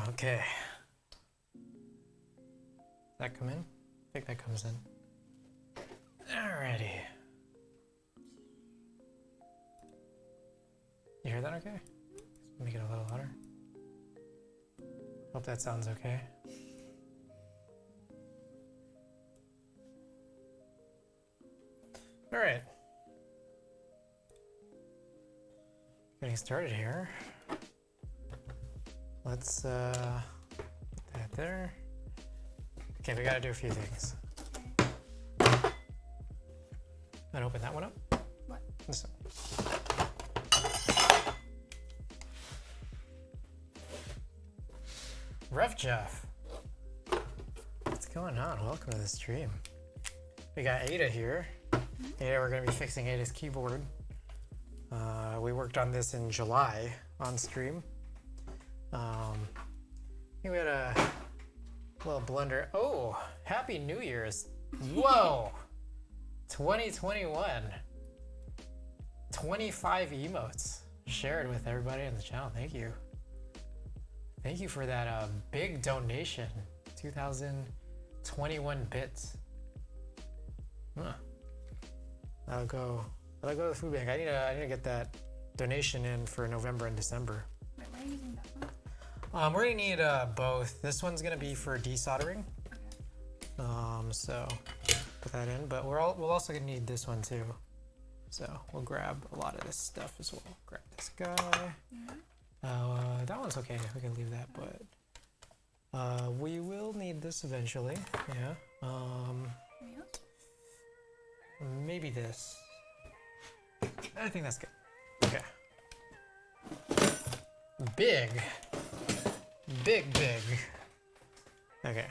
Okay. Does that come in? I think that comes in. Alrighty. You hear that okay? Make it a little louder. Hope that sounds okay. Alright. Getting started here. Let's put that there. Okay, we gotta do a few things. And open that one up. What? This one. Rough Jeff. What's going on? Welcome to the stream. We got Ada here. Ada, we're gonna be fixing Ada's keyboard. We worked on this in July on stream. I think we had a little blunder. Oh, Happy New Year's. Whoa! 2021. 25 emotes shared with everybody on the channel. Thank you. Thank you for that big donation. 2021 bits. Huh. That'll go to the food bank. I need to get that donation in for November and December. Wait, why are you using that one? We're gonna need both. This one's gonna be for desoldering. Okay. So put that in, but we're also gonna need this one too. So we'll grab a lot of this stuff as well. Grab this guy. Yeah. That one's okay. We can leave that, but we will need this eventually. Yeah. Anything else? Maybe this. I think that's good. Okay. Big. Okay.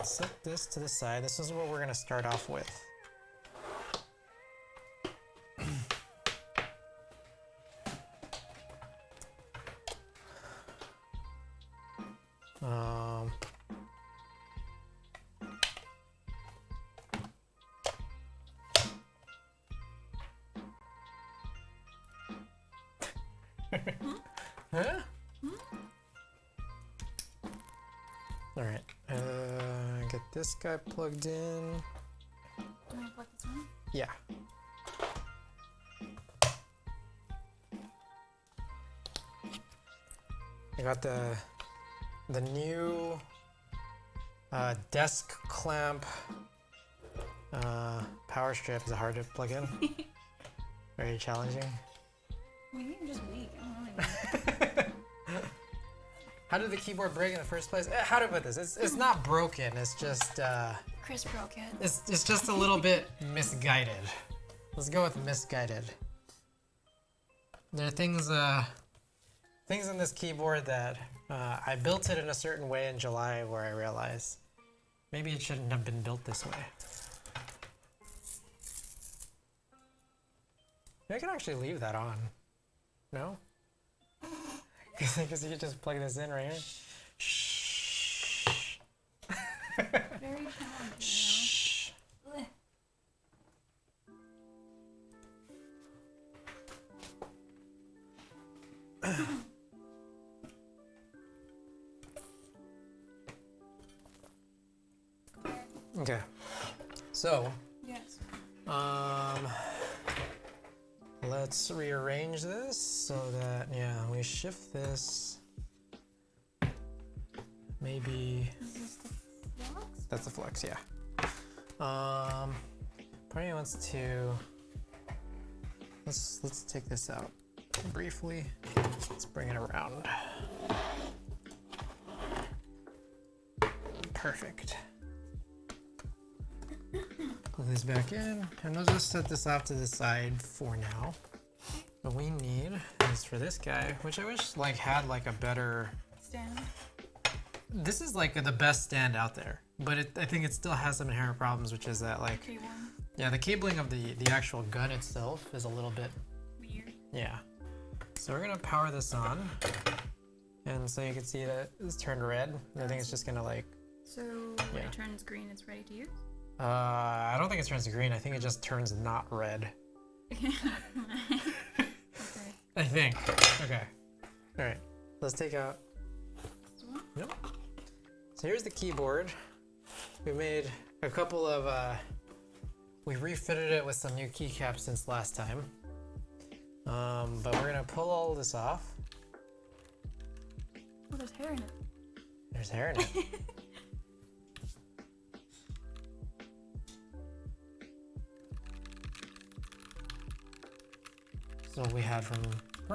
Set this to the side. This is what we're gonna start off with. Huh? All right. Get this guy plugged in. Do I plug this one? Yeah. I got the new desk clamp power strip. Is it hard to plug in? Very challenging. Maybe I'm just weak. I don't know. How did the keyboard break in the first place? How to put this? It's not broken. It's just Chris broke it. it's just a little bit misguided. Let's go with misguided. There are things in this keyboard that I built it in a certain way in July where I realized maybe it shouldn't have been built this way. I can actually leave that on. No? Because you could just plug this in right here. Shh. Very challenging. Shh. Ugh. Okay. So, Yes. let's rearrange this so that, yeah, we shift this. Maybe Is this the flux? that's the flex, yeah. Probably wants to. Let's take this out briefly. Let's bring it around. Perfect. Put this back in, and we'll just set this off to the side for now. What we need is for this guy, which I wish had a better. Stand. This is the best stand out there, but I think it still has some inherent problems, which is that Cable. yeah, the cabling of the actual gun itself is a little bit Weird. yeah. So we're gonna power this on, and so you can see that it's turned red. And I think it's just gonna So when it turns green, it's ready to use? I don't think it turns green. I think it just turns not red. Okay. I think. Okay. All right. let's take out. This one? Nope. So here's the keyboard. We made a couple of. We refitted it with some new keycaps since last time. But we're gonna pull all this off. Oh, there's hair in it. There's hair in it. So we had from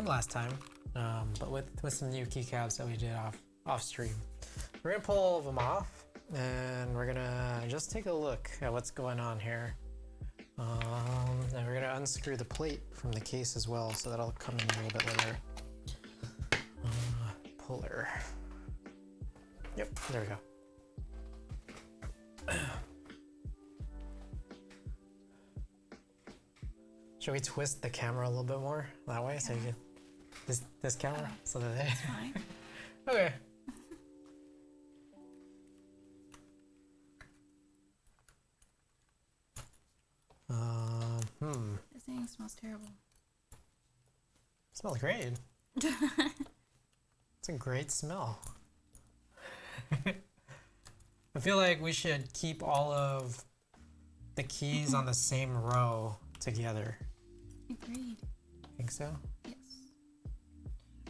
last time, but with some new keycaps that we did off stream. We're gonna pull all of them off, and we're gonna just take a look at what's going on here. And we're gonna unscrew the plate from the case as well, so that'll come in a little bit later. Puller. Yep, there we go. Should we twist the camera a little bit more that way, so you can this camera, so that they. That's fine. Okay. This thing smells terrible. Smells great. It's a great smell. I feel like we should keep all of the keys on the same row together. Agreed. Think so? Yes.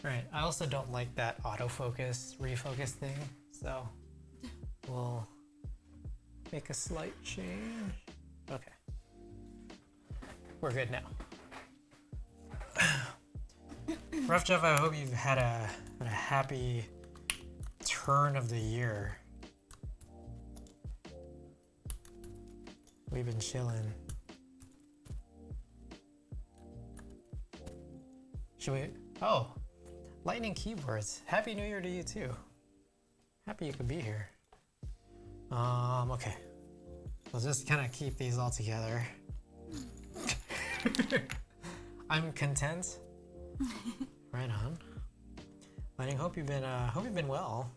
Right. I also don't like that autofocus, refocus thing, so we'll make a slight change. Okay. We're good now. Rough Jeff, I hope you've had a happy turn of the year. We've been chilling. Should we? Oh, Lightning Keyboards. Happy New Year to you too. Happy you could be here. Okay. We'll just kind of keep these all together. I'm content. Right on. Lightning, hope you've been well.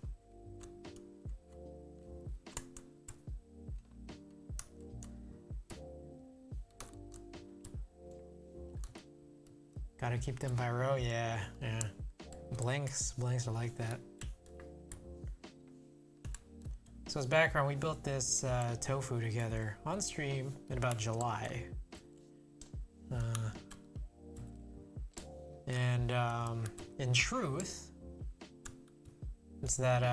Gotta keep them by row, yeah. Blanks are like that. So as background, we built this tofu together on stream in about July. And in truth, it's that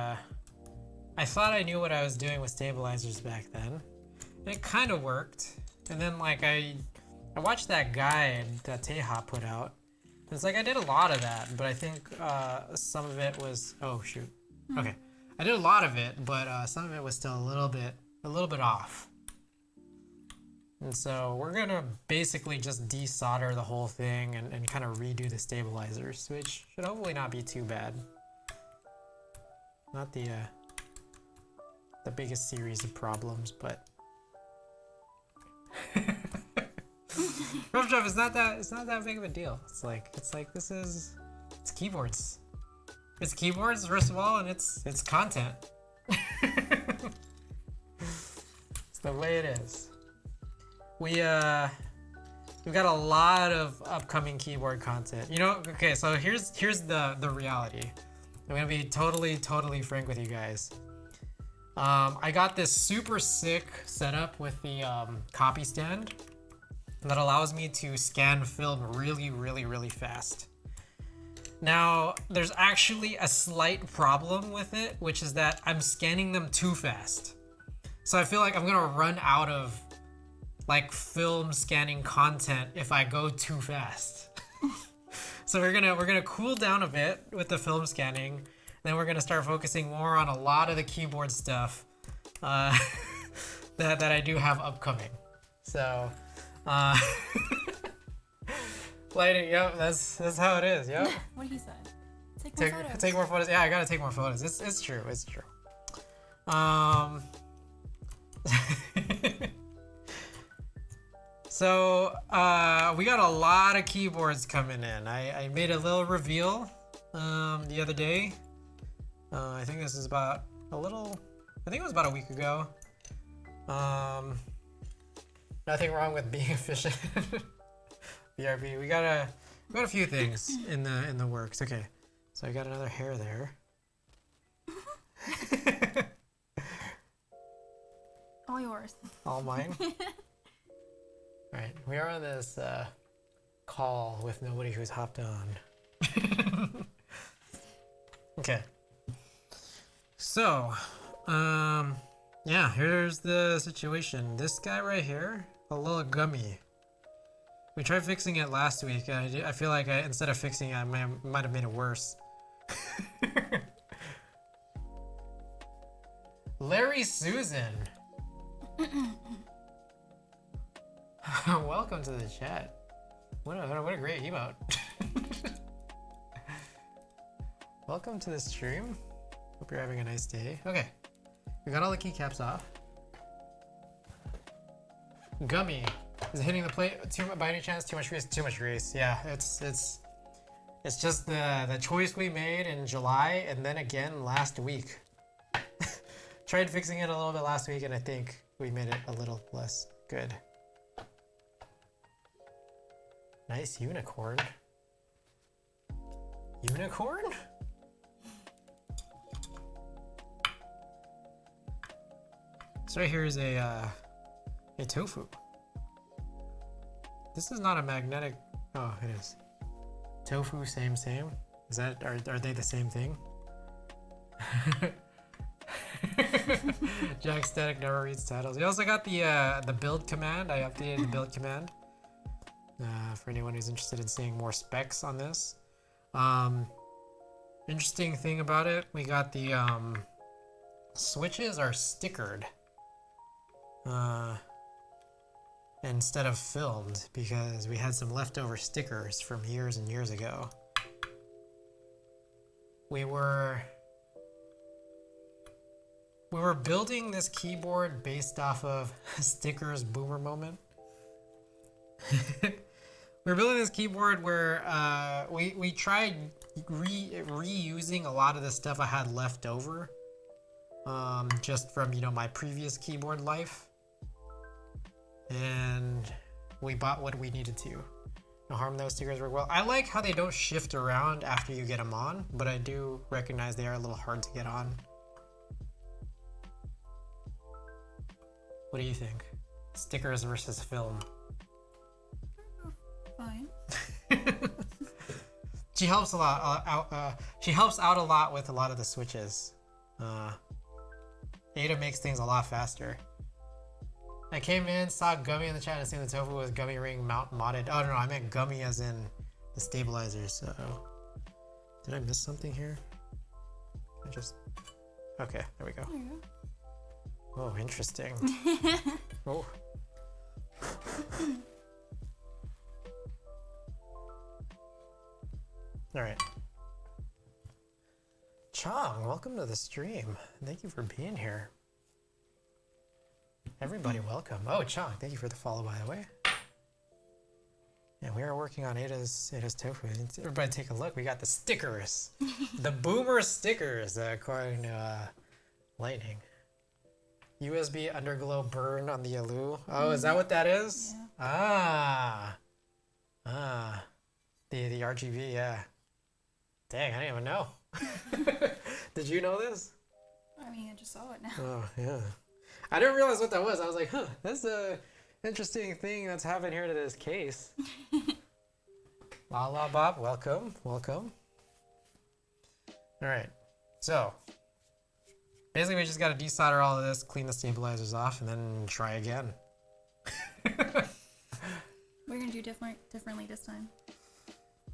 I thought I knew what I was doing with stabilizers back then. And it kind of worked. And then like I watched that guide that Teha put out. It's like I did a lot of that, but I think some of it was, oh shoot. Okay. I did a lot of it, but some of it was still a little bit off. And so we're gonna basically just desolder the whole thing and kind of redo the stabilizers, which should hopefully not be too bad. Not the biggest series of problems, but Rough Drive is not that big of a deal. It's like it's keyboards. It's keyboards first of all, and it's content. It's the way it is. We've got a lot of upcoming keyboard content. You know, okay, so here's the reality. I'm gonna be totally frank with you guys. I got this super sick setup with the copy stand that allows me to scan film really fast. Now, there's actually a slight problem with it, which is that I'm scanning them too fast. So I feel like I'm gonna run out of like film scanning content if I go too fast. So we're gonna cool down a bit with the film scanning, then we're gonna start focusing more on a lot of the keyboard stuff that I do have upcoming. So Lighting, yep, that's how it is, yep. What he said. Take more photos. Take more photos. Yeah, I gotta take more photos. It's true. So we got a lot of keyboards coming in. I made a little reveal the other day. I think this is about I think it was about a week ago. Nothing wrong with being efficient. BRB, we got a few things in the works. Okay, So I got another hair there. All yours. All mine? Alright, we are on this call with nobody who's hopped on. Okay. So, yeah, here's the situation. This guy right here, a little gummy. We tried fixing it last week, and I feel like instead of fixing it, I might have made it worse. Larry Susan. Welcome to the chat. What a great emote. Welcome to the stream. Hope you're having a nice day. Okay, we got all the keycaps off. Gummy is it hitting the plate by any chance? Too much grease. Too much grease. Yeah, it's just the choice we made in July and then again last week. Tried fixing it a little bit last week and I think we made it a little less good. Nice unicorn. Unicorn? So right here is a tofu. This is not a magnetic. Oh, it is. Tofu, same. Is that are they the same thing? Jack Static never reads titles. We also got the build command. I updated the build command for anyone who's interested in seeing more specs on this. Interesting thing about it, we got the switches are stickered instead of filmed because we had some leftover stickers from years and years ago. We were building this keyboard based off of Stickers Boomer Moment. We were building this keyboard where we tried reusing a lot of the stuff I had left over, just from my previous keyboard life, and we bought what we needed to. No harm, those stickers work well. I like how they don't shift around after you get them on, but I do recognize they are a little hard to get on. What do you think? Stickers versus film? Fine. She helps a lot. She helps out a lot with a lot of the switches. Ada makes things a lot faster. I came in, saw Gummy in the chat, and assumed the Tofu was Gummy Ring mount modded. Oh no, I meant Gummy as in the stabilizers. So, did I miss something here? Okay, there we go. There you go. Oh, interesting. Oh. All right. Chong, welcome to the stream. Thank you for being here. Everybody, welcome. Oh, Chong, thank you for the follow, by the way. Yeah, we are working on Ada's Tofu. Everybody take a look. We got the stickers. The boomer stickers, according to Lightning. USB underglow burn on the Alu. Oh, is that what that is? Yeah. The RGB, yeah. Dang, I didn't even know. Did you know this? I mean, I just saw it now. Oh, yeah. I didn't realize what that was. I was like, huh, that's a interesting thing that's happened here to this case. La La Bob, welcome. All right, so basically we just got to desolder all of this, clean the stabilizers off, and then try again. We're gonna do differently this time.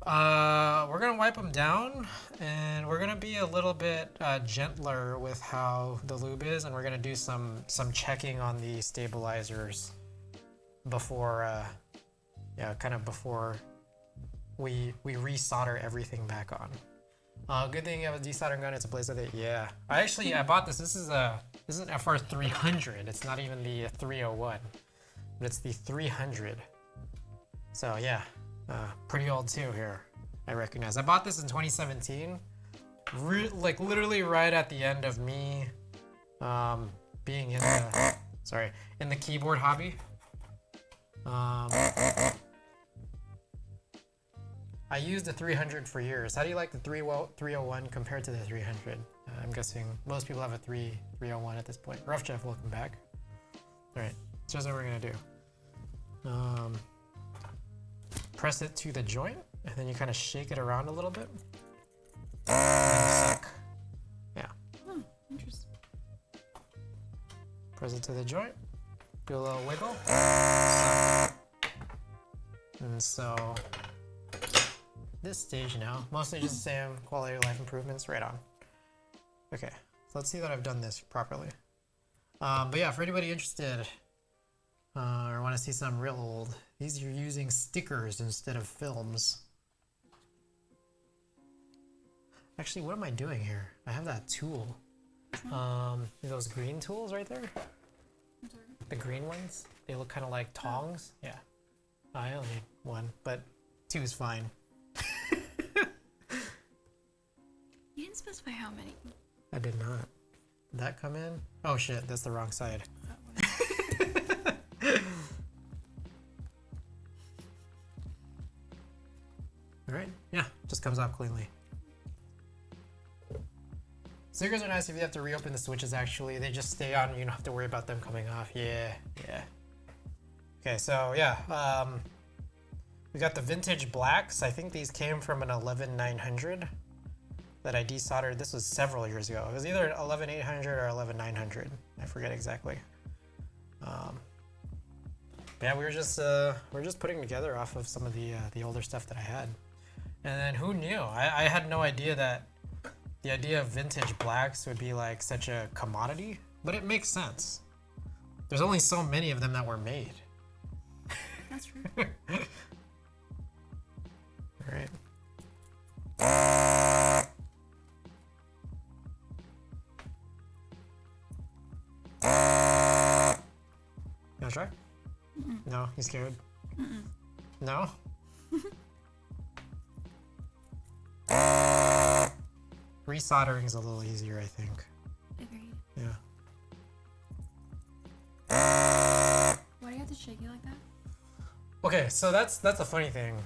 We're gonna wipe them down, and we're gonna be a little bit gentler with how the lube is, and we're gonna do some checking on the stabilizers before, kind of before we resolder everything back on. Good thing you have a desoldering gun. It's a place with it. Yeah, I bought this. This is an FR 300. It's not even the 301, but it's the 300. So yeah. Pretty old too here, I recognize. I bought this in 2017, like literally right at the end of me being in the keyboard hobby. I used the 300 for years. How do you like the 301 compared to the 300? I'm guessing most people have a 301 at this point. Rough Jeff, welcome back. All right, so here's what we're gonna do. Press it to the joint, and then you kind of shake it around a little bit. And suck. Yeah. Hmm, interesting. Press it to the joint. Do a little wiggle. And so this stage now, mostly just the same quality of life improvements, right on. Okay, so let's see that I've done this properly. But yeah, for anybody interested or want to see some real old, these are using stickers instead of films. Actually, what am I doing here? I have that tool. Those green tools right there? I'm sorry. The green ones? They look kind of like tongs. Yeah. I only need one, but two is fine. You didn't specify how many. I did not. Did that come in? Oh shit, that's the wrong side. Alright, yeah, just comes out cleanly. Stickers are nice if you have to reopen the switches actually. They just stay on and you don't have to worry about them coming off. Yeah. Okay, so yeah, we got the vintage blacks. I think these came from an 11900 that I desoldered. This was several years ago. It was either 11800 or 11900. I forget exactly. Yeah, we're just putting together off of some of the older stuff that I had. And then who knew? I had no idea that the idea of vintage blacks would be like such a commodity, but it makes sense. There's only so many of them that were made. That's true. All right. You wanna try? No, he's scared. No? Resoldering is a little easier, I think. Agreed. Yeah. Why do you have to shake it like that? Okay, so that's a funny thing.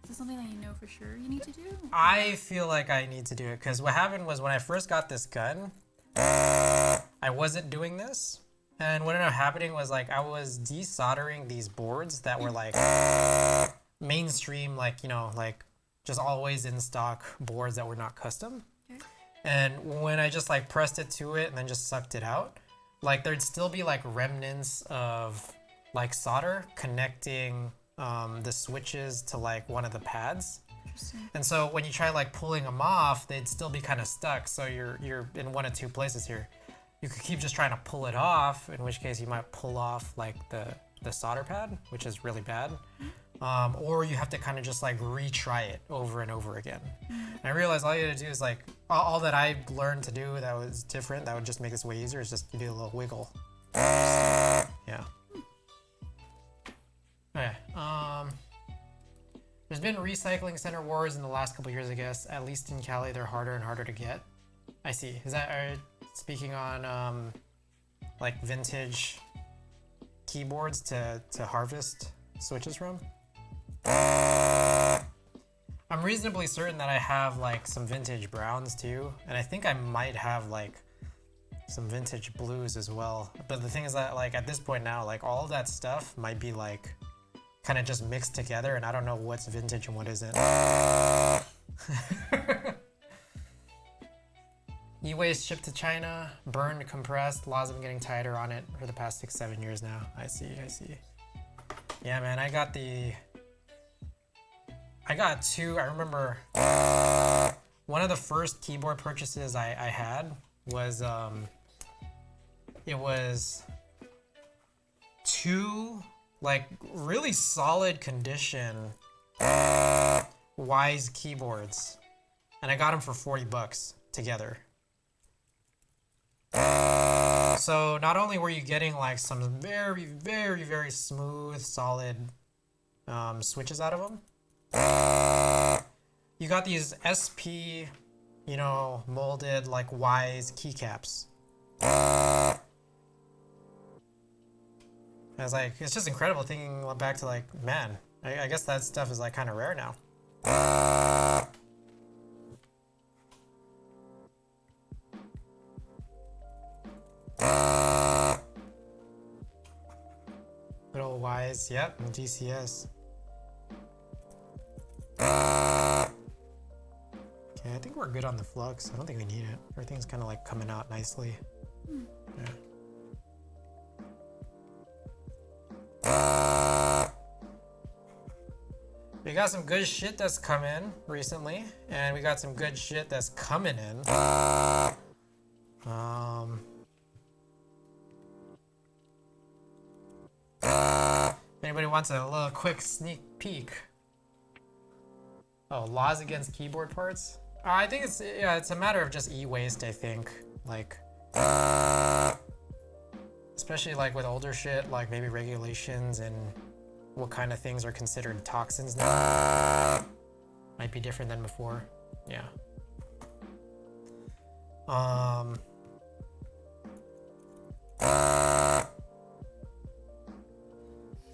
Is this something that you know for sure you need to do? I feel like I need to do it because what happened was when I first got this gun, I wasn't doing this. And what ended up happening was like I was desoldering these boards that were like mainstream, like, you know, like just always in stock boards that were not custom. Okay. And when I just like pressed it to it and then just sucked it out, like there'd still be like remnants of like solder connecting the switches to like one of the pads. Interesting. And so when you try like pulling them off, they'd still be kind of stuck. So you're in one of two places here. You could keep just trying to pull it off, in which case you might pull off like the solder pad, which is really bad. Or you have to kind of just like retry it over and over again. And I realized all you had to do is like, all that I learned to do that was different, that would just make this way easier, is just you do a little wiggle. Yeah. Okay. There's been recycling center wars in the last couple years, I guess. At least in Cali, they're harder and harder to get. I see. Is that speaking on like vintage keyboards to harvest switches from? I'm reasonably certain that I have like some vintage browns too, and I think I might have like some vintage blues as well. But the thing is that like at this point now, like all of that stuff might be like kind of just mixed together, and I don't know what's vintage and what isn't. E-waste shipped to China, burned, compressed. Laws have been getting tighter on it for the past 6-7 years now. I see. Yeah, man, I got two. I remember one of the first keyboard purchases I had was it was two like really solid condition Wise keyboards, and I got them for $40 together. So not only were you getting like some very, very, very smooth, solid switches out of them, you got these SP, you know, molded like Wise keycaps. I was like, it's just incredible thinking back to like, man, I guess that stuff is like kind of rare now. Little wise, yep, and GCS. Okay, I think we're good on the flux. I don't think we need it. Everything's kind of like coming out nicely. Yeah. We got some good shit that's come in recently, and we got some good shit that's coming in. If anybody wants a little quick sneak peek. Oh, laws against keyboard parts? I think it's a matter of just e-waste, I think. Like, especially like with older shit, like maybe regulations and what kind of things are considered toxins now. Might be different than before. Yeah.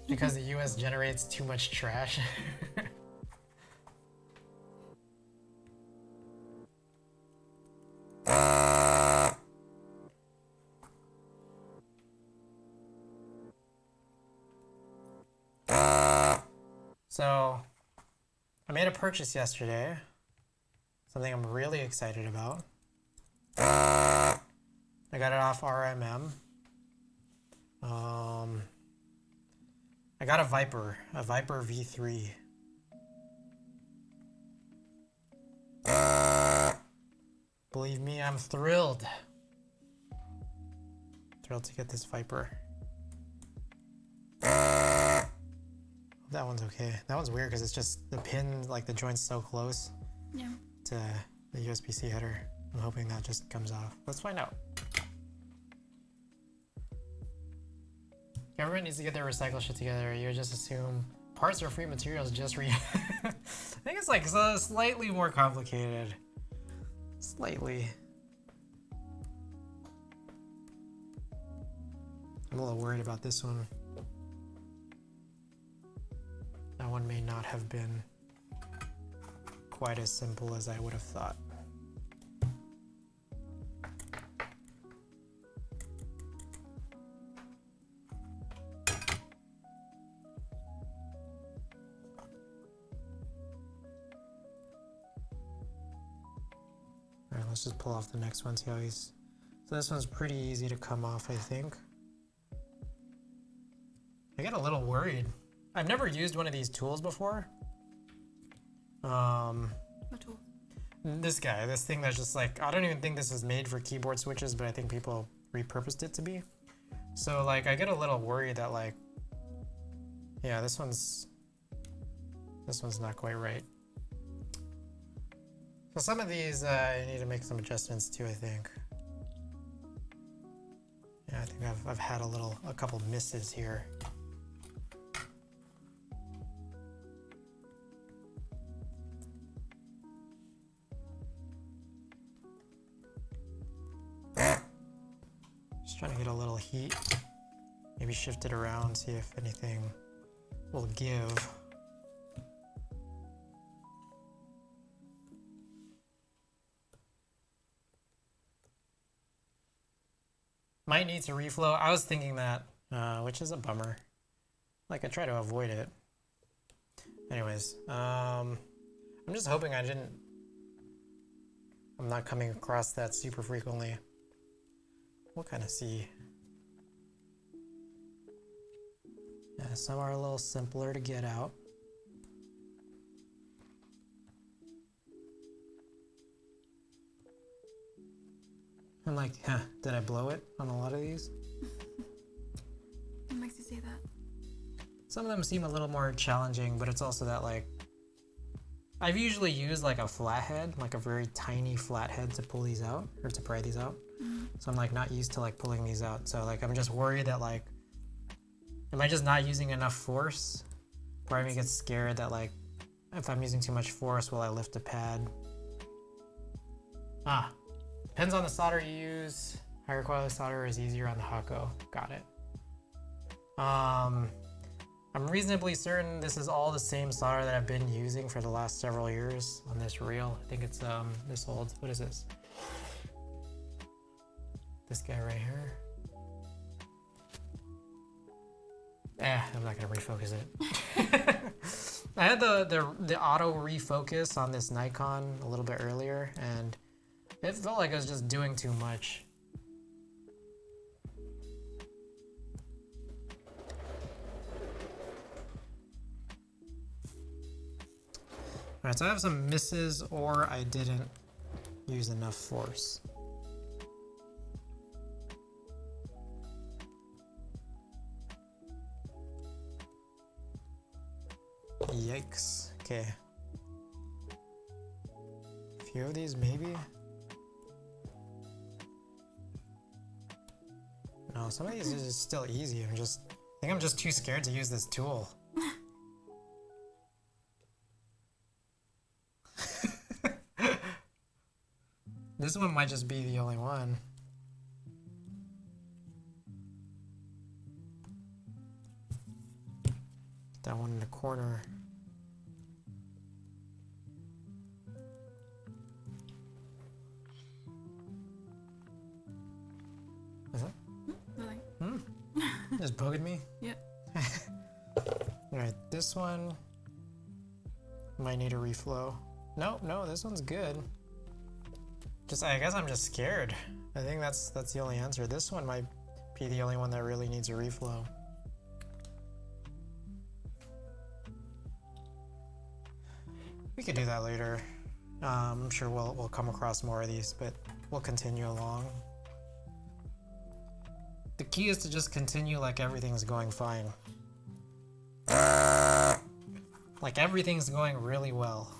Because the US generates too much trash. So, I made a purchase yesterday. Something I'm really excited about. I got it off RMM. I got a Viper V3. Believe me, I'm thrilled. Thrilled to get this Viper. That one's okay. That one's weird because it's just the pin, like the joint's so close to the USB-C header. I'm hoping that just comes off. Let's find out. Government needs to get their recycle shit together. You just assume parts are free materials, just I think it's like slightly more complicated. Slightly. I'm a little worried about this one. That one may not have been quite as simple as I would have thought. Alright, let's just pull off the next one, see how he's... So this one's pretty easy to come off, I think. I get a little worried. I've never used one of these tools before. What tool? This thing that's just like, I don't even think this is made for keyboard switches, but I think people repurposed it to be. So like, I get a little worried that like, yeah, this one's not quite right. So some of these, I need to make some adjustments to, I think. Yeah, I think I've had a couple misses here. Just trying to get a little heat. Maybe shift it around, see if anything will give. Might need to reflow. I was thinking that, which is a bummer. Like, I try to avoid it. Anyways, I'm just hoping I'm not coming across that super frequently. We'll kind of see. Yeah, some are a little simpler to get out. I'm like, did I blow it on a lot of these? What makes you say that? Some of them seem a little more challenging, but it's also that like, I've usually used like a flathead, like a very tiny flathead to pull these out, or to pry these out. So I'm like not used to like pulling these out. So like, I'm just worried that like, am I just not using enough force? Part of me gets scared that like, if I'm using too much force, will I lift a pad? Depends on the solder you use. Higher quality solder is easier on the Hako. Got it. I'm reasonably certain this is all the same solder that I've been using for the last several years on this reel. I think it's this old, what is this? This guy right here. I'm not gonna refocus it. I had the auto refocus on this Nikon a little bit earlier, and it felt like I was just doing too much. Alright, so I have some misses, or I didn't use enough force. Yikes. Okay. A few of these, maybe? No, some of these is still easy. I think I'm just too scared to use this tool. This one might just be the only one. That one in the corner. Is that? Nothing. Just bugged me? Yep. Alright, this one might need a reflow. No, this one's good. I guess I'm just scared. I think that's the only answer. This one might be the only one that really needs a reflow. We could do that later. I'm sure we'll come across more of these, but we'll continue along. The key is to just continue like everything's going fine. Like everything's going really well.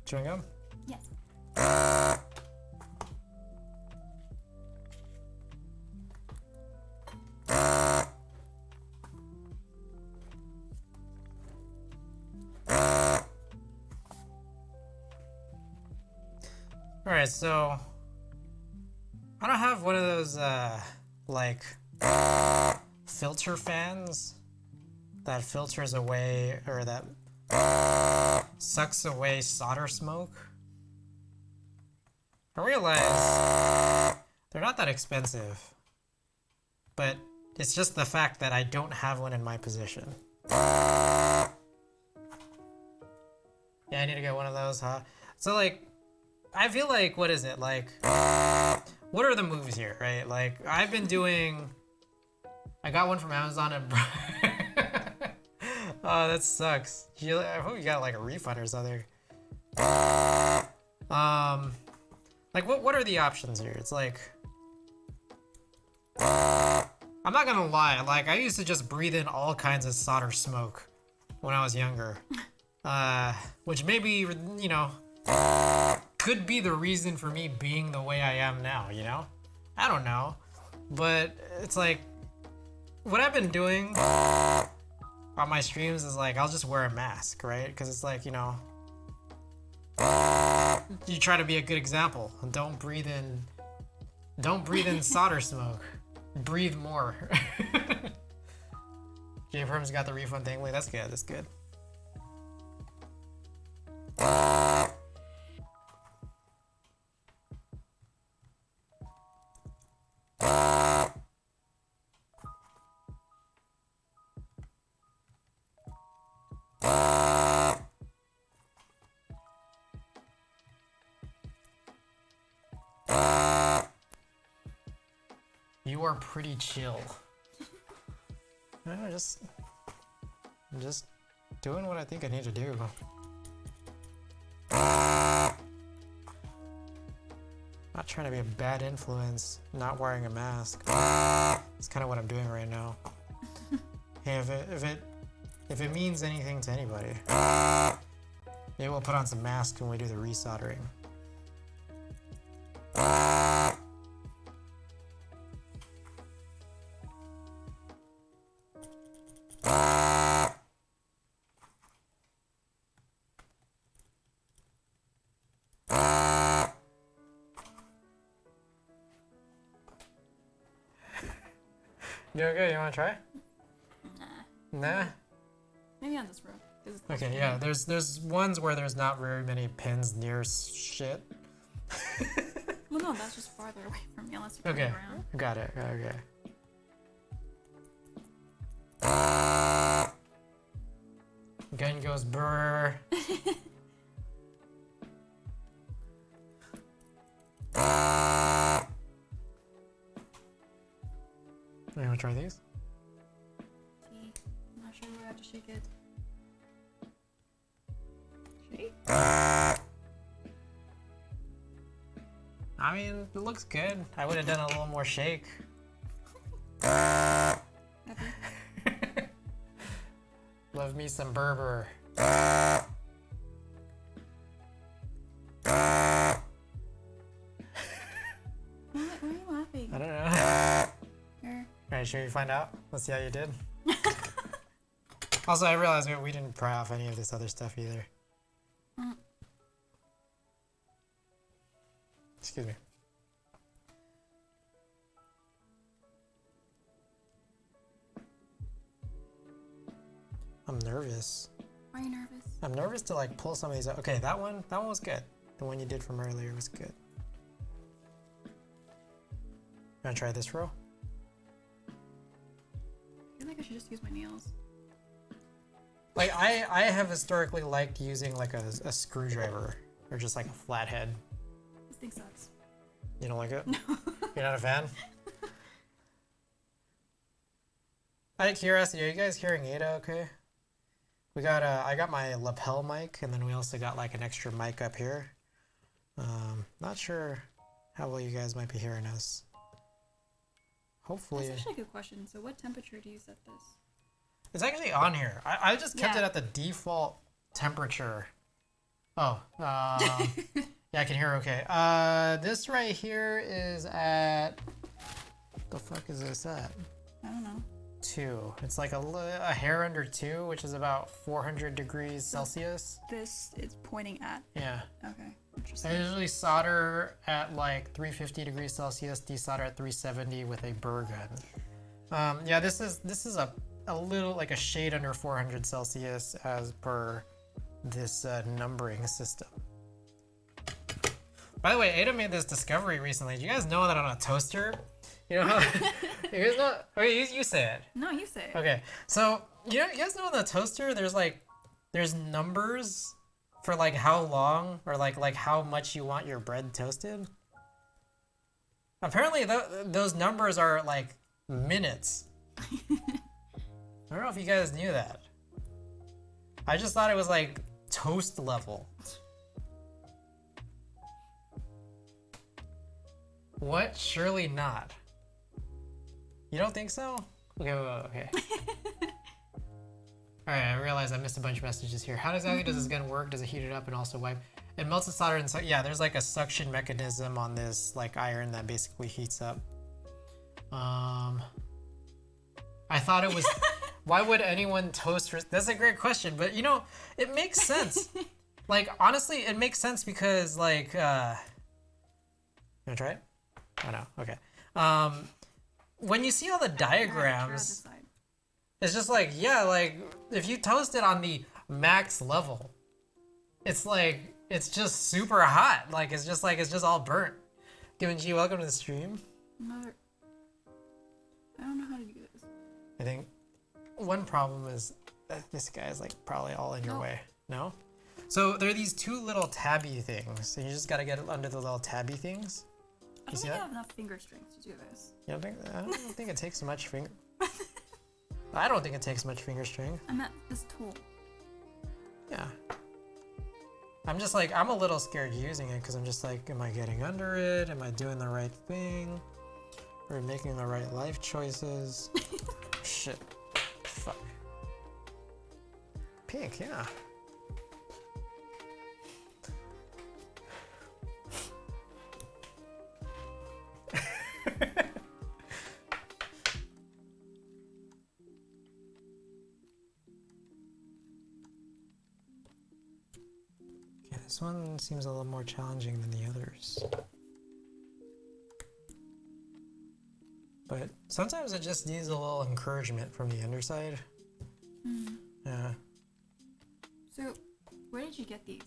Chewing gum? Yes. Alright, so I don't have one of those like filter fans that filters away, or that sucks away solder smoke. I realize they're not that expensive, but it's just the fact that I don't have one in my position. Yeah, I need to get one of those, huh? So like, I feel like, what is it? Like, what are the moves here, right? Like, I've been doing, I got one from Amazon and oh, that sucks. I hope you got like a refund or something. Like what are the options here? It's like, I'm not gonna lie, like I used to just breathe in all kinds of solder smoke when I was younger. Which maybe, you know, could be the reason for me being the way I am now, you know? I don't know. But it's like, what I've been doing on my streams is like, I'll just wear a mask, right? Because it's like, you know, you try to be a good example. Don't breathe in solder smoke. Breathe more. J Firm's got the refund thing. Wait, that's good. That's good. You are pretty chill. I'm just doing what I think I need to do. Not trying to be a bad influence, not wearing a mask. It's kind of what I'm doing right now. Hey, if it means anything to anybody, maybe we'll put on some masks when we do the resoldering. You okay? You wanna try? Nah. Nah? Maybe on this row. 'cause it's Okay, closer. yeah, there's ones where there's not very many pins near shit. Well, no, that's just farther away from me unless you're Okay, turning around. got it, okay. Gun goes brr. You wanna try these? See, I'm not sure where I have to shake it. Shake? I mean, it looks good. I would have done a little more shake. Happy? Love me some Berber. Why are you laughing? I don't know. Here. Alright, should we find out? Let's see how you did. Also, I realized we didn't pry off any of this other stuff either. Mm. Excuse me. I'm nervous. Why are you nervous? I'm nervous to like pull some of these out. Okay, that one was good. The one you did from earlier was good. Gonna try this row? I feel like I should just use my nails. Like I have historically liked using like a screwdriver or just like a flathead. This thing sucks. You don't like it? No. You're not a fan? Out of curiosity, are you guys hearing Ada okay? We got I got my lapel mic, and then we also got like an extra mic up here. Not sure how well you guys might be hearing us. Hopefully. That's actually a good question. So what temperature do you set this? It's actually on here. I just kept Yeah. it at the default temperature. Oh, yeah, I can hear okay. This right here is at, the fuck is this at? I don't know. 2. It's like a hair under 2, which is about 400 degrees Celsius. This is pointing at. Yeah. Okay. I Interesting. usually solder at like 350 degrees Celsius, desolder at 370 with a burr gun. Yeah, this is a little like a shade under 400 Celsius as per this numbering system. By the way, Ada made this discovery recently. Do you guys know that on a toaster, you know how, you guys know, okay, you say it. No, you say it. Okay, so you guys know on the toaster there's numbers for like how long or like how much you want your bread toasted. Apparently those numbers are like minutes. I don't know if you guys knew that. I just thought it was like toast level. What? Surely not. You don't think so? Okay, okay. Alright, I realize I missed a bunch of messages here. How exactly does this gun work? Does it heat it up and also wipe? It melts the solder and so yeah, there's like a suction mechanism on this like iron that basically heats up. I thought it was why would anyone toast? That's a great question, but you know, it makes sense. Like honestly, it makes sense because like you wanna try it? Oh no, okay. When you see all the diagrams, it's just like, yeah, like if you toast it on the max level, it's like it's just super hot. Like it's just all burnt. Givenchy, welcome to the stream. Another. I don't know how to do this. I think one problem is that this guy is like probably all in your way. No? So there are these two little tabby things, and you just gotta get it under the little tabby things. I don't think I have enough finger strength to do this. You don't think? I don't think it takes much finger. I don't think it takes much finger strength. I'm at this tool. Yeah. I'm just like, I'm a little scared using it because I'm just like, am I getting under it? Am I doing the right thing? Are we making the right life choices? Shit. Fuck. Pink, yeah. This one seems a little more challenging than the others. But sometimes it just needs a little encouragement from the underside. Yeah. So, where did you get these?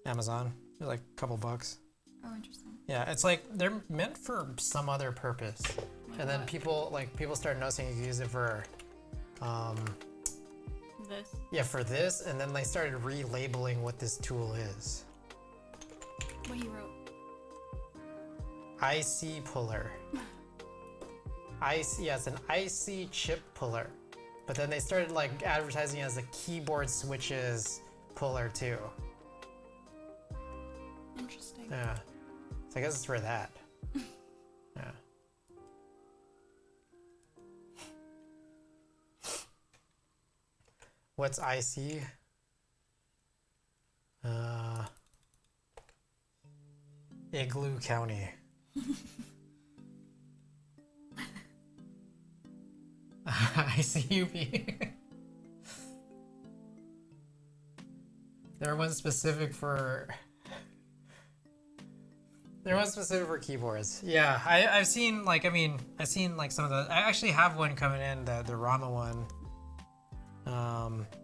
Amazon. They're like a couple bucks. Oh, interesting. Yeah, it's like they're meant for some other purpose. Like And then what? people started noticing you could use it for This. yeah, for this, and then they started relabeling what this tool is. What you wrote. IC puller. Yeah, it's an IC chip puller. But then they started like advertising it as a keyboard switches puller too. Interesting. Yeah. So I guess it's for that. Yeah. What's IC? Igloo County. ICUP. There was specific for keyboards. Yeah, I've seen like I've seen like some of the. I actually have one coming in, the Rama one.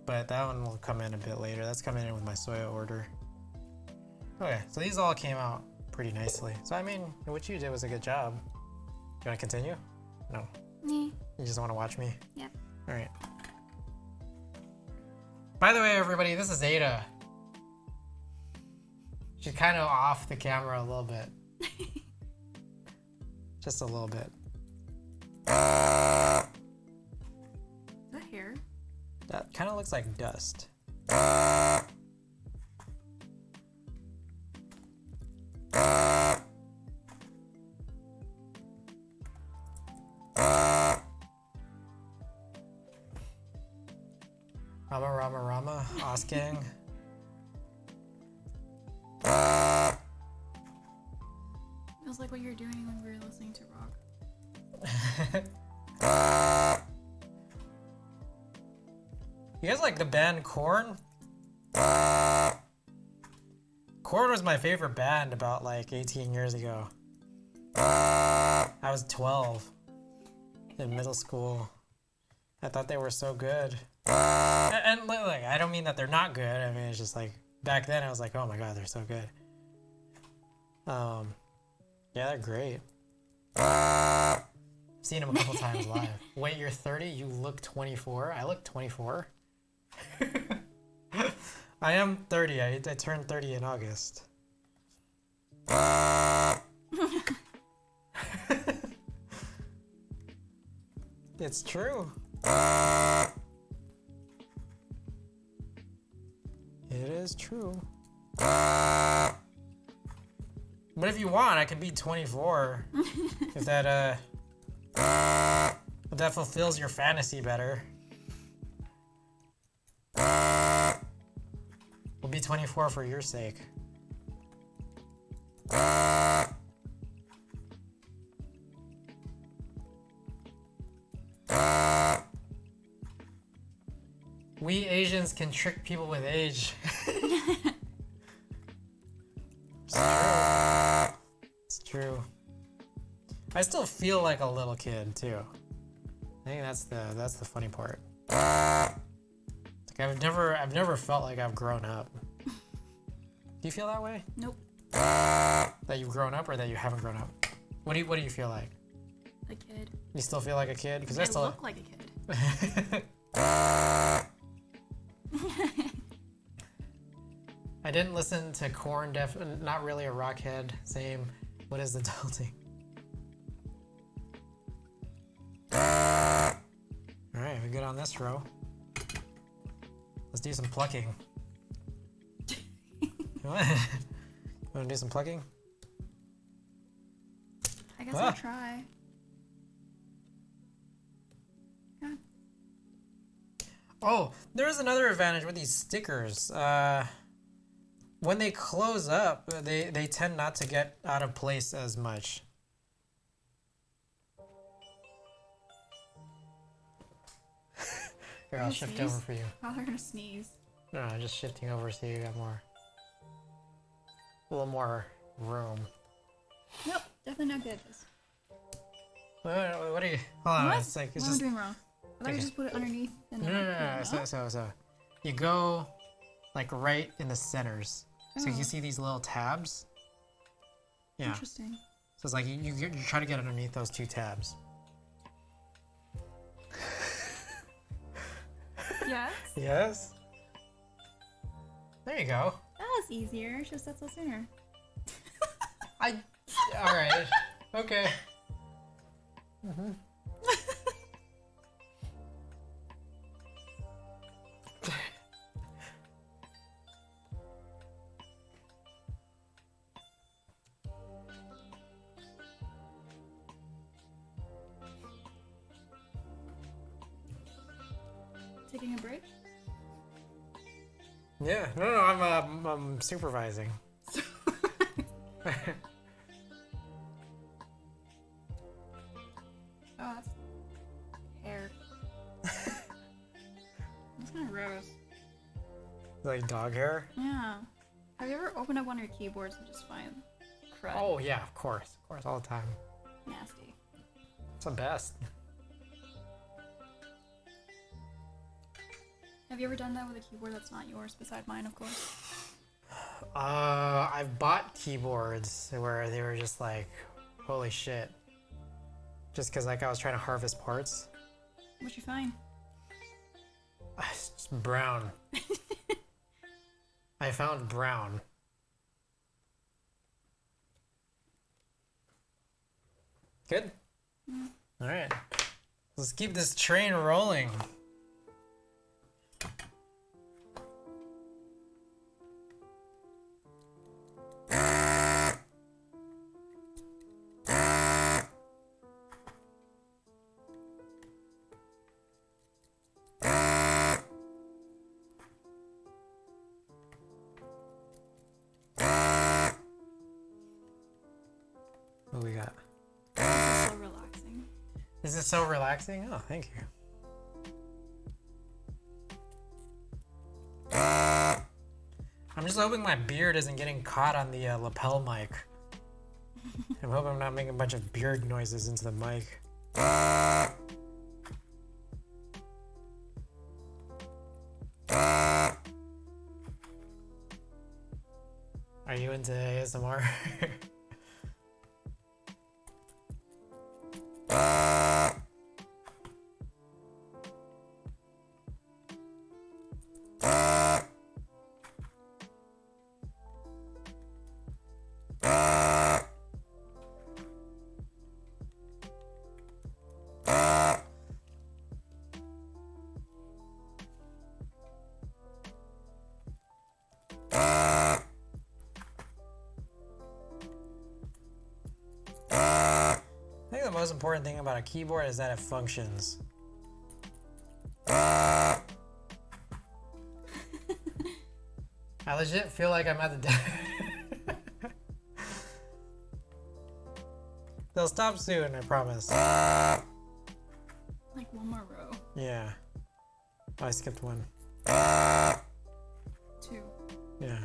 But that one will come in a bit later. That's coming in with my Soya order. Okay, so these all came out pretty nicely. So I mean, what you did was a good job. You want to continue? No. Yeah. You just want to watch me? Yep. All right. By the way, everybody, this is Ada. She's kind of off the camera a little bit. Just a little bit. Is that hair? That kind of looks like dust. Rama, Osgang. Feels like what you're doing when we were listening to rock. You guys like the band Korn? Korn was my favorite band about like 18 years ago. I was 12 in middle school. I thought they were so good. And like, I don't mean that they're not good. I mean, it's just like back then I was like, oh my god, they're so good. Yeah, they're great. Seen them a couple times live. Wait, you're 30? You look 24? I look 24. I am 30. I turned 30 in August. It's true. It is true. But if you want, I could be 24. If that fulfills your fantasy better. We'll be 24 for your sake. We Asians can trick people with age. It's true. It's true. I still feel like a little kid too. I think that's the funny part. Like I've never felt like I've grown up. Do you feel that way? Nope. That you've grown up or that you haven't grown up? What do you feel like? A kid. You still feel like a kid? Because I still look like a kid. I didn't listen to Korn, not really a rock head. Same. What is the tilting? Alright, we good on this row. Let's do some plucking. You want to do some plucking? I guess I'll try. Yeah. Oh, there's another advantage with these stickers. When they close up, they tend not to get out of place as much. Here, I'll shift over for you. Oh, they're gonna sneeze. No, I'm just shifting over so you got a little more room. Nope, definitely not good. What are you? Hold on. What? It's like it's What am I just doing wrong? I thought you just put it underneath and then no. put it up. So you go like right in the centers. So Oh. you see these little tabs. Yeah. Interesting. So it's like you try to get underneath those two tabs. Yes. Yes. There you go. That was easier. Should have said so sooner. All right. Okay. Mm-hmm. Taking a break? Yeah. No. I'm supervising. Oh, that's hair. That's kind of gross. Like dog hair. Yeah. Have you ever opened up one of your keyboards and just find crud? Oh yeah, of course, all the time. Nasty. It's the best. Have you ever done that with a keyboard that's not yours, beside mine, of course? I've bought keyboards where they were just like, holy shit. Just because like I was trying to harvest parts. What'd you find? It's just brown. I found brown. Good? All right. Let's keep this train rolling. What we got? This is so relaxing. Is it so relaxing? Oh, thank you. I'm just hoping my beard isn't getting caught on the lapel mic. I'm hoping I'm not making a bunch of beard noises into the mic. Are you into ASMR? I think the most important thing about a keyboard is that it functions. I legit feel like I'm at the They'll stop soon, I promise. Like one more row. Yeah. Oh, I skipped one. 2. Yeah.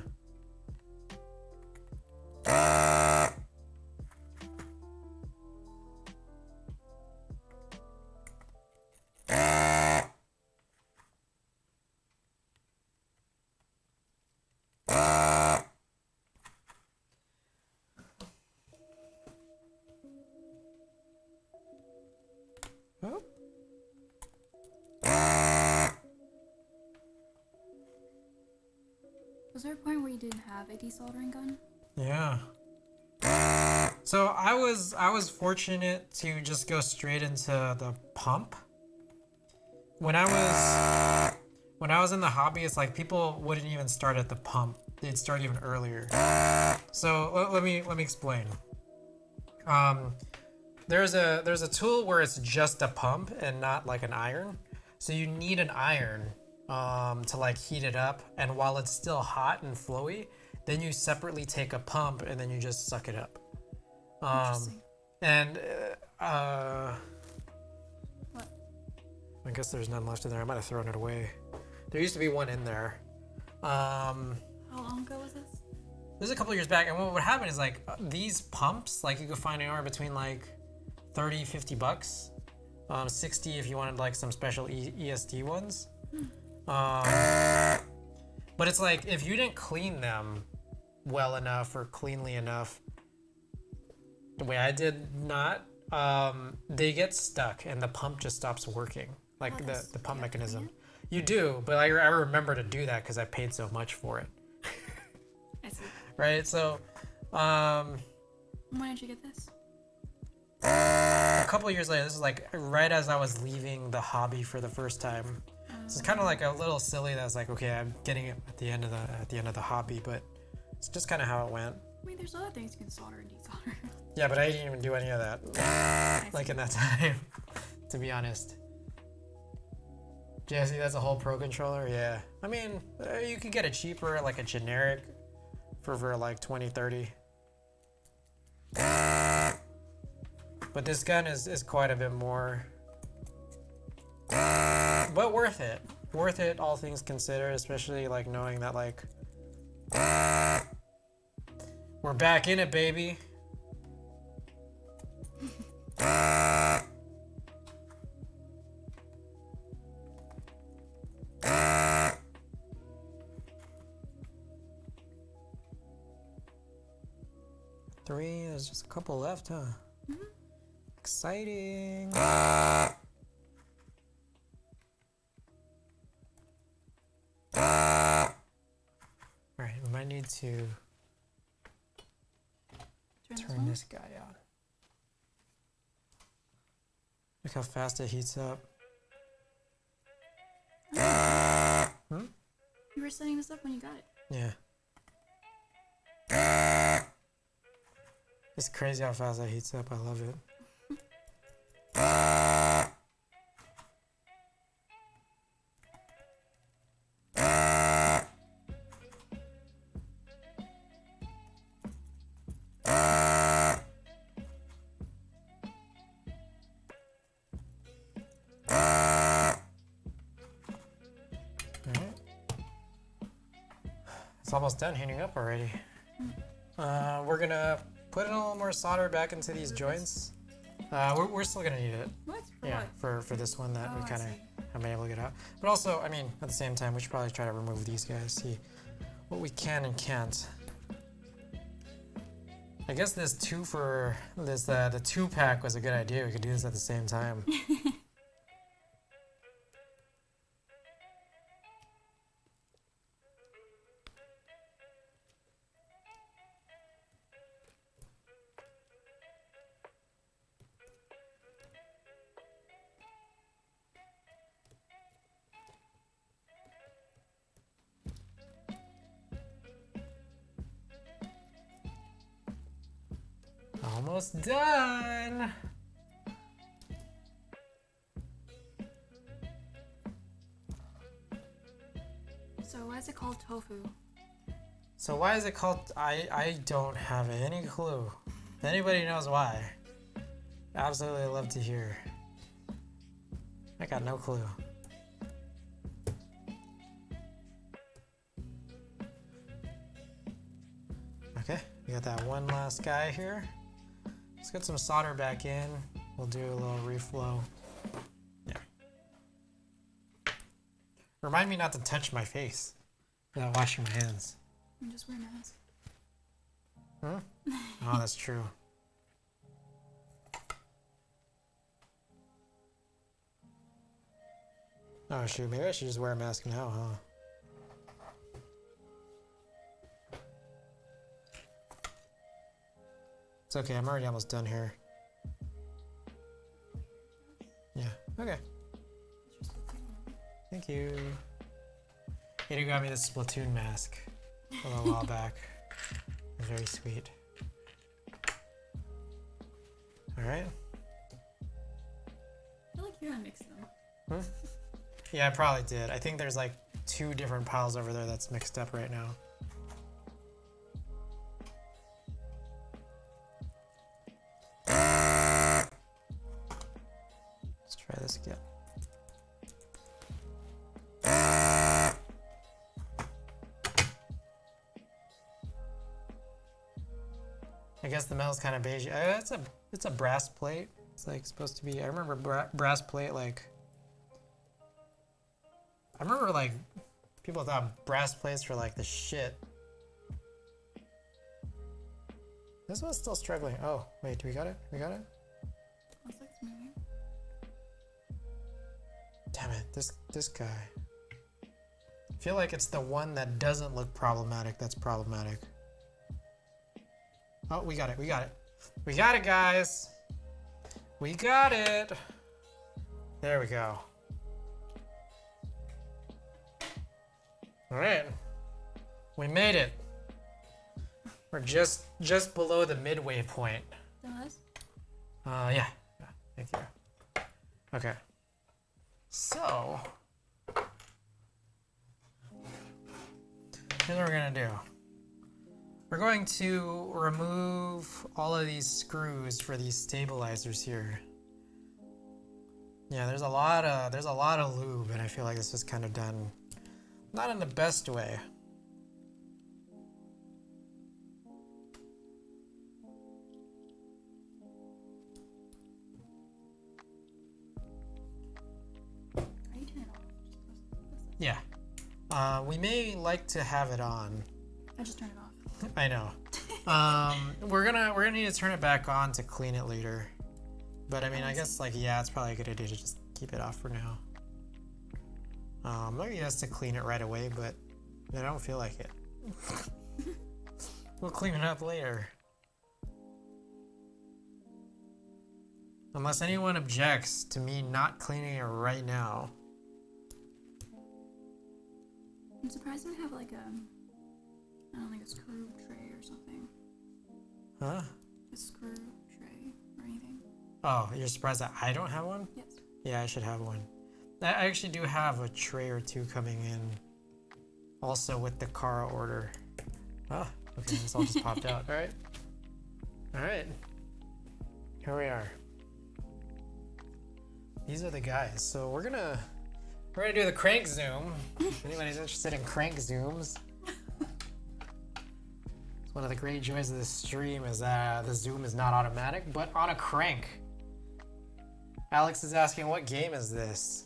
Oh. Was there a point where you didn't have a desoldering gun? Yeah. So I was fortunate to just go straight into the pump. When I was in the hobby, it's like people wouldn't even start at the pump. They'd start even earlier. So let me explain. There's a tool where it's just a pump and not like an iron. So you need an iron to like heat it up, and while it's still hot and flowy, then you separately take a pump and then you just suck it up. Interesting. And What? I guess there's none left in there. I might have thrown it away. There used to be one in there. How long ago was this? This was a couple years back, and what would happen is like these pumps, like you could find anywhere between like 30, 50 bucks. 60 if you wanted like some special ESD ones. But it's like if you didn't clean them well enough or cleanly enough, the way I did not, they get stuck and the pump just stops working. Like the pump mechanism. You do, but I remember to do that because I paid so much for it. I see. Right, so When did you get this? a couple years later, this is like right as I was leaving the hobby for the first time. So it's kind of like a little silly. That's like, okay, I'm getting it at the end of the hobby, but it's just kind of how it went. I mean, there's other things you can solder and desolder. Yeah, but I didn't even do any of that, like in that time, to be honest. Jesse, that's a whole Pro controller. Yeah, I mean, you could get it cheaper, like a generic, for like 20, 30. But this gun is quite a bit more. But worth it. Worth it, all things considered, especially like knowing that like we're back in it, baby. Three, there's just a couple left, huh? Mm-hmm. Exciting. Alright, we might need to turn this guy on. Look how fast it heats up. You were setting this up when you got it. Yeah. It's crazy how fast that heats up. I love it. It's almost done heating up already. We're gonna put in a little more solder back into these joints. We're still gonna need it. What? For Yeah, what? for this one that we I kind of see. have been able to get out. But also, I mean, at the same time, we should probably try to remove these guys, see what we can and can't. I guess this the 2-pack was a good idea. We could do this at the same time. Almost done. So why is it called tofu? So why is it called? I don't have any clue. If anybody knows why, absolutely love to hear. I got no clue. Okay, we got that one last guy here. Let's get some solder back in. We'll do a little reflow. Yeah. Remind me not to touch my face without washing my hands. And just wear a mask. Huh? Oh, that's true. Oh shoot, maybe I should just wear a mask now, huh? It's okay, I'm already almost done here. Yeah, okay. Thank you. Ada got me this Splatoon mask a little while back. It was very sweet. Alright. I feel like you're gonna mix them. Hmm? Yeah, I probably did. I think there's like 2 different piles over there that's mixed up right now. Let's try this again. I guess the metal's kind of beige. It's a brass plate. It's like supposed to be. I remember brass plate like. I remember like people thought brass plates were like the shit. This one's still struggling. Oh wait, do we got it? We got it. Looks like it's moving. Damn it, this guy. I feel like it's the one that doesn't look problematic that's problematic. Oh, we got it. We got it. We got it, guys. We got it. There we go. All right. We made it. We're just below the midway point. Does? Yeah. Thank you. Okay. So, here's what we're gonna do. We're going to remove all of these screws for these stabilizers here. Yeah, there's a lot of lube, and I feel like this was kind of done not in the best way. Are you turning it off? Yeah. We may like to have it on. I just turned it off. I know. We're gonna need to turn it back on to clean it later. But I mean, I guess like yeah, it's probably a good idea to just keep it off for now. Maybe has to clean it right away, but I don't feel like it. We'll clean it up later. Unless anyone objects to me not cleaning it right now. I'm surprised we have like a, I don't think a screw tray or something. Huh? A screw tray or anything. Oh, you're surprised that I don't have one? Yes. Yeah, I should have one. I actually do have a tray or two coming in. Also with the car order. Oh, okay, this all just popped out. Alright. Alright. Here we are. These are the guys. So we're gonna do the crank zoom. If anybody's interested in crank zooms. One of the great joys of this stream is that the zoom is not automatic, but on a crank. Alex is asking, what game is this?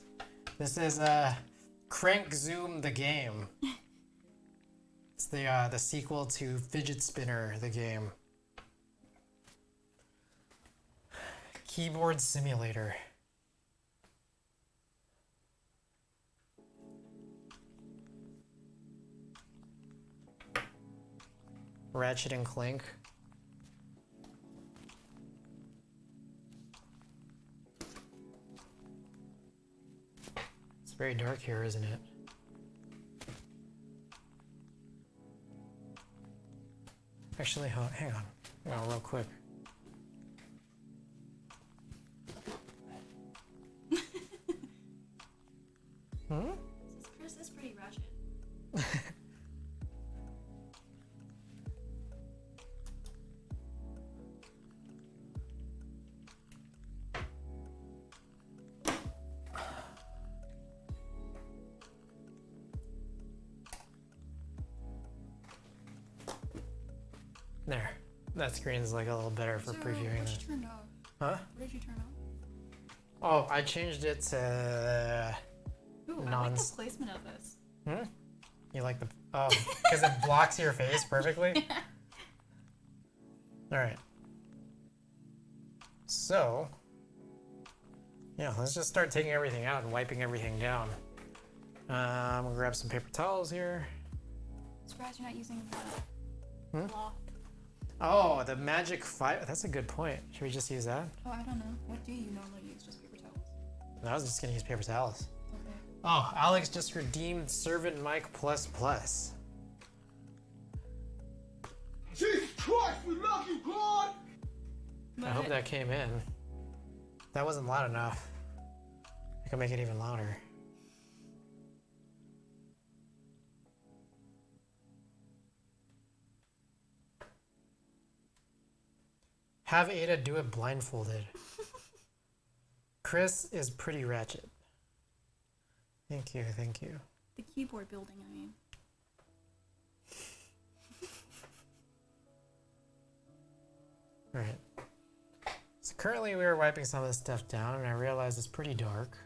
This is Crank Zoom the game. It's the sequel to Fidget Spinner the game. Keyboard Simulator. Ratchet and Clank. It's very dark here, isn't it? Actually, hang on real quick. Chris is pretty ratchet. There. That screen's like a little better for previewing What it. you turned off? Huh? What did you turn off? Oh, I changed it to Ooh, I like the placement of this. You like the because it blocks your face perfectly? Yeah. Alright. So yeah, let's just start taking everything out and wiping everything down. We'll grab some paper towels here. Surprised you're not using the cloth. Oh, the magic 5. That's a good point. Should we just use that? Oh, I don't know. What do you normally use? Just paper towels? No, I was just gonna use paper towels. Okay. Oh, Alex just redeemed Servant Mike ++. Jesus Christ, we love you, God! I hope that came in. That wasn't loud enough. I can make it even louder. Have Ada do it blindfolded. Chris is pretty ratchet. Thank you, thank you. The keyboard building, I mean. Alright. Let's currently we are wiping some of this stuff down, and I realize it's pretty dark.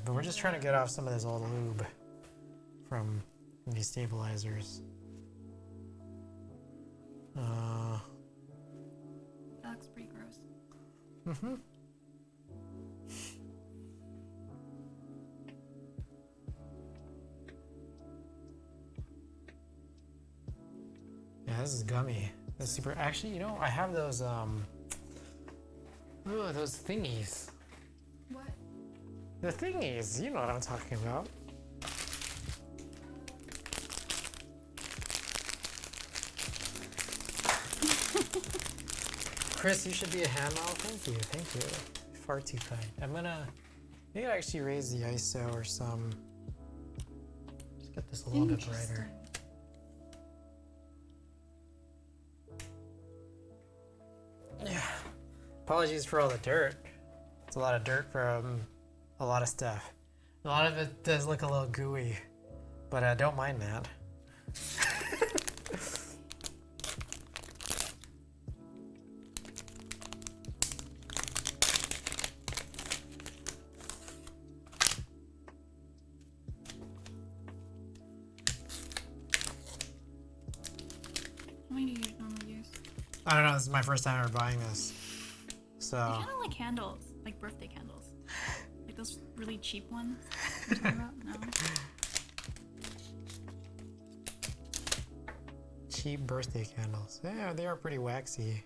But we're just trying to get off some of this old lube from these stabilizers. That looks pretty gross. Mm-hmm. Yeah, this is gummy. That's super. Actually, you know, I have those those thingies. What? The thingies. You know what I'm talking about. Chris, you should be a hand model. Thank you, thank you. Far too kind. I'm gonna maybe actually raise the ISO or some. Just get this a little bit brighter. Yeah. Apologies for all the dirt. It's a lot of dirt from a lot of stuff. A lot of it does look a little gooey, but I don't mind that. How many do you normally use? I don't know, this is my first time ever buying this. So I kind of like candles, like birthday candles. Like those really cheap ones. You're talking about? No. cheap birthday candles. Yeah, they are pretty waxy.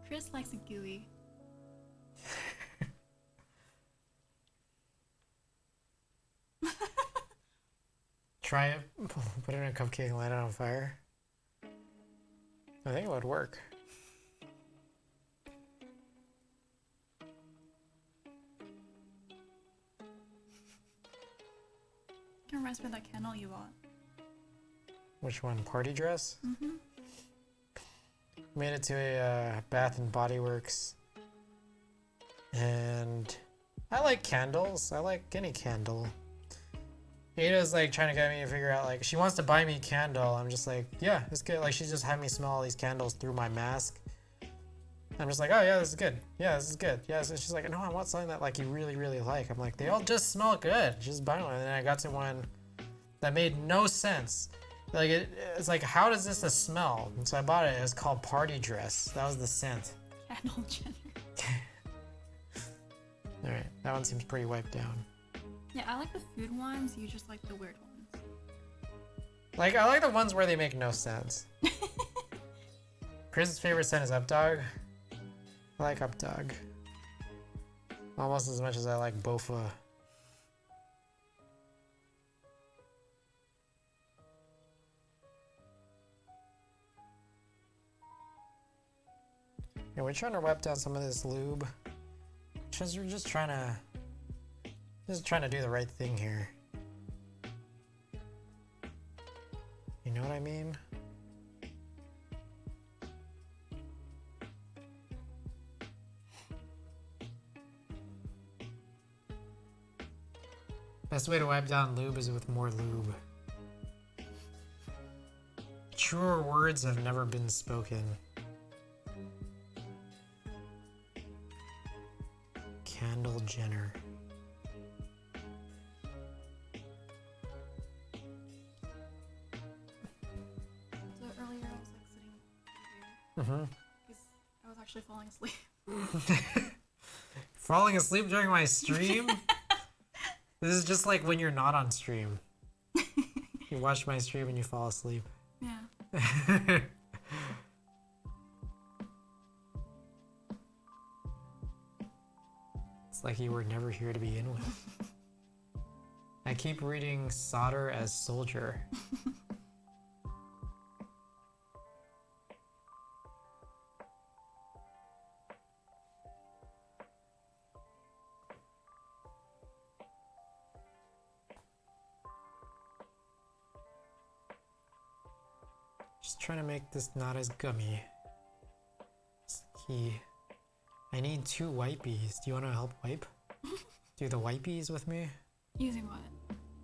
Chris likes a gooey. Try it. Put it in a cupcake and light it on fire. I think it would work. It reminds me of that candle you bought. Which one? Party dress? Mm-hmm. Made it to a Bath and Body Works. And I like candles. I like any candle. Ada's like trying to get me to figure out, like, she wants to buy me a candle. I'm just like, yeah, it's good. Like, she just had me smell all these candles through my mask. I'm just like, oh yeah, this is good. Yeah, this is good. Yeah, so she's like, no, I want something that like you really, really like. I'm like, they all just smell good. Just buy one. And then I got to one that made no sense. Like it's like, how does this smell? And so I bought it. It was called Party Dress. That was the scent. Candle Jenner. All right, that one seems pretty wiped down. Yeah, I like the food ones. You just like the weird ones. Like, I like the ones where they make no sense. Chris's favorite scent is Updog. I like Updog. Almost as much as I like Bofa. Yeah, we're trying to wipe down some of this lube. We're just trying to do the right thing here. You know what I mean? Best way to wipe down lube is with more lube. Truer words have never been spoken. Candle Jenner. So earlier I was like sitting here Mm-hmm. because I was actually falling asleep. Falling asleep during my stream? This is just like when you're not on stream. You watch my stream and you fall asleep. Yeah. It's like you were never here to begin with. I keep reading solder as soldier. Just trying to make this not as gummy. It's key. I need 2 wipies. Do you want to help wipe? Do the wipies with me? Using what?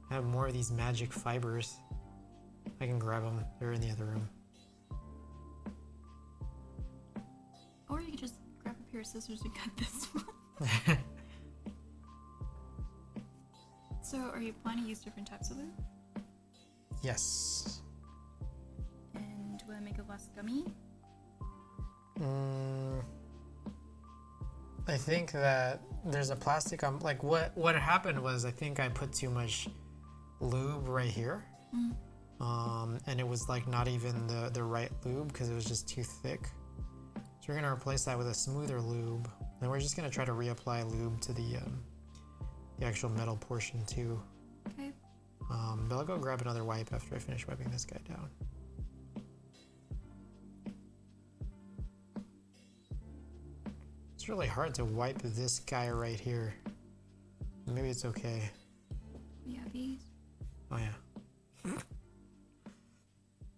I have more of these magic fibers. I can grab them. They're in the other room. pair of scissors to cut this one. So, are you planning to use different types of lube? Yes. And will it make it less gummy? I think that there's a plastic on, like, what happened was I think I put too much lube right here. And it was like not even the right lube because it was just too thick. So we're gonna replace that with a smoother lube, and we're just gonna try to reapply lube to the actual metal portion too. Okay. But I'll go grab another wipe after I finish wiping this guy down. It's really hard to wipe this guy right here. Maybe it's okay. Yeah, these. Oh yeah.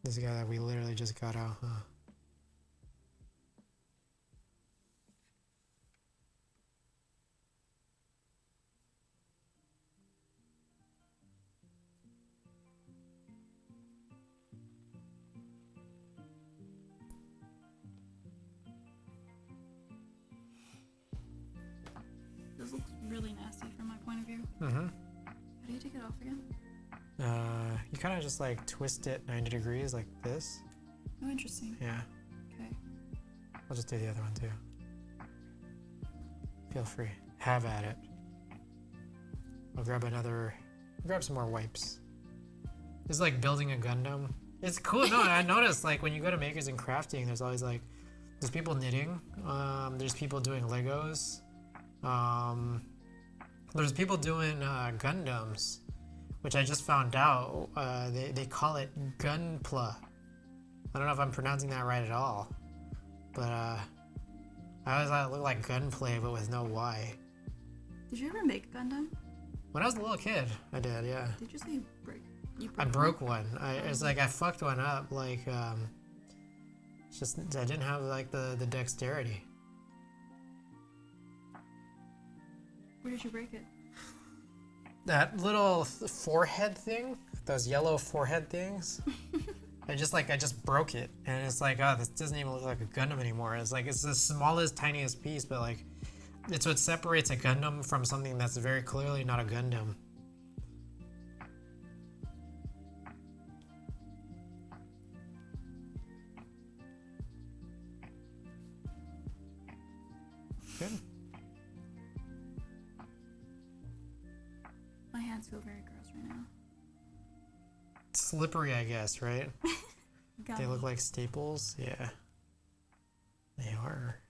This guy that we literally just got out, huh? This looks really nasty from my point of view. Mm-hmm. How do you take it off again? You kind of just like twist it 90 degrees like this. Oh, interesting. Yeah. Okay. I'll just do the other one too. Feel free. Have at it. I'll grab some more wipes. It's like building a Gundam. It's cool. No, I noticed like when you go to Makers and Crafting, there's always like, there's people knitting. There's people doing Legos. There's people doing Gundams, which I just found out. They call it Gunpla. I don't know if I'm pronouncing that right at all, but I always thought it looked like gunplay, but with no Y. Did you ever make a Gundam? When I was a little kid, I did, yeah. Did you say you break? I broke one. It's like I fucked one up. Like, it's just I didn't have like the dexterity. Where did you break it? That little forehead thing, those yellow forehead things. I just broke it, and it's like, oh, this doesn't even look like a Gundam anymore. It's like it's the smallest, tiniest piece, but like, it's what separates a Gundam from something that's very clearly not a Gundam. Good. My hands feel very gross right now. Slippery, I guess, right? They Gummy. look like staples. Yeah, they are.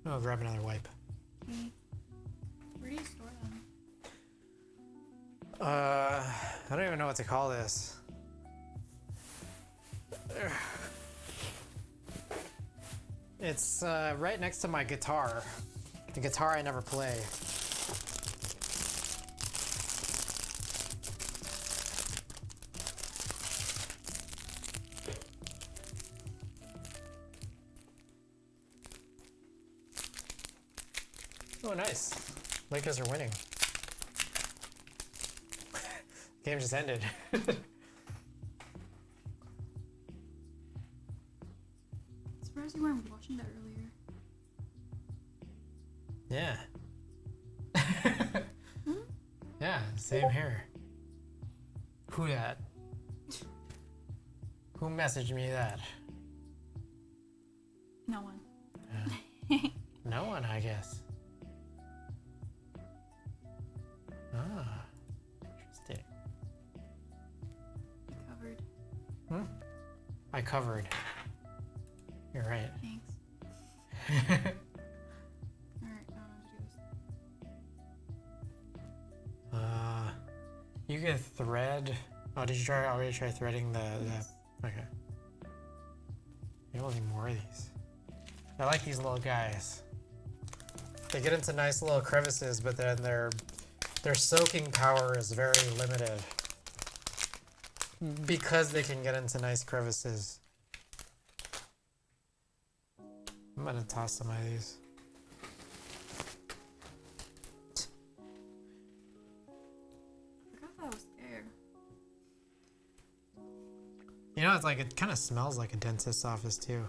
Oh, grab another wipe. Okay. Where do you store them? I don't even know what to call this. It's right next to my guitar. The guitar I never play. Oh, nice. Lakers are winning. Game just ended. Surprised you weren't watching that earlier. Yeah. Yeah, same here. Who that? Who messaged me that? No one. No one, I guess. Ah, interesting. You covered. I covered. You're right. Thanks. Alright, I don't know what to do. You could thread. Oh, did you already try threading the? Okay. Maybe we'll need more of these. I like these little guys. they get into nice little crevices, but then their soaking power is very limited because they can get into nice crevices. I'm gonna toss some of these. I forgot that was there. You know, it's like it kind of smells like a dentist's office too.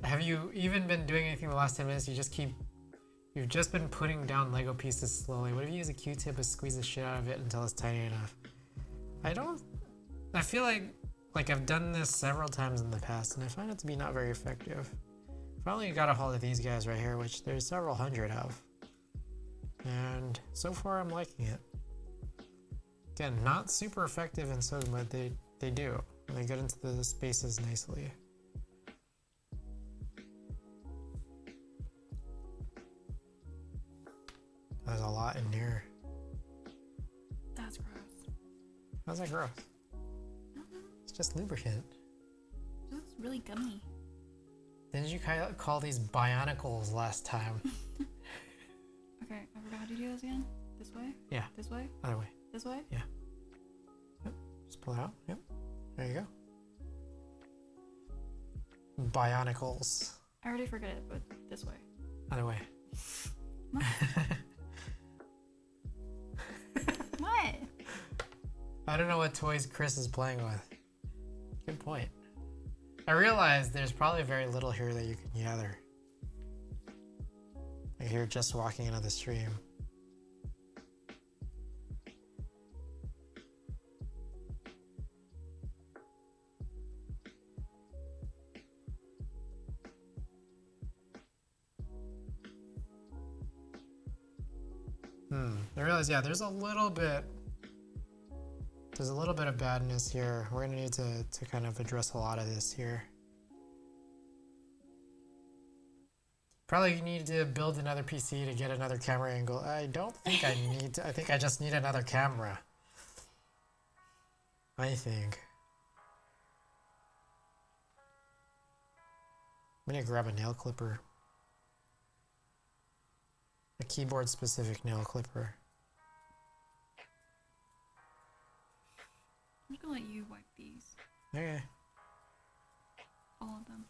Have you even been doing anything the last 10 minutes? You've just been putting down Lego pieces slowly. What if you use a Q-tip and squeeze the shit out of it until it's tiny enough? I feel like I've done this several times in the past and I find it to be not very effective. Finally got a hold of these guys right here, which there's several hundred of. And so far I'm liking it. Again, not super effective in soaking, but they do. They get into the spaces nicely. There's a lot in here. That's gross. How's that gross? It's just lubricant. It looks really gummy. Didn't you call these bionicles last time? Okay, I forgot how to do this again. This way? Yeah. This way? Other way. This way? Yeah. Yep. Just pull it out. Yep. There you go. Bionicles. I already forget it, but this way. Other way. What? What? I don't know what toys Chris is playing with. Good point. I realize there's probably very little here that you can gather. Like you're just walking into the stream. I realize, yeah, there's a little bit of badness here. We're gonna need to kind of address a lot of this here. Probably need to build another PC to get another camera angle. I don't think I need to. I think I just need another camera. I think. I'm gonna grab a nail clipper. A keyboard specific nail clipper. I'm just gonna let you wipe these. Okay. All of them.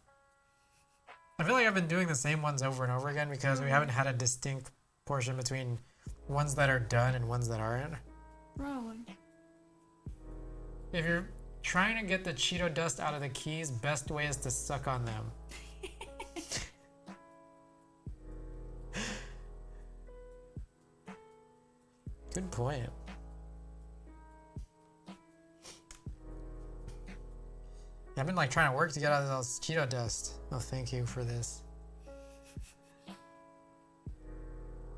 I feel like I've been doing the same ones over and over again because we haven't had a distinct portion between ones that are done and ones that aren't. Probably. If you're trying to get the Cheeto dust out of the keys, best way is to suck on them. Good point. I've been like trying to work to get out of those Cheeto dust. Oh, thank you for this.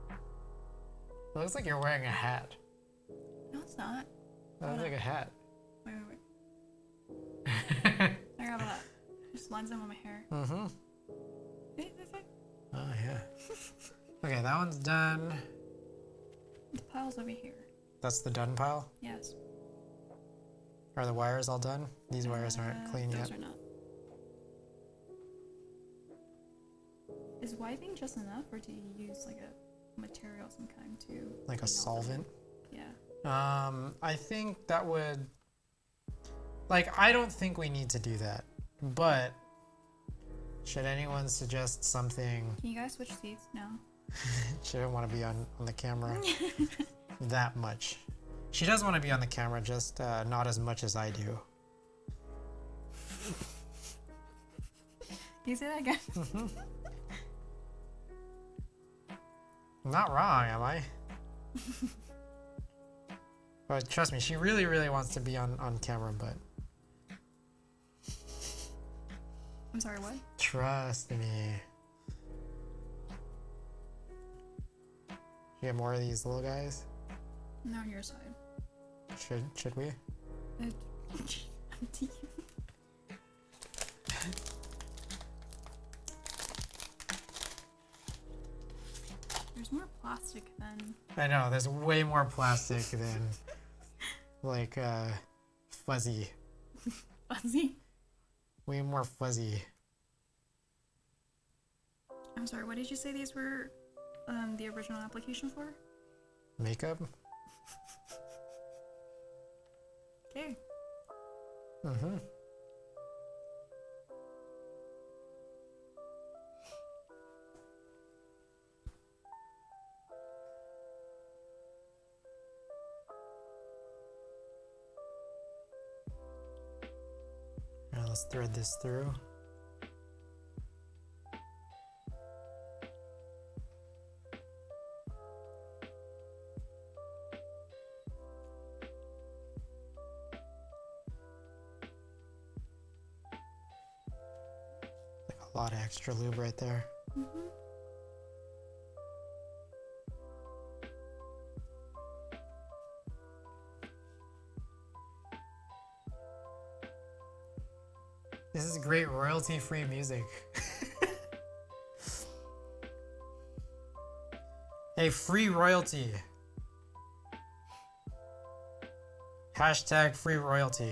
It looks like you're wearing a hat. No, it's not. That looks like a hat. Wait. I grab that. Just lines them on my hair. Mm-hmm. See? Oh, yeah. Okay, that one's done. The pile's over here. That's the done pile? Yes. Are the wires all done? These wires aren't clean yet. Those are not. Is wiping just enough, or do you use like a material of some kind to... Like a solvent? Yeah. I think that would... Like, I don't think we need to do that. But, should anyone suggest something... Can you guys switch seats now? She didn't want to be on the camera that much. She does want to be on the camera, just not as much as I do. Can you say that again? I'm not wrong, am I? But trust me, she really, really wants to be on camera, but... I'm sorry, what? Trust me. You get more of these little guys? Not on your side. Should we? There's more plastic than... I know, there's way more plastic than like fuzzy Fuzzy. Way more fuzzy. I'm sorry, what did you say these were the original application for? Makeup? Okay. Mm-hmm. Now let's thread this through. A lot of extra lube right there. Mm-hmm. This is great royalty-free music. Hey, free royalty. Hashtag free royalty.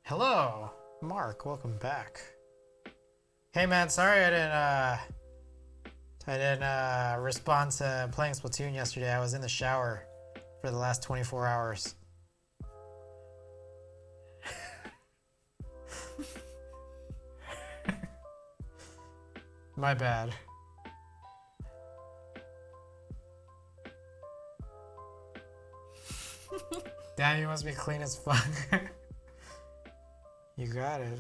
Hello, Mark, welcome back. Hey man, sorry I didn't respond to playing Splatoon yesterday. I was in the shower for the last 24 hours. My bad. Damn, you must be clean as fuck. You got it.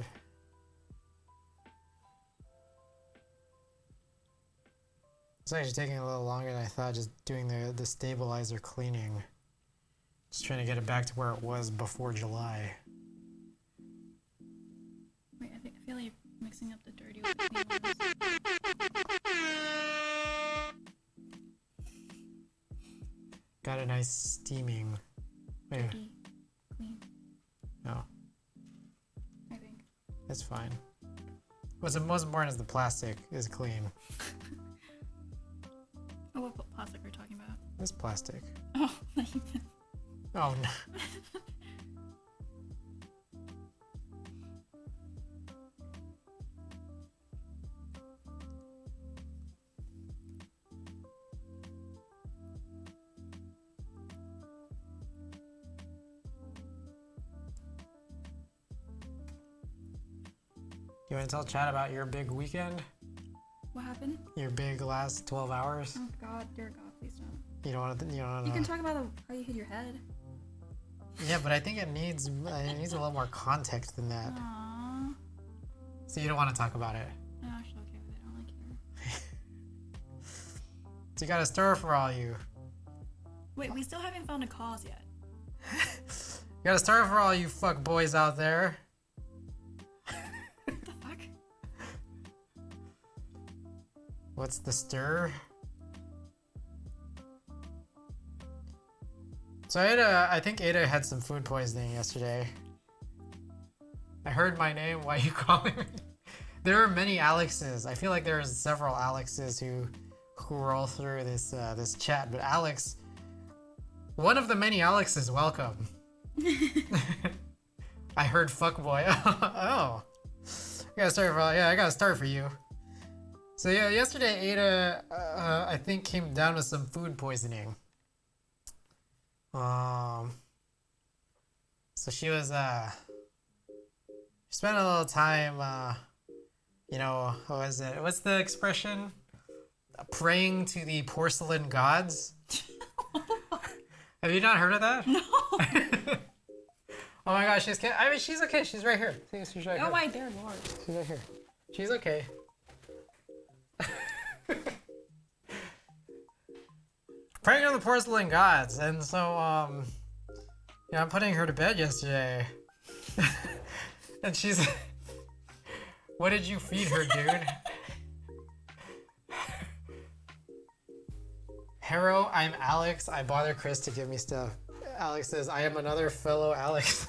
It's actually taking a little longer than I thought, just doing the stabilizer cleaning. Just trying to get it back to where it was before July. Wait, I feel like you're mixing up the dirty with the clean ones. Got a nice steaming. Wait, Dirty, clean, no, I think. it's fine. What's most important is the plastic is clean. Oh, what plastic are you talking about? This plastic. Oh, Oh no. You want to tell Chad about your big weekend? what happened? Your big last 12 hours? Oh God, dear God, please don't. You don't want to. You don't want You to. can talk about how you hit your head. Yeah, but I think it needs a little more context than that. Aww. So you don't want to talk about it. I'm actually okay with it. I don't like it. So you got a stir for all you. Wait, we still haven't found a cause yet. You got a stir for all you fuck boys out there. What the fuck? What's the stir? So I think Ada had some food poisoning yesterday. I heard my name. Why are you calling me? There are many Alexes. I feel like there's several Alexes who roll through this this chat. But Alex, one of the many Alexes, welcome. I heard fuckboy. Oh, I got a start for you. So yeah, yesterday Ada I think came down with some food poisoning. So she was she spent a little time you know, what is it? What's the expression? Praying to the porcelain gods. Have you not heard of that? No. Oh my gosh, she's okay. She's right here. She's right here. Oh my dear lord. She's right here. She's okay. Praying to the porcelain gods, and so yeah, I'm putting her to bed yesterday. And she's what did you feed her, dude? Hero, I'm Alex. I bother Chris to give me stuff. Alex says, I am another fellow Alex.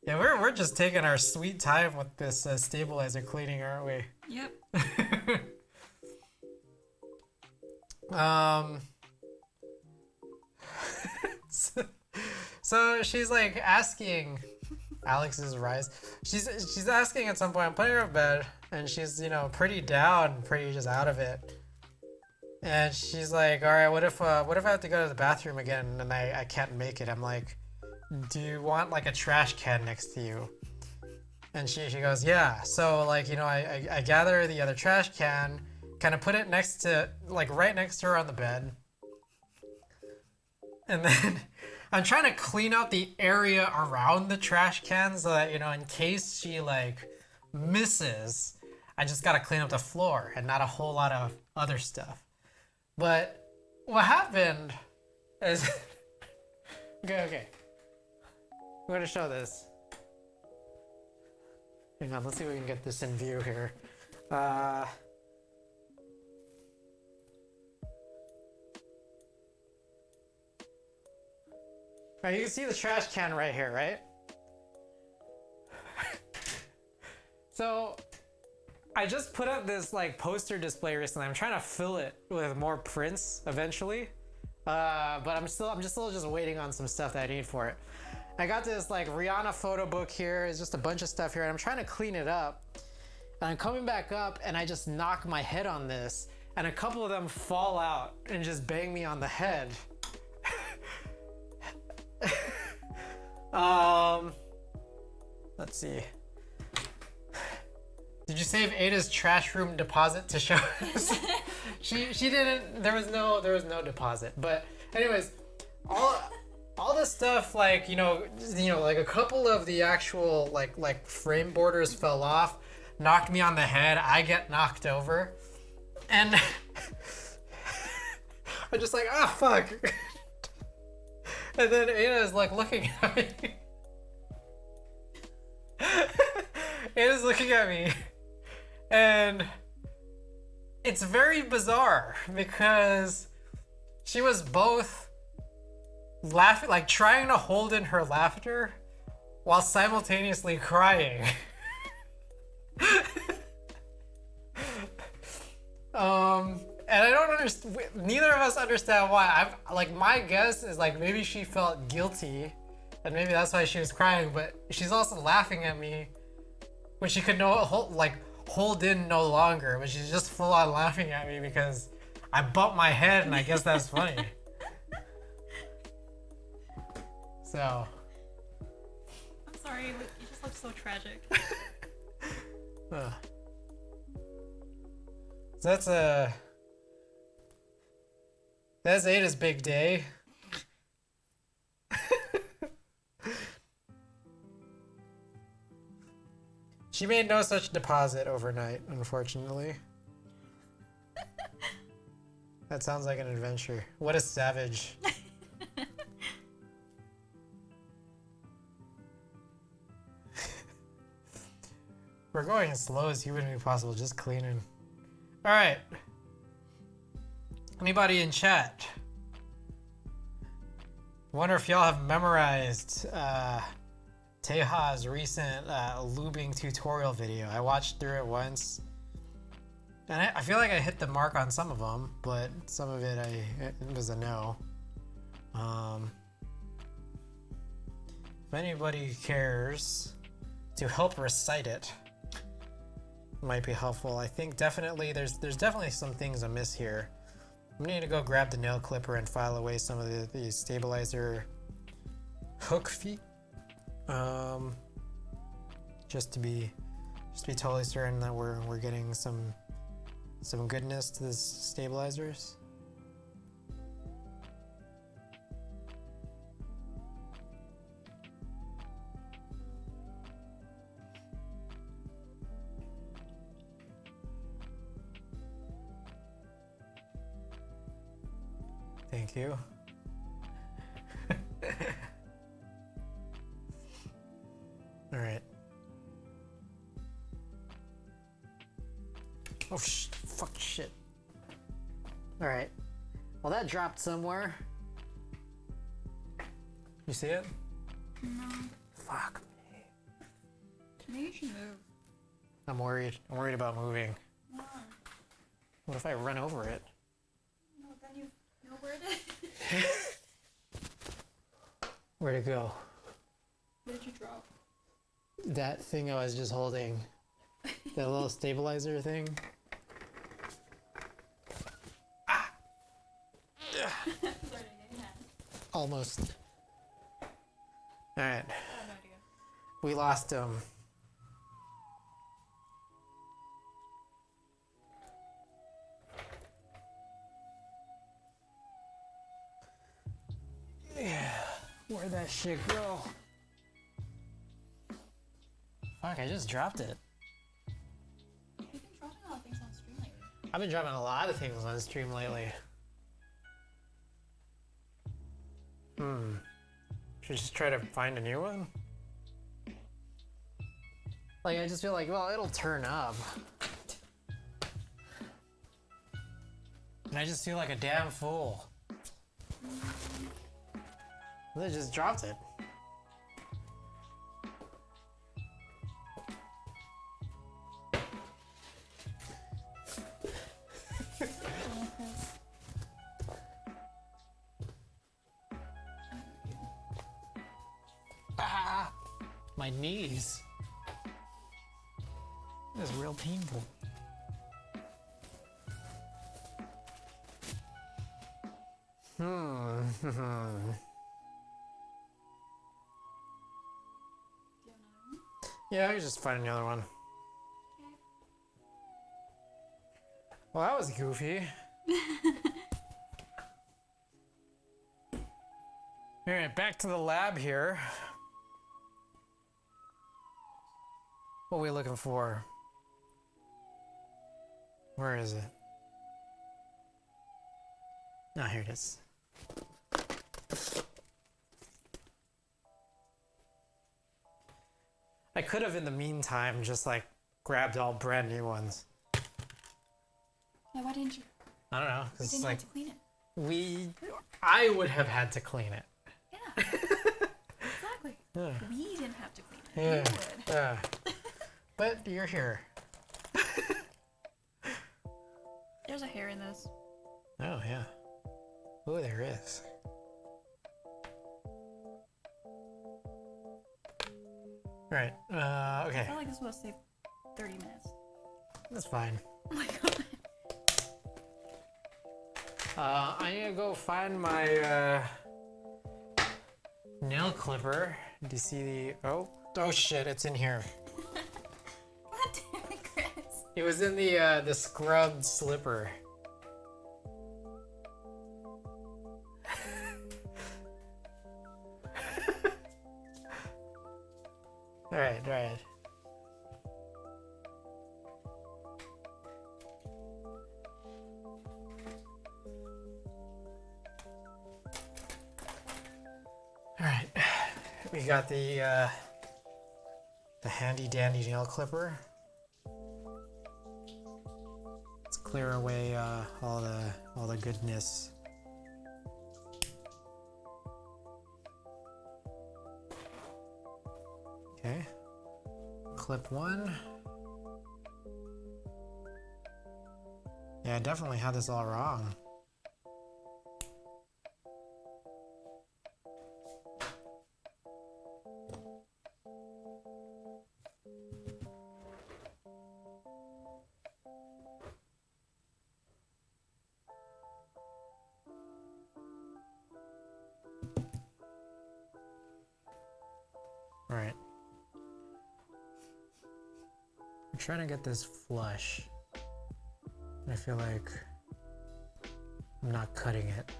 Yeah, we're just taking our sweet time with this stabilizer cleaning, aren't we? Yep. So she's like asking Alex's rise. She's asking at some point, I'm putting her in bed, and she's, you know, pretty down, pretty just out of it. And she's like, all right, what if I have to go to the bathroom again and I can't make it? I'm like, do you want like a trash can next to you? And she goes, yeah. So like, you know, I gather the other trash can, kind of put it next to, like right next to her on the bed. And then I'm trying to clean out the area around the trash can so that, you know, in case she like misses, I just gotta clean up the floor and not a whole lot of other stuff. But what happened is, okay. I'm gonna show this. Hang on, let's see if we can get this in view here. Right, you can see the trash can right here, right? So I just put up this like poster display recently. I'm trying to fill it with more prints eventually. But I'm just waiting on some stuff that I need for it. I got this like Rihanna photo book here. It's just a bunch of stuff here, and I'm trying to clean it up. And I'm coming back up, and I just knock my head on this, and a couple of them fall out and just bang me on the head. Let's see. Did you save Ada's trash room deposit to show us? She didn't. There was no deposit. But anyways, all this stuff, like you know, like a couple of the actual like frame borders fell off, knocked me on the head. I get knocked over, and I'm just like, ah, fuck. And then Ada's like looking at me. Ada's looking at me. And it's very bizarre because she was both laughing, like trying to hold in her laughter while simultaneously crying. And I don't understand, neither of us understand why. My guess is like maybe she felt guilty and maybe that's why she was crying, but she's also laughing at me when she could hold in no longer, but she's just full on laughing at me because I bumped my head and I guess that's funny. So. I'm sorry, you just look so tragic. So that's Ada's big day. She made no such deposit overnight, unfortunately. That sounds like an adventure. What a savage. We're going as slow as humanly possible, just cleaning. Alright. Anybody in chat? Wonder if y'all have memorized Teha's recent lubing tutorial video. I watched through it once. And I feel like I hit the mark on some of them, but some of it it was a no. If anybody cares to help recite it, might be helpful. I think definitely there's definitely some things amiss here. I'm gonna need to go grab the nail clipper and file away some of the stabilizer hook feet. Just to be totally certain that we're getting some goodness to the stabilizers. Thank you. All right. Oh, fuck shit. All right. Well, that dropped somewhere. You see it? No. Fuck me. should move. I'm worried. I'm worried about moving. Why? What if I run over it? No, then you know where it is. Where'd it go? Where did you drop? That thing I was just holding. That little stabilizer thing. Ah! Almost. Alright. I have no idea. We lost him. Yeah. Where'd that shit go? Fuck, I just dropped it. You've been dropping a lot of things on stream lately. I've been dropping a lot of things on stream lately. Should just try to find a new one? Like, I just feel like, well, it'll turn up. And I just feel like a damn fool. I just dropped it. Ah, my knees. This is real painful. Yeah, I could just find another one. Well, that was goofy. Alright, back to the lab here. What are we looking for? Where is it? Oh, here it is. I could have, in the meantime, just like grabbed all brand new ones. Yeah, why didn't you? I don't know. You It's didn't like have to clean it. I would have had to clean it. Yeah. Exactly. Yeah. We didn't have to clean it. Yeah. You would. Yeah. But you're here. There's a hair in this. Oh yeah. Oh, there is. Right. Okay. I felt like this would have saved 30 minutes. That's fine. Oh my god. I need to go find my nail clipper. Do you see the? Oh shit! It's in here. God damn it, Chris. It was in the scrubbed slipper. All right. All right. We got the handy dandy nail clipper. Let's clear away all the goodness. Okay. Clip one. Yeah, I definitely had this all wrong. All right. I'm trying to get this flush. I feel like I'm not cutting it.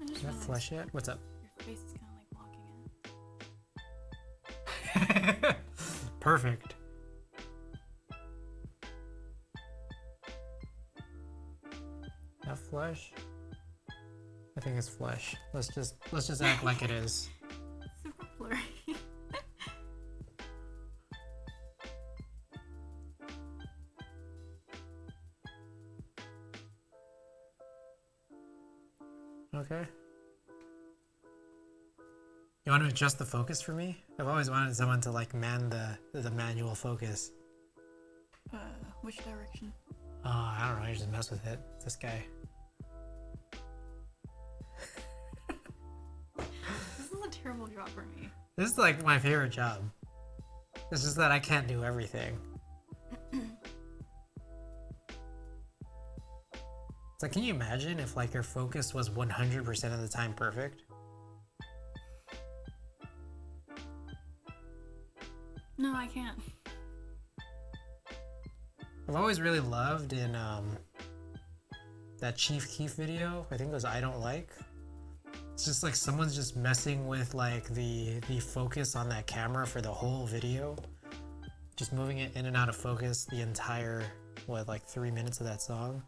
I just Is that realized flush yet? What's up? Your face is kind of like blocking it. Perfect. That flush? I think it's flush. Let's just act like it is. Super blurry. Okay. You want to adjust the focus for me? I've always wanted someone to like man the manual focus. Which direction? I don't know, you just mess with it. It's this guy. This is a terrible job for me. This is like my favorite job. It's just that I can't do everything. It's like, can you imagine if like your focus was 100% of the time perfect? No, I can't. I've always really loved in that Chief Keef video, I think it was I Don't Like. It's just like someone's just messing with like the focus on that camera for the whole video. Just moving it in and out of focus the entire, what, like 3 minutes of that song.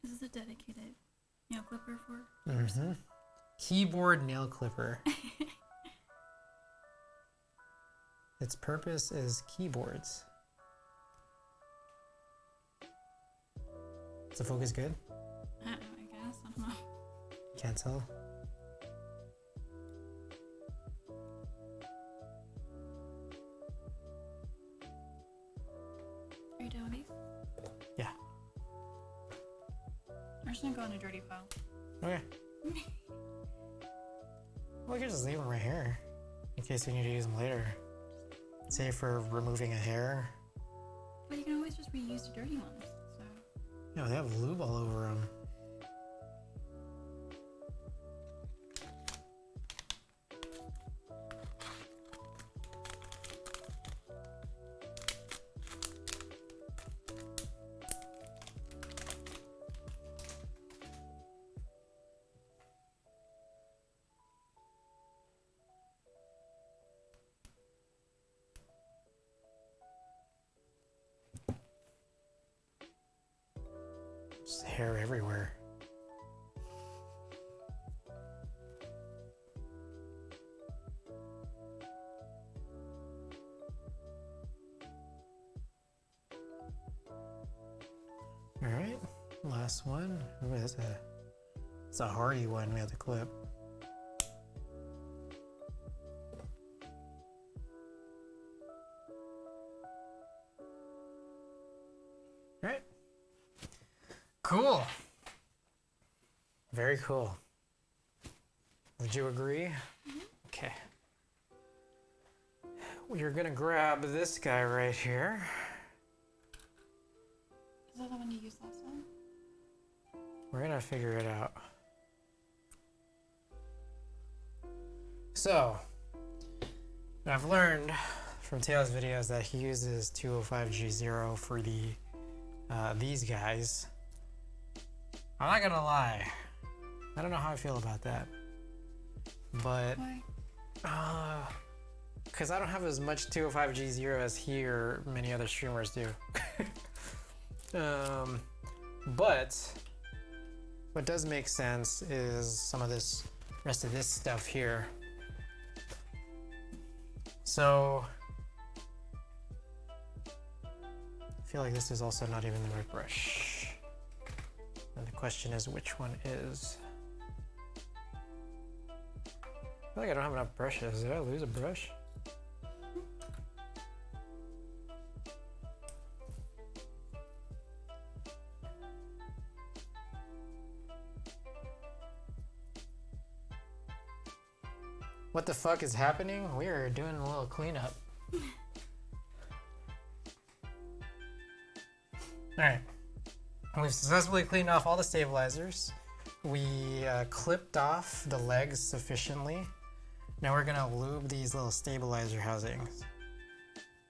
This is a dedicated nail clipper for. Mm-hmm. Keyboard nail clipper. Its purpose is keyboards. Is the focus good? I don't know, I guess. I don't know. Can't tell. Are you done with these? Yeah. I'm just gonna go in a dirty pile. Okay. Well, you can just leave them right here in case you need to use them later. Say for removing a hair. But you can always just reuse the dirty ones, so. Yeah, they have lube all over them. Just hair everywhere. All right, last one. Ooh, it's a hardy one we have to clip. All right. Cool. Very cool. Would you agree? Mm-hmm. Okay. We're gonna grab this guy right here. Is that the one you used last time? We're gonna figure it out. So, I've learned from Taylor's videos that he uses 205G0 for these guys. I'm not gonna lie, I don't know how I feel about that, but Why? because I don't have as much 205G0 as he or many other streamers do. But what does make sense is some of this rest of this stuff here. So I feel like this is also not even the right brush. And the question is, which one is? I feel like I don't have enough brushes. Did I lose a brush? What the fuck is happening? We are doing a little cleanup. Alright. We've successfully cleaned off all the stabilizers. We clipped off the legs sufficiently. Now we're gonna lube these little stabilizer housings.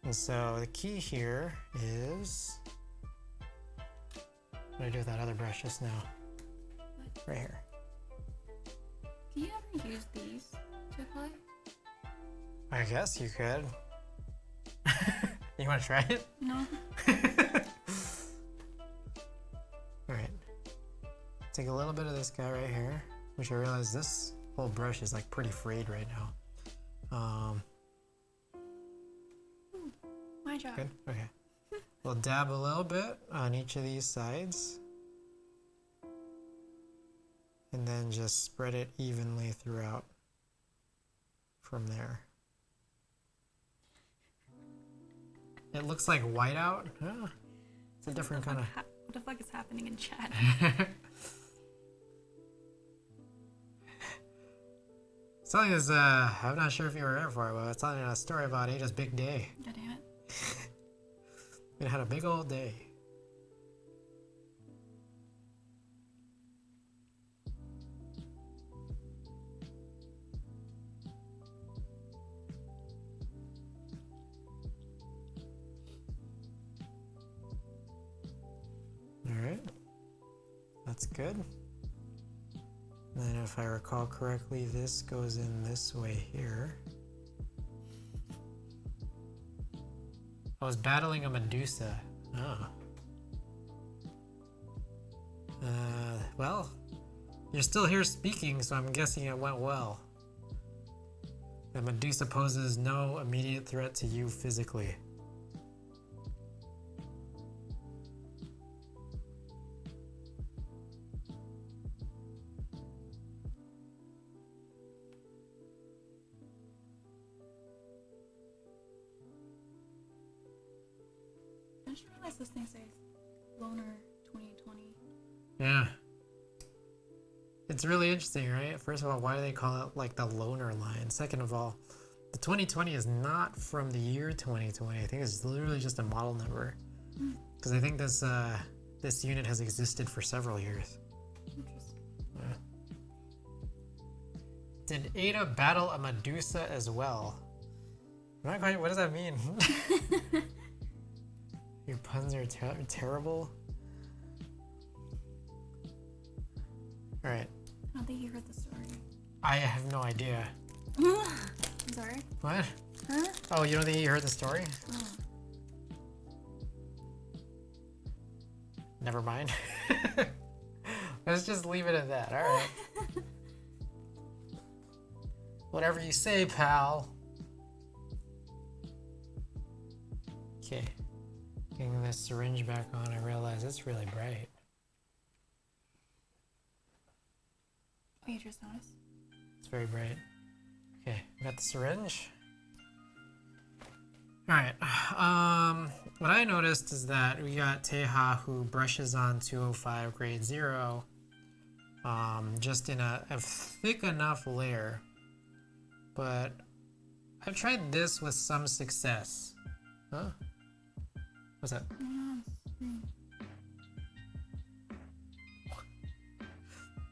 And so the key here is... What did I do with that other brush just now? Right here. Can you ever use these to apply? I guess you could. You wanna try it? No. Alright. Take a little bit of this guy right here, which I realize this whole brush is like pretty frayed right now. My job. Good? Okay. We'll dab a little bit on each of these sides. And then just spread it evenly throughout from there. It looks like whiteout. Huh? It's a different kind of... What the fuck is happening in chat? Something is, I'm not sure if you were here for it, but it's telling a story about Ada's big day. God damn it. It had a big old day. Alright. That's good. And then if I recall correctly, this goes in this way here. I was battling a Medusa. Oh. Well, you're still here speaking, so I'm guessing it went well. The Medusa poses no immediate threat to you physically. I just realized this thing says Loner 2020. Yeah. It's really interesting, right? First of all, why do they call it like the loner line? Second of all, the 2020 is not from the year 2020. I think it's literally just a model number. Because I think this unit has existed for several years. Interesting. Yeah. Did Ada battle a Medusa as well? I'm not quite, what does that mean? Your puns are terrible. Alright. I don't think you heard the story. I have no idea. I'm sorry. What? Huh? Oh, you don't think you heard the story? Oh. Never mind. Let's just leave it at that. Alright. Whatever you say, pal. Okay. Getting this syringe back on, I realize it's really bright. Oh, you just noticed? It's very bright. Okay, got the syringe. Alright, what I noticed is that we got Teha who brushes on 205 grade 0, just in a thick enough layer. But I've tried this with some success. Huh? What's that?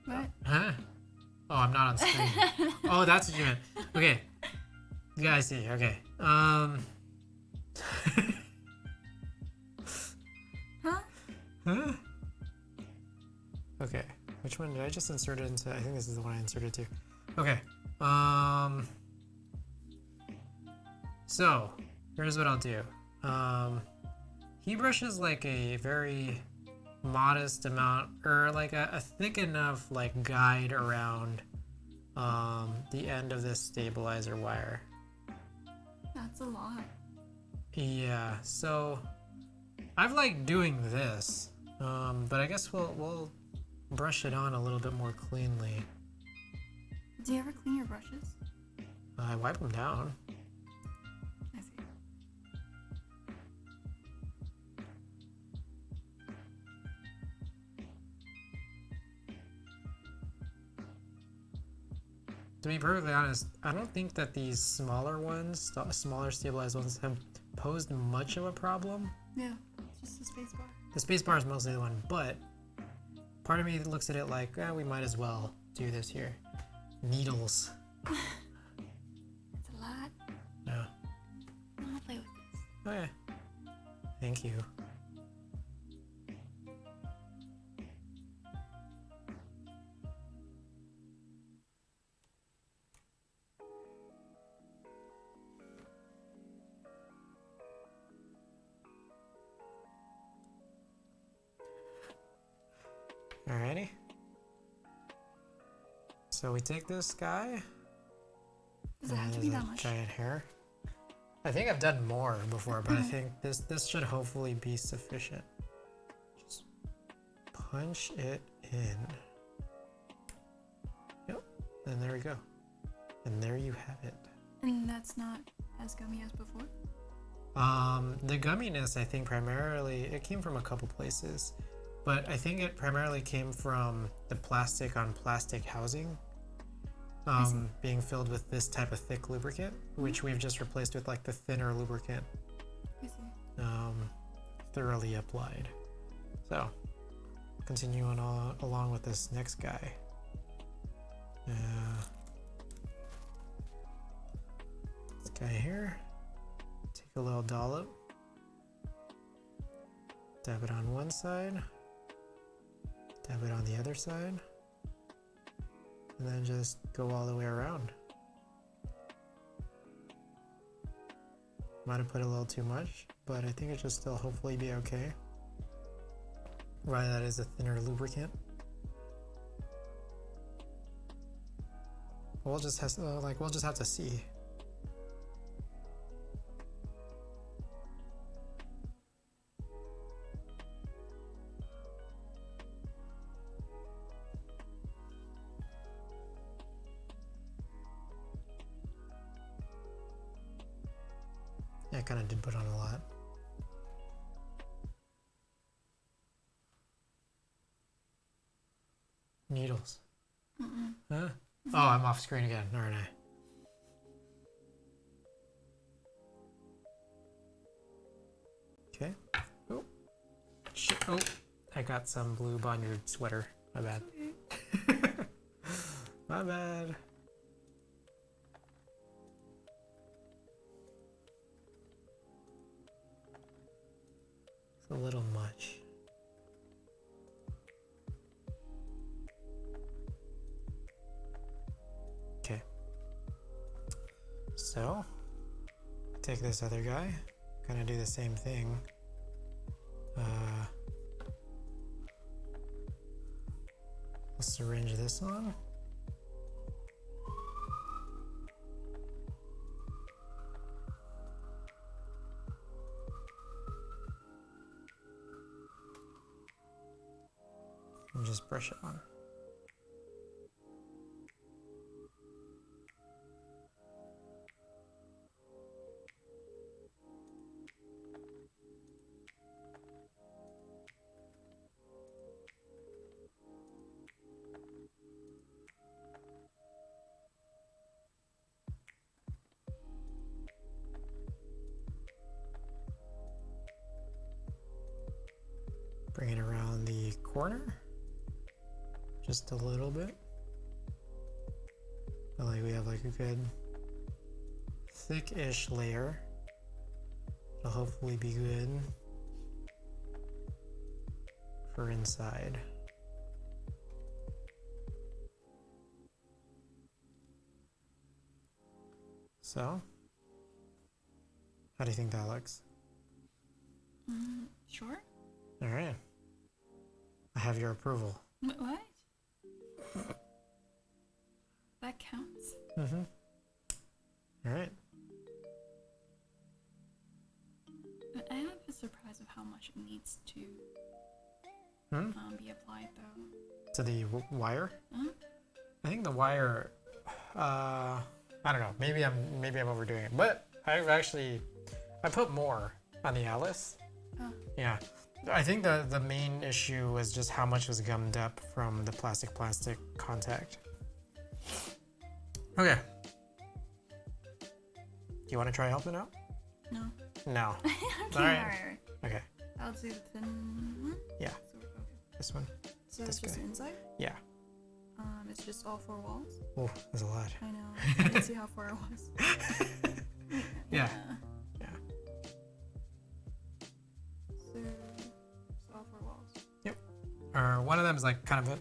What? Huh? Oh, I'm not on screen. Oh, that's what you meant. Okay. Yeah, I see. Okay. Huh? Huh? Okay. Which one did I just insert it into? I think this is the one I inserted to. Okay. So, here's what I'll do. He brushes like a very modest amount, or like a thick enough like guide around the end of this stabilizer wire. That's a lot. Yeah, so I've liked doing this, but I guess we'll brush it on a little bit more cleanly. Do you ever clean your brushes? I wipe them down. I see. To be perfectly honest, I don't think that these smaller ones, smaller stabilized ones, have posed much of a problem. Yeah, it's just a space bar. The space bar is mostly the one, but part of me looks at it like, we might as well do this here. Needles. It's a lot. No. I'll play with this. Okay. Thank you. Alrighty. So we take this guy. Does it have to be that much? Giant hair. I think I've done more before, but I think this should hopefully be sufficient. Just punch it in. Yep, and there we go. And there you have it. And that's not as gummy as before? The gumminess, I think primarily, it came from a couple places, but I think it primarily came from the plastic on plastic housing being filled with this type of thick lubricant, which we've just replaced with like the thinner lubricant, I see. thoroughly applied. So, continue on along with this next guy. This guy here. Take a little dollop, dab it on one side, dab it on the other side, and then just go all the way around. Might have put a little too much, but I think it should still hopefully be okay. Why that is a thinner lubricant. We'll just have to see. Yeah, I kind of did put on a lot. Needles. Huh? Oh, I'm off screen again, aren't I? Okay. Oh. Shit. Oh, I got some lube on your sweater. My bad. My bad. It's a little much. Okay. So, take this other guy, kind of do the same thing. I'll syringe this on. And just brush it on. Bring it around the corner. Just a little bit. I like we have like a good thick-ish layer. It'll hopefully be good for inside. So, how do you think that looks? Sure. All right. I have your approval. What? That counts. Mm-hmm. All right. But I am a surprise of how much it needs to be applied, though. To the wire? Huh? I think the wire. I don't know. Maybe I'm overdoing it, but I put more on the Alice. Oh. Yeah. I think the main issue was just how much was gummed up from the plastic contact. Okay. Do you want to try helping out? No. No. Okay, Alright. Okay. I'll do the thin one. Yeah. So, okay. This one. So This it's just guy. inside? Yeah. It's just all four walls? Oh, there's a lot. I know. I didn't see how far it was. Yeah. Yeah. So all four walls. Yep. Or one of them is like kind of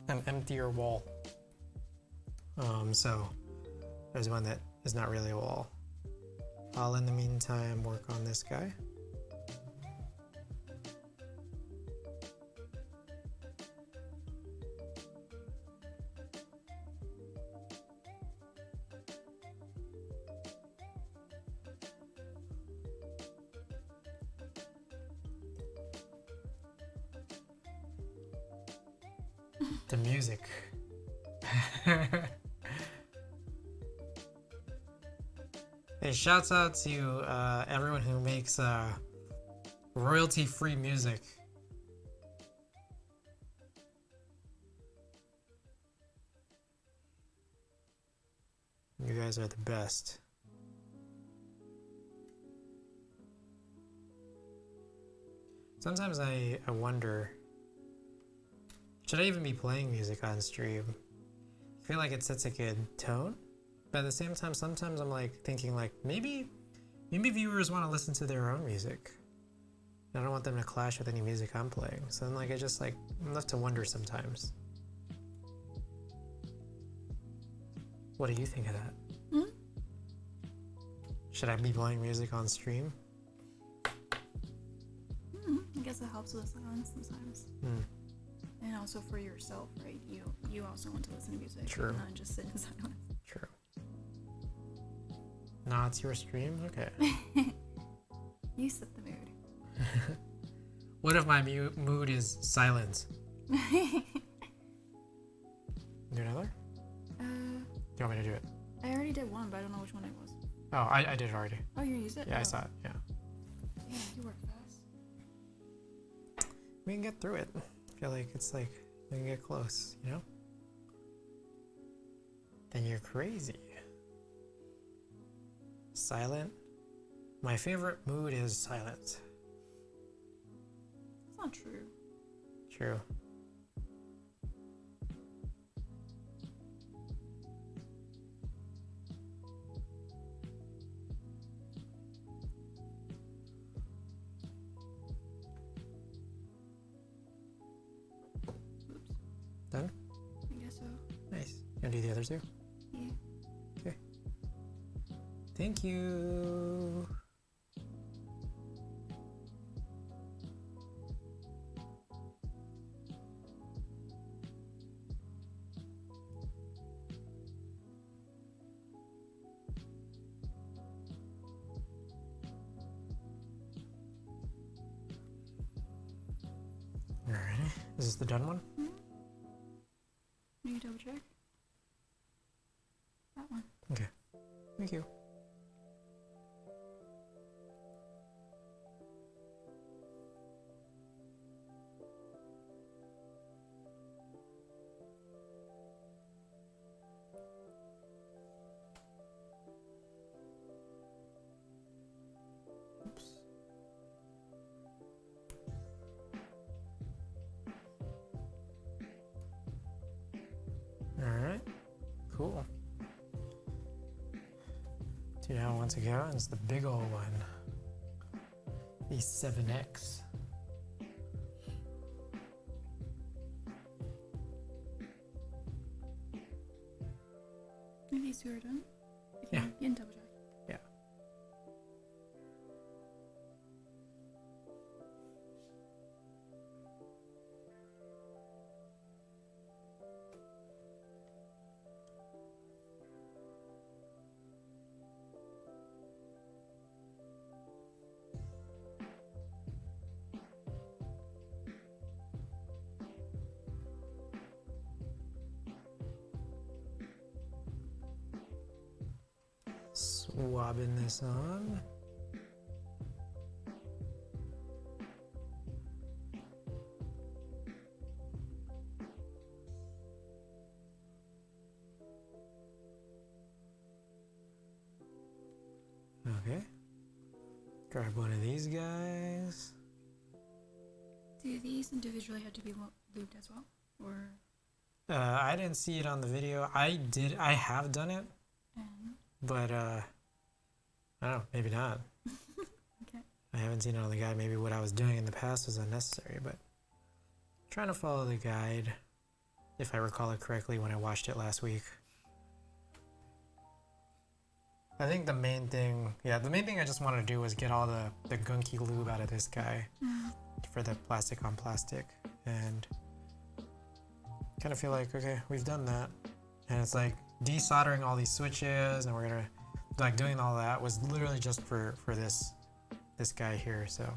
an emptier wall. So there's one that is not really a wall. I'll in the meantime work on this guy. The music. Hey, shouts out to everyone who makes royalty-free music. You guys are the best. Sometimes I wonder, should I even be playing music on stream? I feel like it sets a good tone, but at the same time, sometimes I'm like thinking like maybe viewers want to listen to their own music. I don't want them to clash with any music I'm playing. So then like I'm left to wonder sometimes. What do you think of that? Hmm? Should I be playing music on stream? I guess it helps with silence sometimes. And also for yourself, right? You also want to listen to music. True. Not just sit in silence. True. Nah, it's your stream? Okay. You set the mood. What if my mood is silent? Do another? Do you want me to do it? I already did one, but I don't know which one it was. Oh, I did it already. Oh, you used it? Yeah, Oh. I saw it. Yeah. Yeah, you work fast. We can get through it. I feel like it's like we can get close, you know? Then you're crazy. Silent. My favorite mood is silent. It's not true. True. Oops. Done? I guess so. Nice. You want to do the other two? Yeah. Okay. Thank you. Alrighty. Is this the done one? Can you double check? That one. Okay. Thank you. Oops. All right. Cool. 2 down, 1 to go, and it's the big old one. The 7X. I think these two are done. Yeah. You can double check. Yeah. Swabbing this on. Okay. Grab one of these guys. Do these individually have to be lubed as well? Or I didn't see it on the video. I have done it, but I don't know, maybe not. Okay. I haven't seen it on the guide. Maybe what I was doing in the past was unnecessary, but trying to follow the guide, if I recall it correctly when I watched it last week. I think the main thing I just wanted to do was get all the gunky lube out of this guy for the plastic on plastic, and kind of feel like, okay, we've done that. And it's like desoldering all these switches, and we're gonna, like, doing all that was literally just for this guy here, so.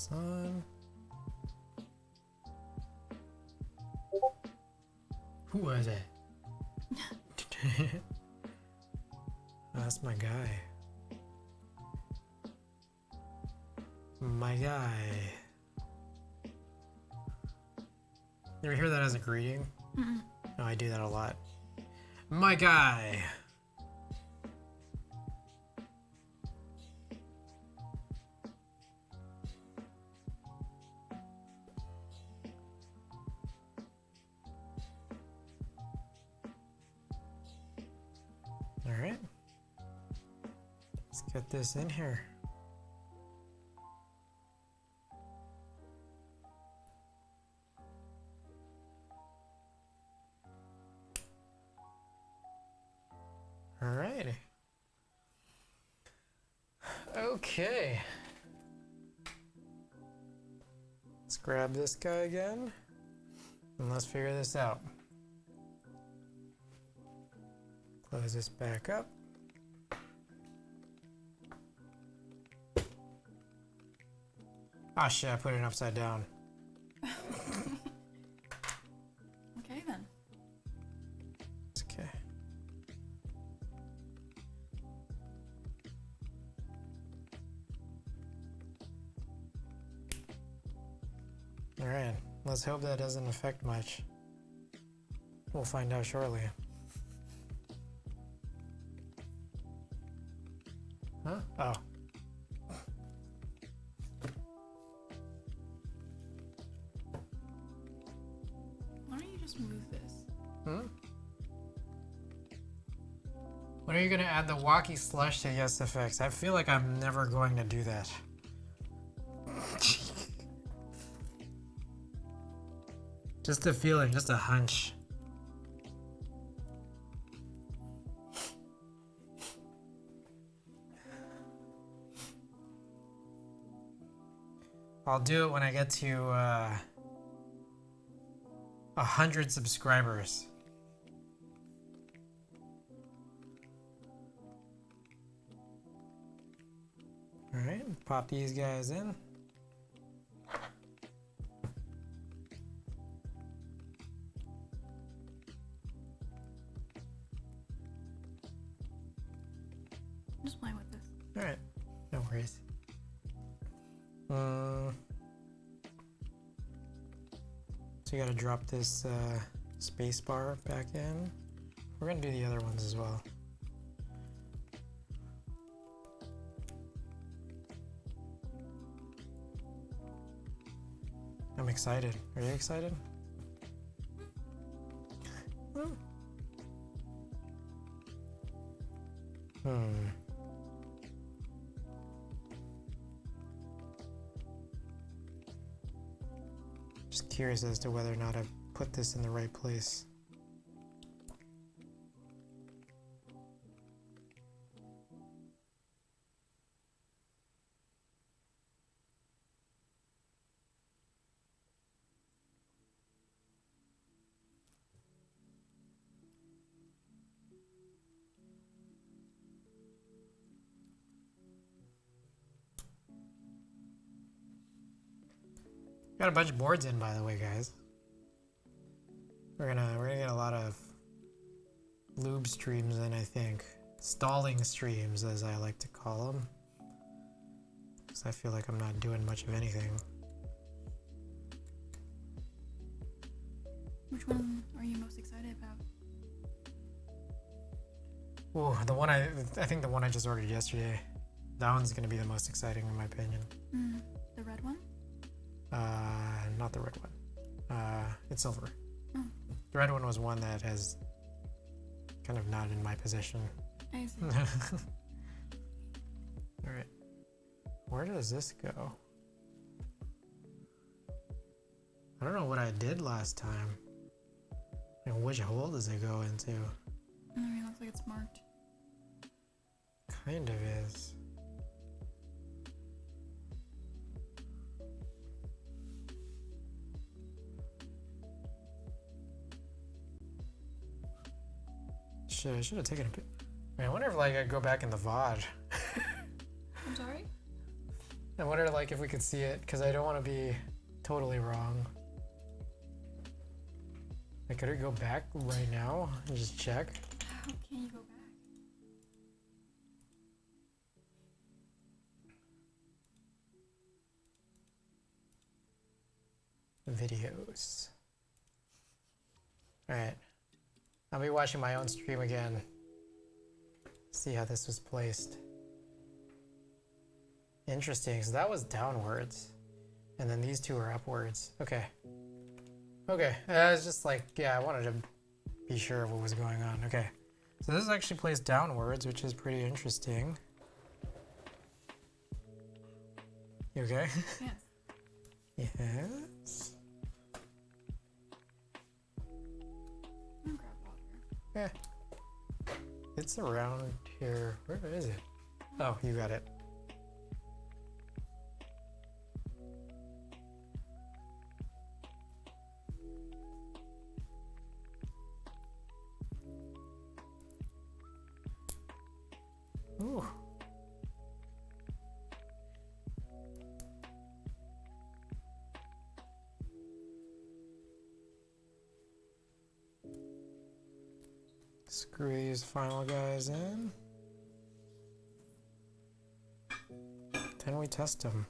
Son. Who was it? That's my guy. My guy. You ever hear that as a greeting? Mm-mm. No, I do that a lot. My guy. All right. Let's get this in here. Alrighty. Okay. Let's grab this guy again and let's figure this out. Close this back up. Ah shit, I put it upside down. Okay then. It's okay. Alright, let's hope that doesn't affect much. We'll find out shortly. Huh? Oh. Why don't you just move this? Hmm? When are you gonna add the walkie slush to Yes Effects? I feel like I'm never going to do that. Just a feeling, just a hunch. I'll do it when I get to 100 subscribers. All right, pop these guys in. Just playing with this. All right, no worries. So you gotta drop this space bar back in. We're gonna do the other ones as well. I'm excited. Are you excited? Just curious as to whether or not I've put this in the right place. Got a bunch of boards in, by the way, guys. We're gonna get a lot of lube streams in, I think. Stalling streams, as I like to call them. Because I feel like I'm not doing much of anything. Which one are you most excited about? Ooh, the one I think the one I just ordered yesterday. That one's gonna be the most exciting in my opinion. The red one? Not the red one. It's silver. Oh. The red one was one that has kind of not in my possession. I see. Alright. Where does this go? I don't know what I did last time. And which hole does it go into? I mean, it looks like it's marked. Kind of is. Shit, I should have taken a pic. I wonder if like I go back in the VOD. I'm sorry? I wonder like if we could see it because I don't want to be totally wrong. Like, could it go back right now and just check? How can you go back? Videos. Alright. I'll be watching my own stream again. See how this was placed. Interesting, so that was downwards. And then these two are upwards. Okay. Okay, it's just like, yeah, I wanted to be sure of what was going on. Okay. So this is actually placed downwards, which is pretty interesting. You okay? Yes. Yes. I'm gonna grab water. Yeah. It's around here. Where is it? Oh, you got it. Ooh. Screw these final guys in. Then we test them.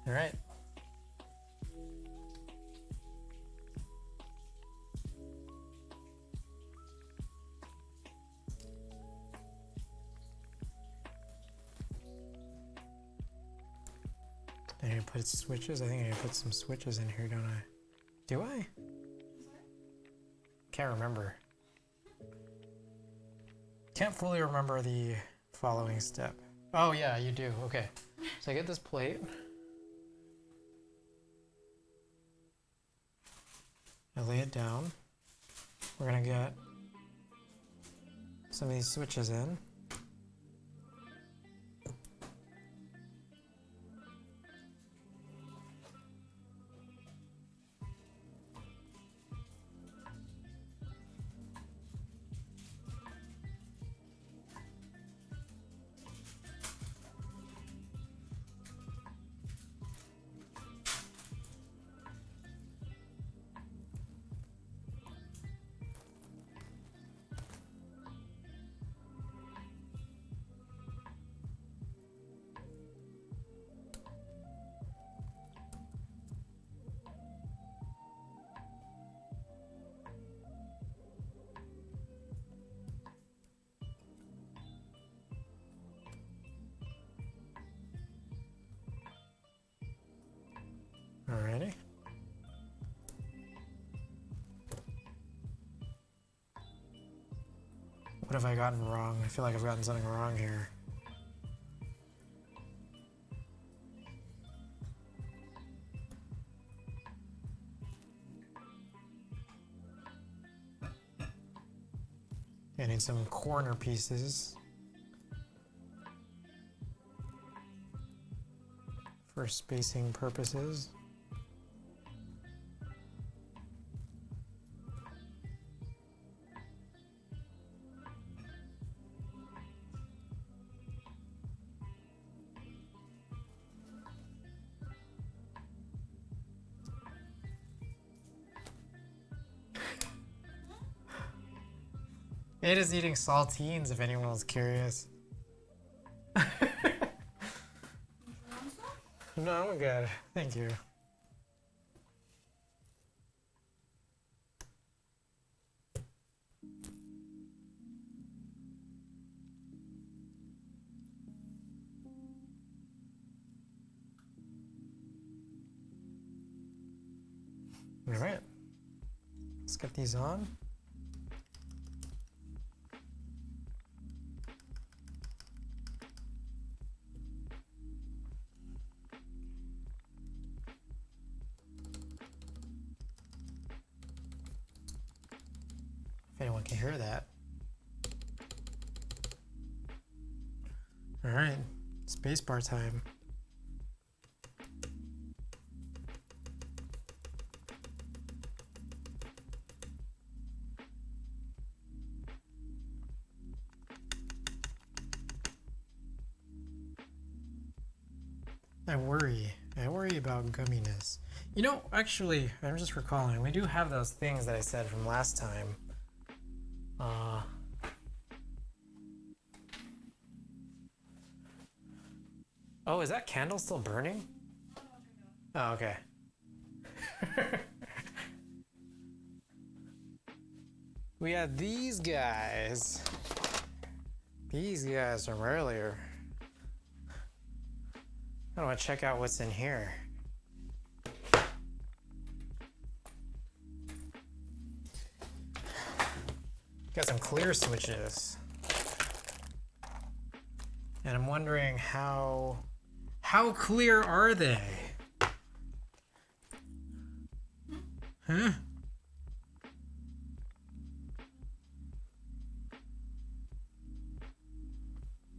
All right. I need to put switches. I think I need to put some switches in here, don't I? Do I? Can't remember. Can't fully remember the following step. Oh yeah, you do. Okay. So I get this plate. I lay it down. We're gonna get some of these switches in. Alrighty. What have I gotten wrong? I feel like I've gotten something wrong here. I need some corner pieces for spacing purposes. It is eating saltines, if anyone was curious. No, I'm good. Thank you. All right. Let's get these on. If anyone can hear that. All right, spacebar time. I worry about gumminess. You know, actually, I'm just recalling, we do have those things that I said from last time. Oh, is that candle still burning? Oh, okay. We had these guys. These guys from earlier. I want to check out what's in here. Got some clear switches. And I'm wondering how clear are they? Huh?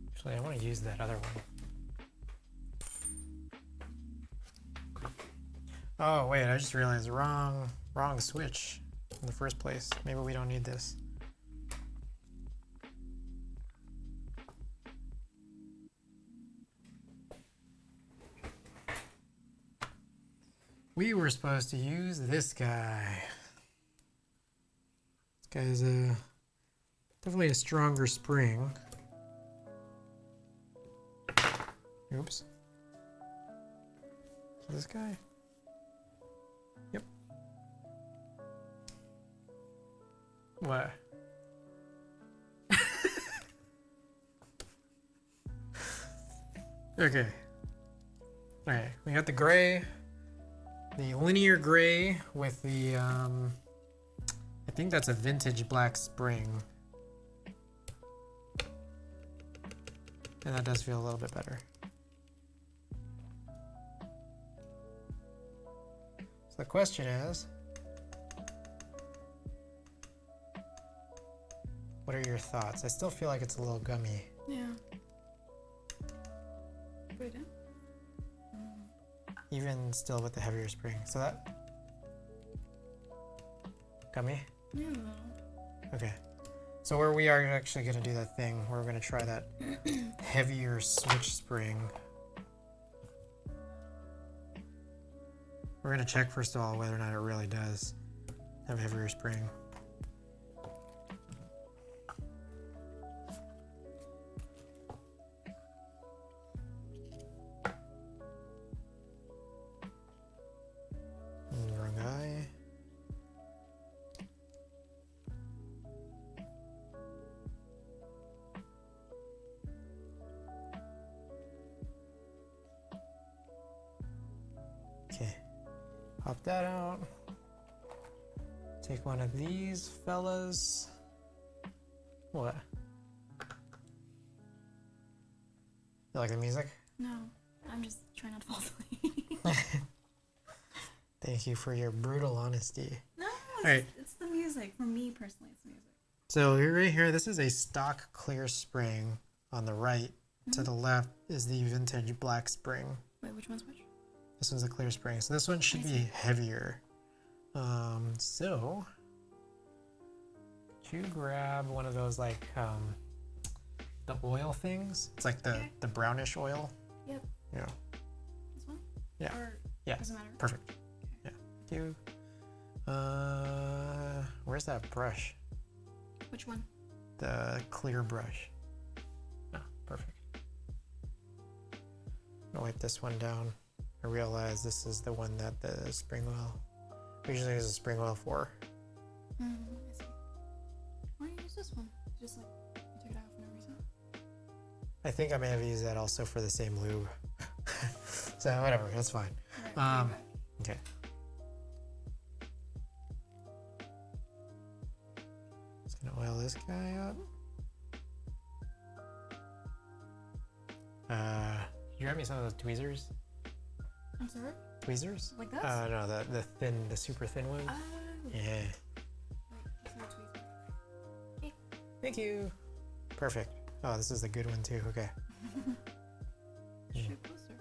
Actually, I want to use that other one. Oh wait, I just realized wrong switch in the first place. Maybe we don't need this. We were supposed to use this guy. This guy's definitely a stronger spring. Oops. This guy? Yep. What? Okay. Alright, we got the gray. The linear gray with the, I think that's a vintage black spring. And that does feel a little bit better. So the question is, what are your thoughts? I still feel like it's a little gummy. Yeah. Put it down. Even still with the heavier spring. So that gummy? Yeah. Okay. So where we are actually going to do that thing, where we're going to try that heavier switch spring. We're going to check first of all whether or not it really does have a heavier spring. Wrong guy. Okay, pop that out. Take one of these fellas. What? You like the music? No, I'm just trying not to fall asleep. Thank you for your brutal honesty. No, Alright. it's the music. For me personally, it's the music. So here, right here, this is a stock clear spring. On the right, to the left is the vintage black spring. Wait, which one's which? This one's a clear spring, so this one should be heavier. So could you grab one of those like the oil things? It's like the brownish oil. Yep. Yeah. This one? Yeah. Or Yeah. doesn't matter. Perfect. Yeah. Thank you. Where's that brush? Which one? The clear brush. Oh, perfect. I'll wipe this one down. I realize this is the one that the spring oil. We usually use a spring oil for. I see. Why don't you use this one? Just like you took it out for no reason. I think I may have used that also for the same lube. So whatever, that's fine. Right, Okay. Just gonna oil this guy up. You grab me some of those tweezers? I'm sorry? Tweezers? Like this? No, the super thin ones. Oh. Yeah. Wait, it's not tweezer. Okay. Thank you. Perfect. Oh, this is the good one too. Okay. Shoot closer.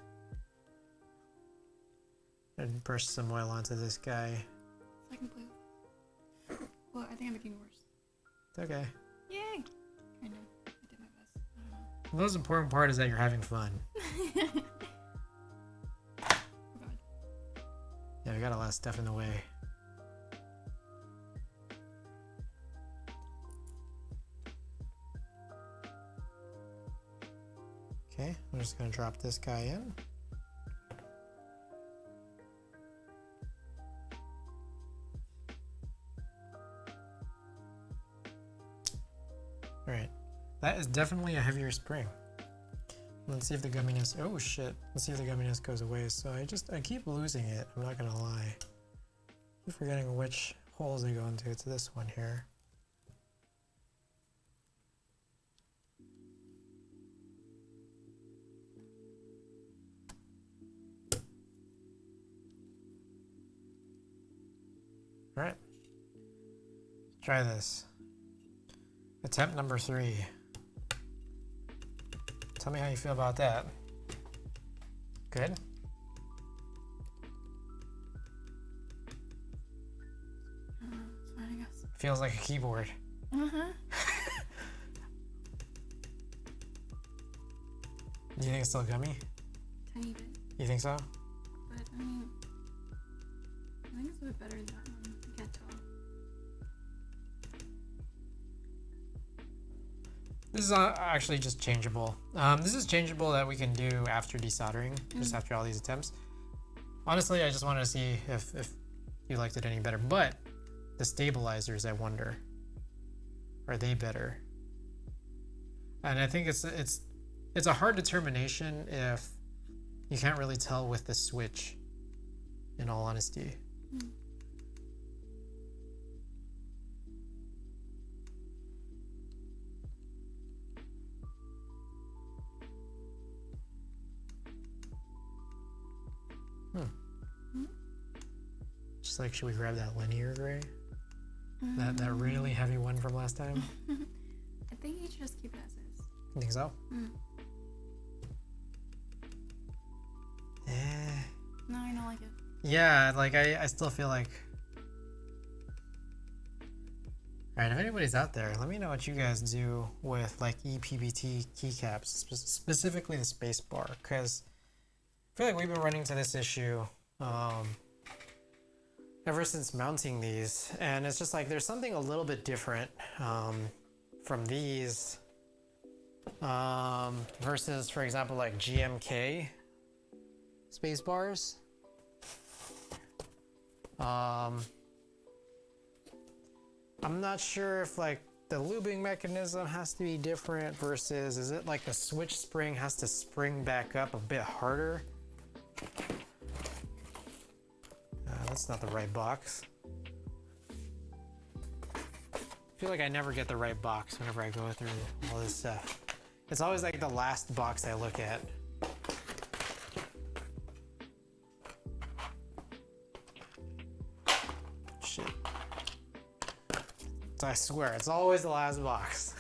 And brush some oil onto this guy. So I can play with this. Well, I think I'm making it worse. It's okay. Yay! Kind of. I did my best. I don't know. The most important part is that you're having fun. Yeah, we got a lot of stuff in the way. Okay, I'm just gonna drop this guy in. Alright, that is definitely a heavier spring. Let's see if the gumminess, oh shit, let's see if the gumminess goes away. So I keep losing it, I'm not gonna lie. I keep forgetting which holes they go into. It's this one here. Alright, try this. Attempt number 3. Tell me how you feel about that. Good? It's fine, I guess. Feels like a keyboard. Uh-huh. Do you think it's still gummy? Tiny bit. You think so? But, I mean, I think it's a bit better than that one. I can't tell. This is actually just changeable. This is changeable that we can do after desoldering, just after all these attempts. Honestly, I just wanted to see if you liked it any better. But the stabilizers, I wonder, are they better? And I think it's a hard determination if you can't really tell with the switch, in all honesty. Just like, should we grab that linear gray? That really heavy one from last time? I think you should just keep it as is. You think so? No, I don't like it. Yeah, like I still feel like... Alright, if anybody's out there, let me know what you guys do with like ePBT keycaps, specifically the space bar, because I feel like we've been running into this issue ever since mounting these, and it's just like there's something a little bit different from these versus, for example, like GMK space bars. I'm not sure if like the lubing mechanism has to be different versus, is it like the switch spring has to spring back up a bit harder? That's not the right box. I feel like I never get the right box whenever I go through all this stuff. It's always like the last box I look at. Shit. So I swear, it's always the last box.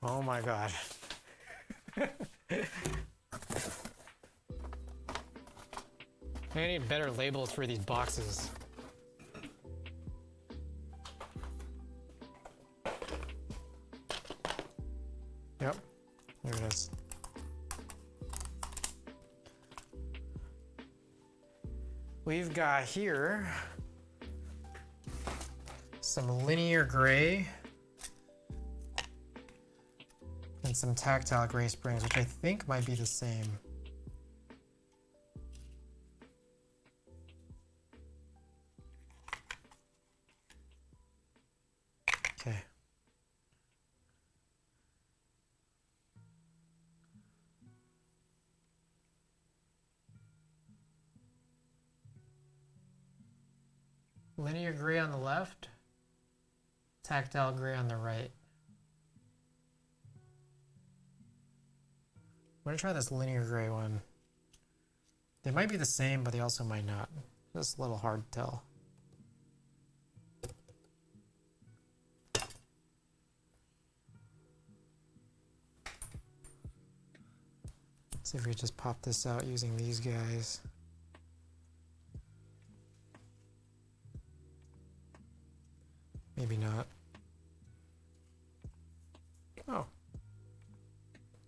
Oh my god. I need better labels for these boxes. Yep, there it is. We've got here some linear gray and some tactile gray springs, which I think might be the same. Okay. Linear gray on the left, tactile gray on the right. I'm gonna try this linear gray one. They might be the same, but they also might not. It's a little hard to tell. Let's see if we just pop this out using these guys. Maybe not. Oh.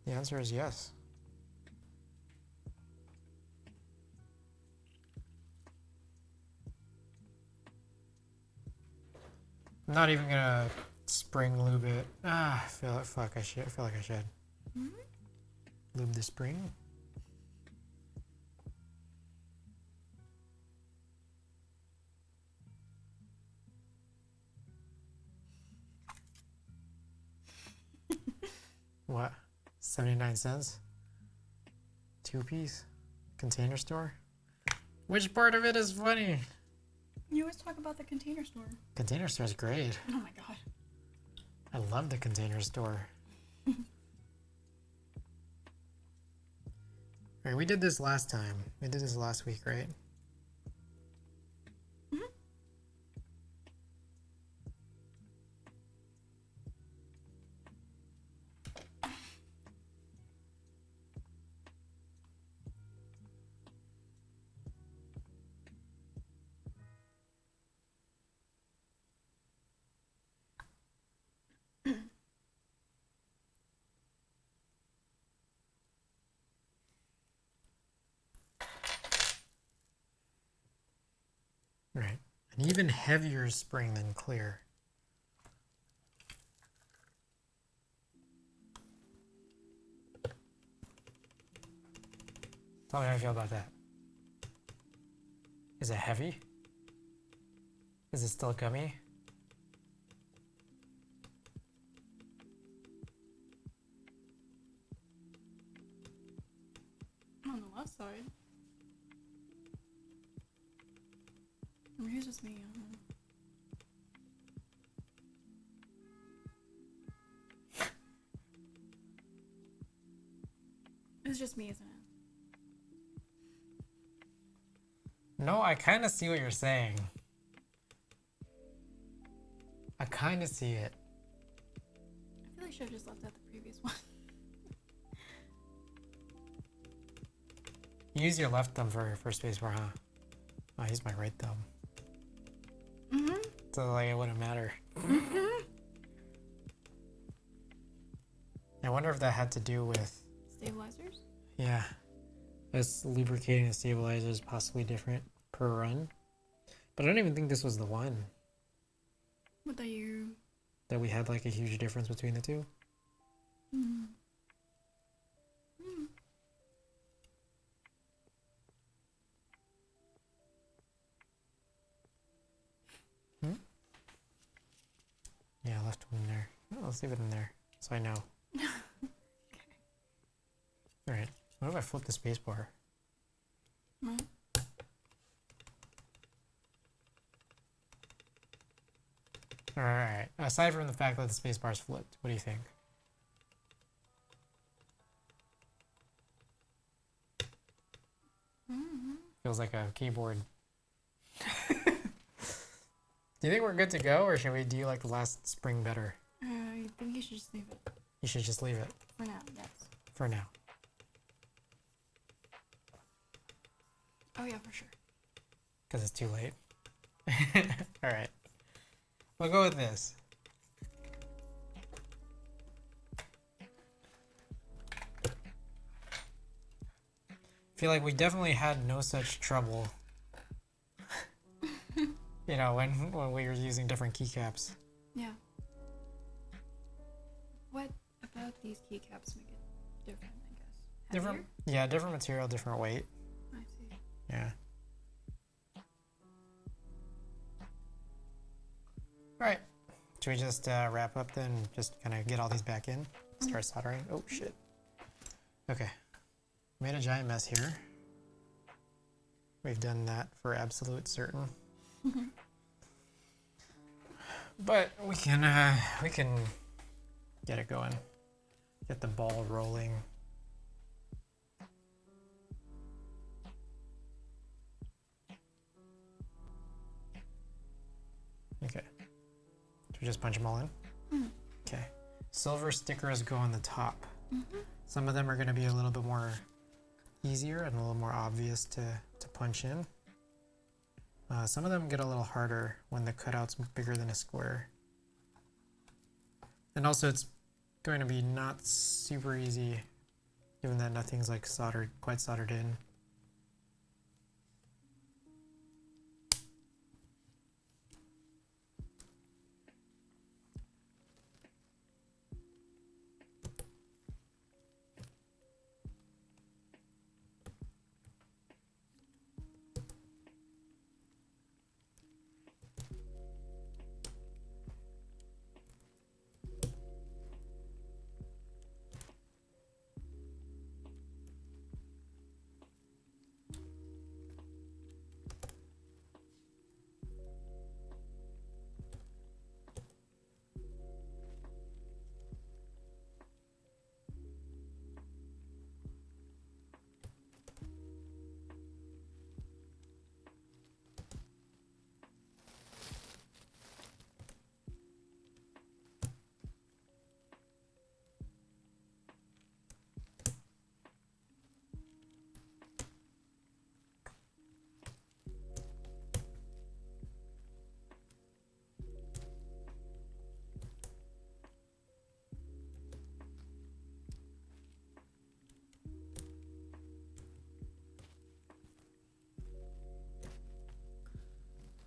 The answer is yes. I'm not even gonna spring lube it. Ah, I feel like I feel like I should. Mm-hmm. Lube the spring. What? 79 cents? 2-piece? Container store? Which part of it is funny? You always talk about the container store. Container store is great. Oh my god. I love the container store. Alright, we did this last time. We did this last week, right? Mm-hmm. Right. An even heavier spring than clear. Tell me how you feel about that. Is it heavy? Is it still gummy? On the left side. Or here's just me. I don't know. It's just me, isn't it? No, I kind of see what you're saying. I kind of see it. I feel like I should have just left out the previous one. Use your left thumb for spacebar, huh? Oh, I use my right thumb. Mm-hmm. So like it wouldn't matter. Mm-hmm. I wonder if that had to do with, Stabilizers? yeah, us lubricating the stabilizer is possibly different per run. But I don't even think this was the one What that you... that we had like a huge difference between the two. Mm. Mm. Yeah, I left one in there. Oh, let's leave it in there so I know. Okay. Alright, what if I flip the spacebar? Right. Alright, aside from the fact that the spacebar is flipped, what do you think? Mm-hmm. Feels like a keyboard. Do you think we're good to go, or should we do like the last spring better? I think you should just leave it. You should just leave it For now, yes. for now. Oh yeah, for sure. Because it's too late. Alright. We'll go with this. Feel like we definitely had no such trouble. You know, when we were using different keycaps. Yeah. What about these keycaps make it different, I guess? Different, Heavier? yeah, different material, different weight. I see. Yeah. Alright. Should we just wrap up then? Just kind of get all these back in? Start soldering? Oh, shit. Okay. Made a giant mess here. We've done that for absolute certain. But we can get it going. Get the ball rolling. Okay. Should we just punch them all in? Mm. Okay. Silver stickers go on the top. Mm-hmm. Some of them are going to be a little bit more easier and a little more obvious to punch in. Some of them get a little harder when the cutout's bigger than a square. And also it's going to be not super easy given that nothing's like quite soldered in.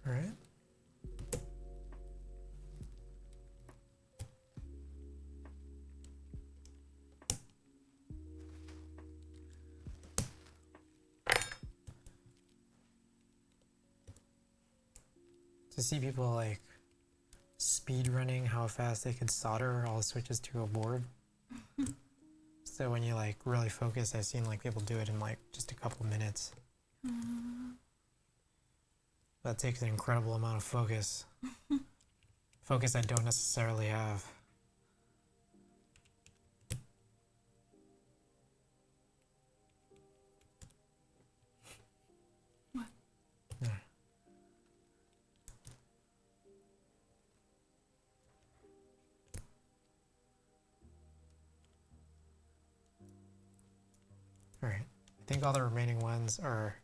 All right. To see people like speed running how fast they could solder all the switches to a board. So when you like really focus, I've seen like people do it in like just a couple minutes. That takes an incredible amount of focus. Focus I don't necessarily have. What? Yeah. All right. I think all the remaining ones are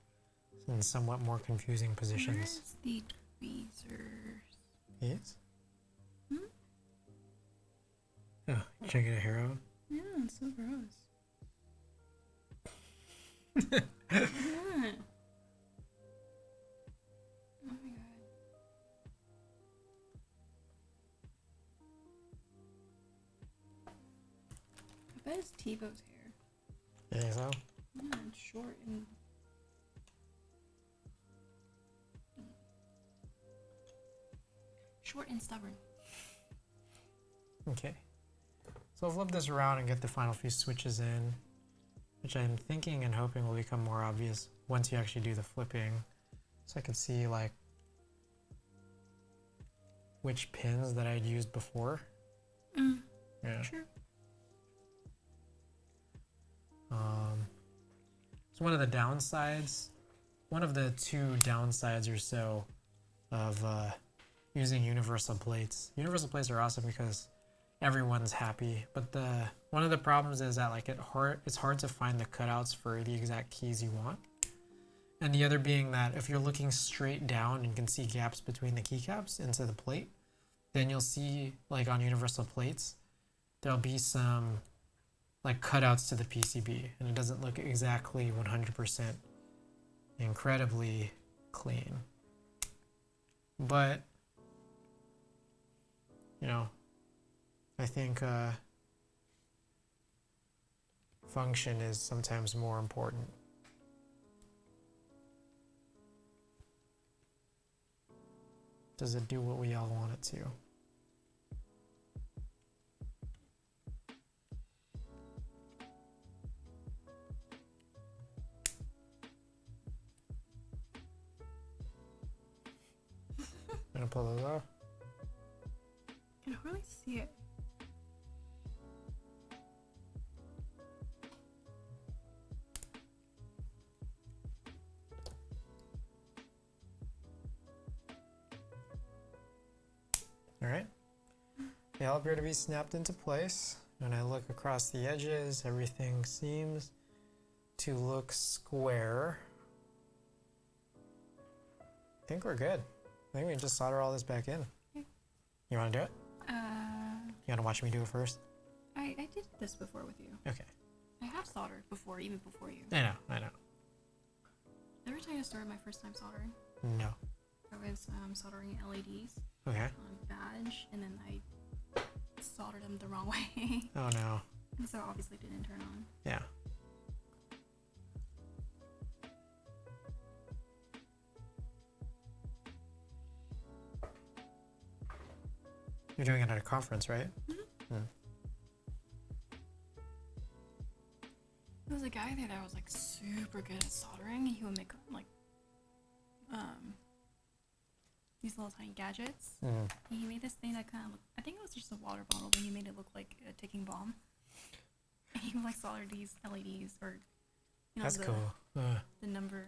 in somewhat more confusing positions. Where's the tweezers? Yes? Hmm? Oh, check it a hero. Yeah, it's so gross. Yeah. Oh my god. I bet it's Tebow's hair. You think so? Yeah, it's short and stubborn. Okay. So I'll flip this around and get the final few switches in, which I'm thinking and hoping will become more obvious once you actually do the flipping. So I can see like which pins that I'd used before. Yeah. Sure. So one of the downsides, one of the two downsides or so of using universal plates. Universal plates are awesome because everyone's happy, but one of the problems is that like it's hard to find the cutouts for the exact keys you want. And the other being that if you're looking straight down and can see gaps between the keycaps into the plate, then you'll see like on universal plates, there'll be some like cutouts to the PCB and it doesn't look exactly 100% incredibly clean. But, you know, I think function is sometimes more important. Does it do what we all want it to? Gonna pull those off. I can hardly see it. All right. They all appear to be snapped into place. When I look across the edges, everything seems to look square. I think we're good. I think we can just solder all this back in. Okay. You want to do it? You want to watch me do it first? I did this before with you. Okay. I have soldered before, even before you. I know. Did I ever tell you I started my first time soldering? No. I was soldering LEDs Okay. on a badge, and then I soldered them the wrong way. Oh no. And so obviously didn't turn on. Yeah. You're doing it at a conference, right? Mm-hmm. There was a guy there that was like super good at soldering. He would make like these little tiny gadgets. Mm. He made this thing that kind of looked, I think it was just a water bottle, but he made it look like a ticking bomb. And he would like solder these LEDs or That's the, cool. the number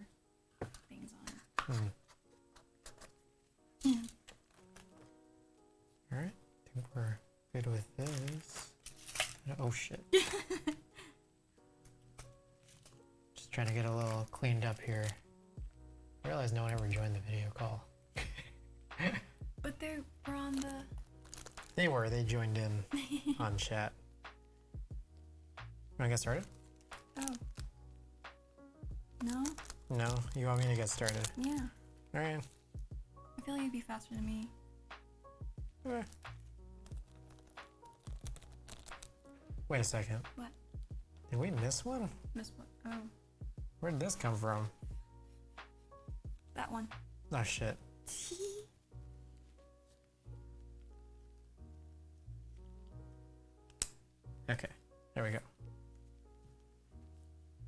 things on it. Mm. Alright, I think we're good with this. Oh shit. Just trying to get a little cleaned up here. I realize no one ever joined the video call. But they were on the... They joined in on chat. Want to get started? Oh. No? No? You want me to get started? Yeah. Alright. I feel like you'd be faster than me. Okay. Wait a second. What? Did we miss one? Miss what? Oh. Where did this come from? That one. Oh shit. Okay, there we go.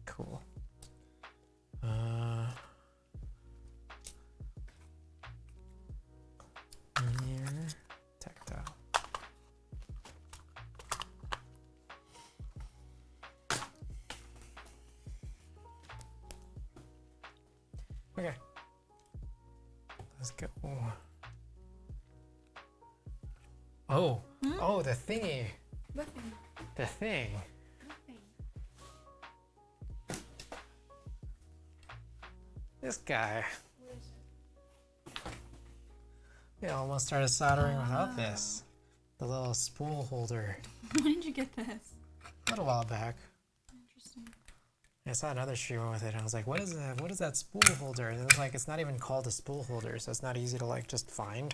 Cool. Linear, tactile. Okay. Let's go. Oh, oh, the thingy. What thing? The thing. What thing? This guy. What is it? We almost started soldering without this. The little spool holder. When did you get this? A little while back. Interesting. I saw another streamer with it and I was like, what is that? What is that spool holder? And it's like, it's not even called a spool holder, so it's not easy to like just find.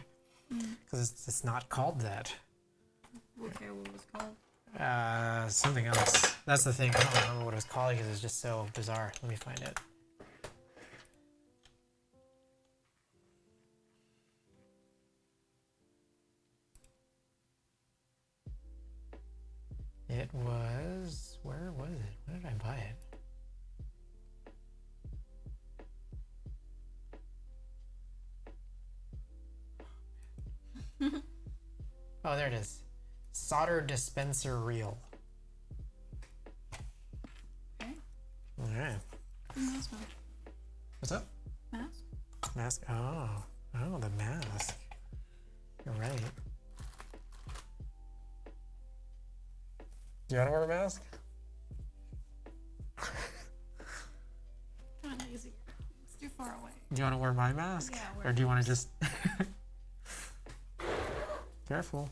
Because it's not called that. Okay, what was it called? Something else. That's the thing. I don't remember what it was called because it's just so bizarre. Let me find it. It was, where was it? Where did I buy it? Oh, there it is. Solder dispenser reel. Okay. Alright. Mask. What's up? Mask? Mask. Oh. Oh, the mask. You're right. Do you want to wear a mask? Kind of lazy. It's too far away. Do you want to wear my mask? Yeah, or do you want to just... Careful.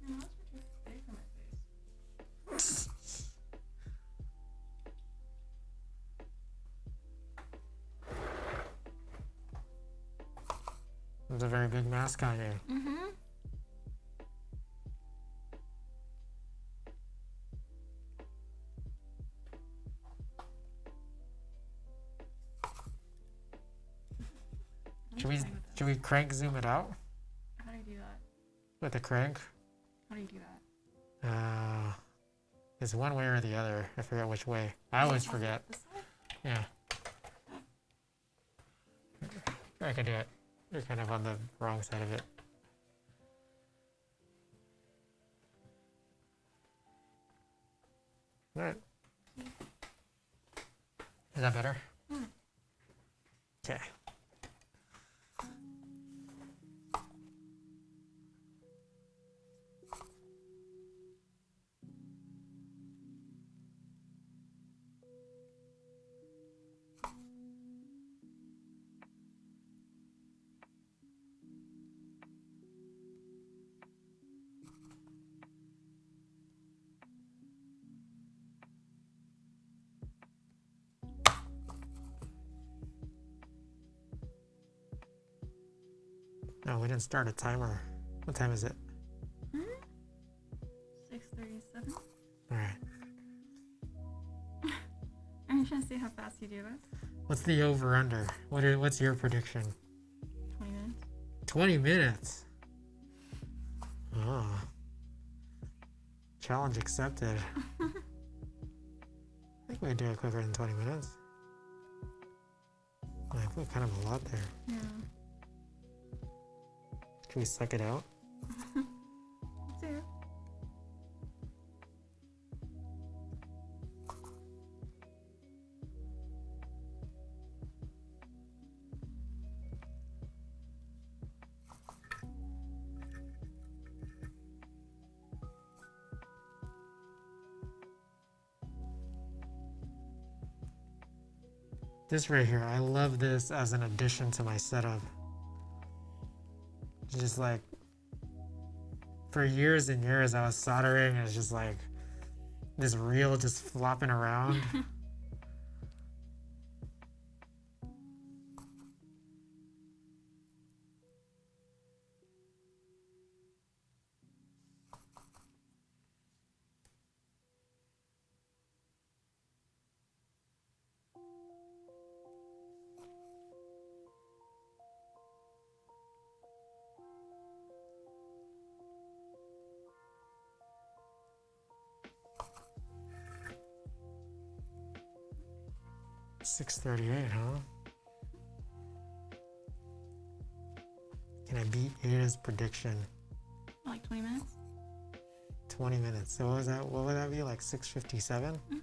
Your nostrils are too big for my face. There's a very big mask on you. Mm-hmm. Should we crank zoom it out? How do you do that? With the crank? How do you do that? It's one way or the other. I forget which way. I always forget. This side? Yeah. I can do it. You're kind of on the wrong side of it. Alright. Is that better? Okay. we didn't start a timer. What time is it? 6:37. All right. I'm trying to see how fast you do this. What's the over/under? What's your prediction? 20 minutes. 20 minutes. Oh. Challenge accepted. I think we can do it quicker than 20 minutes. I put kind of a lot there. Yeah. Can we suck it out? Let's do it. This right here, I love this as an addition to my setup. Just like, for years and years I was soldering and it's just like, this reel just flopping around. $6.38, huh? Can I beat Ada's prediction? Like 20 minutes? 20 minutes. So what was that? What would that be? Like 6:57? Mm-hmm.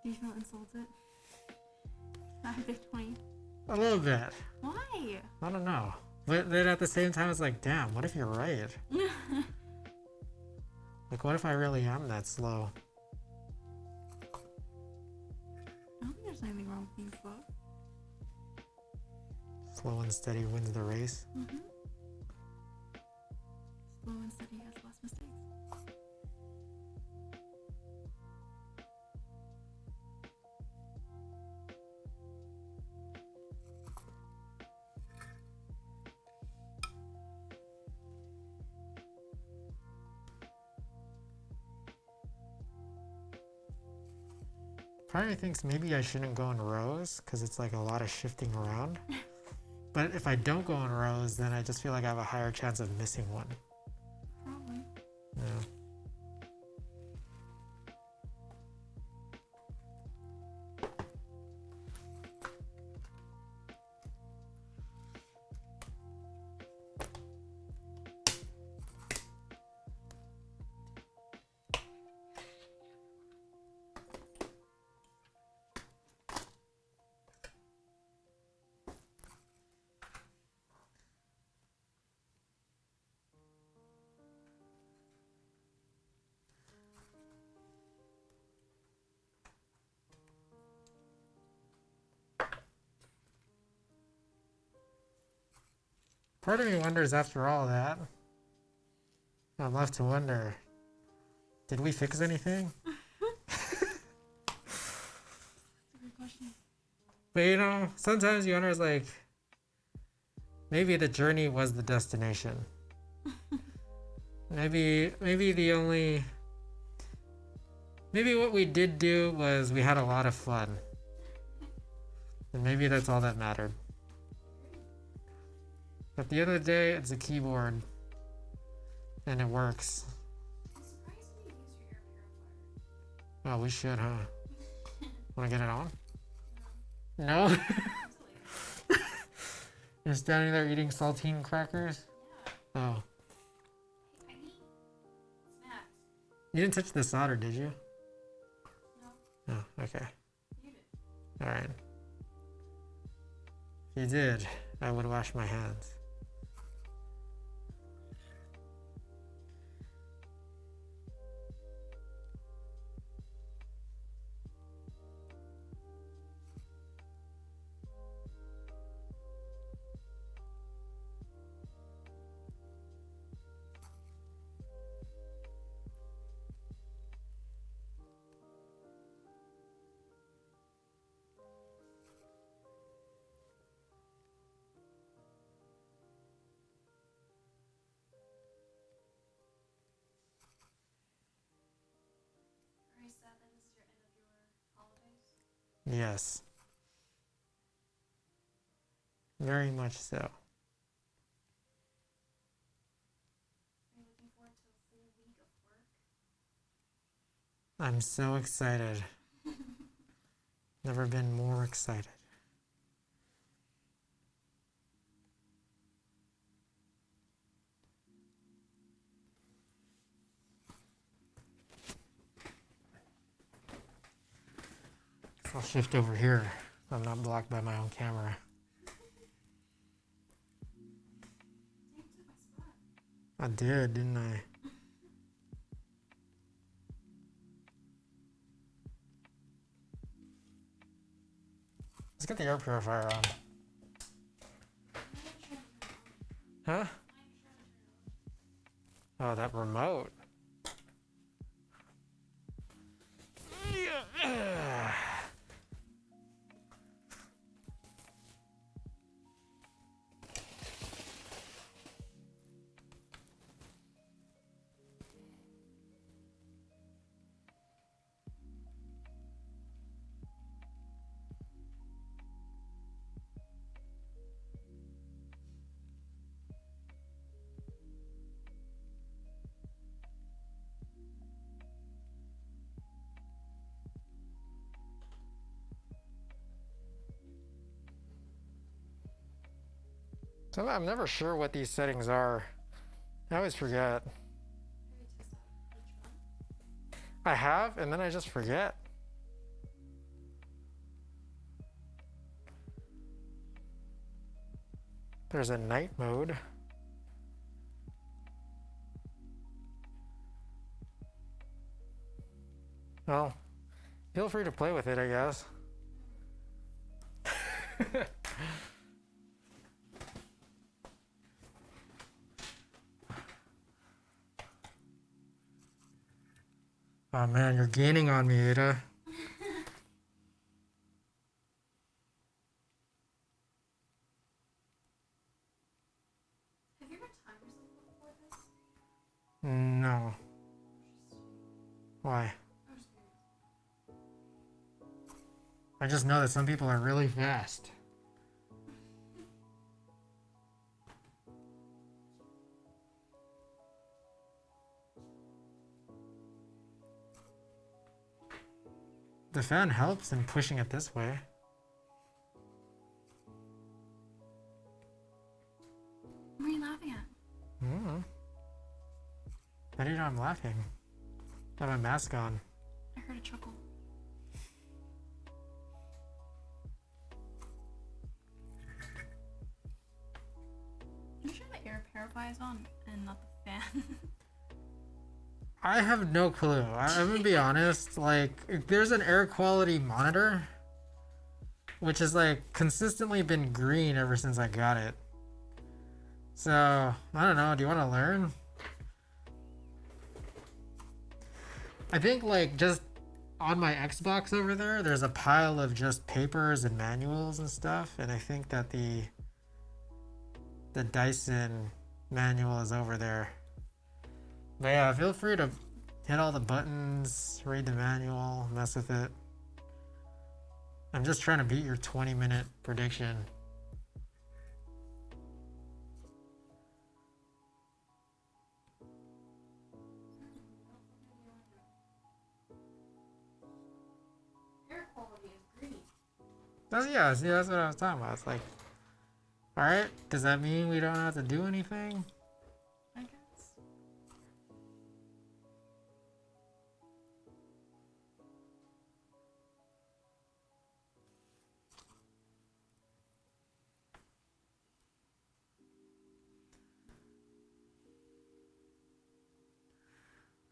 Do you feel insulted? I picked 20. A little bit. Why? I don't know. But then at the same time, it's like, damn, what if you're right? Like, what if I really am that slow? I don't think there's anything wrong with being slow. Slow and steady wins the race. Mm-hmm. Slow and steady has less mistakes. Part of me thinks maybe I shouldn't go in rows because it's like a lot of shifting around. But if I don't go in rows, then I just feel like I have a higher chance of missing one. Probably. Yeah. Part of me wonders after all that, I'm left to wonder, did we fix anything? That's a good question. But you know, sometimes you wonder, it's like, maybe the journey was the destination. Maybe what we did do was we had a lot of fun. And maybe that's all that mattered. At the end of the day, it's a keyboard. And it works. I'm surprised you use your air purifier. Oh, we should, huh? Wanna get it on? No? You're standing there eating saltine crackers? Yeah. Oh. I need snacks. You didn't touch the solder, did you? No. Oh, okay. You did. Alright. If you did, I would wash my hands. Yes. Very much so. Are you looking forward to a full week of work? I'm so excited. Never been more excited. I'll shift over here so I'm not blocked by my own camera. You took my spot. I did, didn't I? Let's get the air purifier on. Huh? Oh, that remote. Yeah. So I'm never sure what these settings are. I always forget. I have, and then I just forget. There's a night mode. Well, feel free to play with it, I guess. Oh man, you're gaining on me, Ada. Have you ever timed yourself before this? No. Why? I just know that some people are really fast. The fan helps in pushing it this way. What are you laughing at? How do you know I'm laughing? I have a mask on. I heard a chuckle. You sure the air purifier is on and not the fan? I have no clue. I'm gonna be honest. Like, there's an air quality monitor, which has like consistently been green ever since I got it. So I don't know. Do you want to learn? I think like just on my Xbox over there, there's a pile of just papers and manuals and stuff, and I think that the Dyson manual is over there. But yeah, feel free to hit all the buttons, read the manual, mess with it. I'm just trying to beat your 20-minute prediction. Air quality is green. Yeah, see, that's what I was talking about. It's like, alright, does that mean we don't have to do anything? I guess.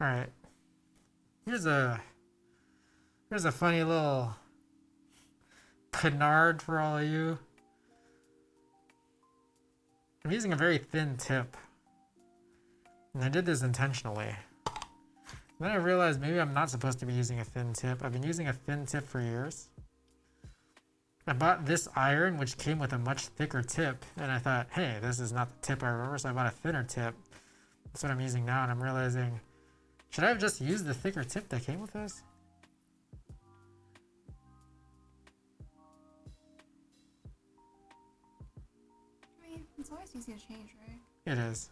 Alright. Here's a funny little canard for all of you. I'm using a very thin tip. And I did this intentionally. Then I realized maybe I'm not supposed to be using a thin tip. I've been using a thin tip for years. I bought this iron, which came with a much thicker tip, and I thought, hey, this is not the tip I remember, so I bought a thinner tip. That's what I'm using now, and I'm realizing, should I have just used the thicker tip that came with this? It's always easy to change, right? It is.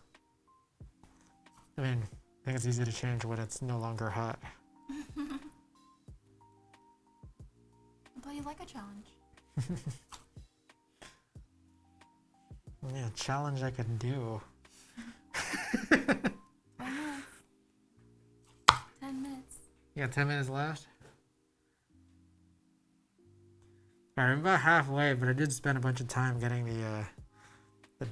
I mean, I think it's easy to change when it's no longer hot. But you like a challenge. Yeah, challenge I can do. 5 minutes. 10 minutes. You got 10 minutes left? Alright, I'm about halfway, but I did spend a bunch of time getting the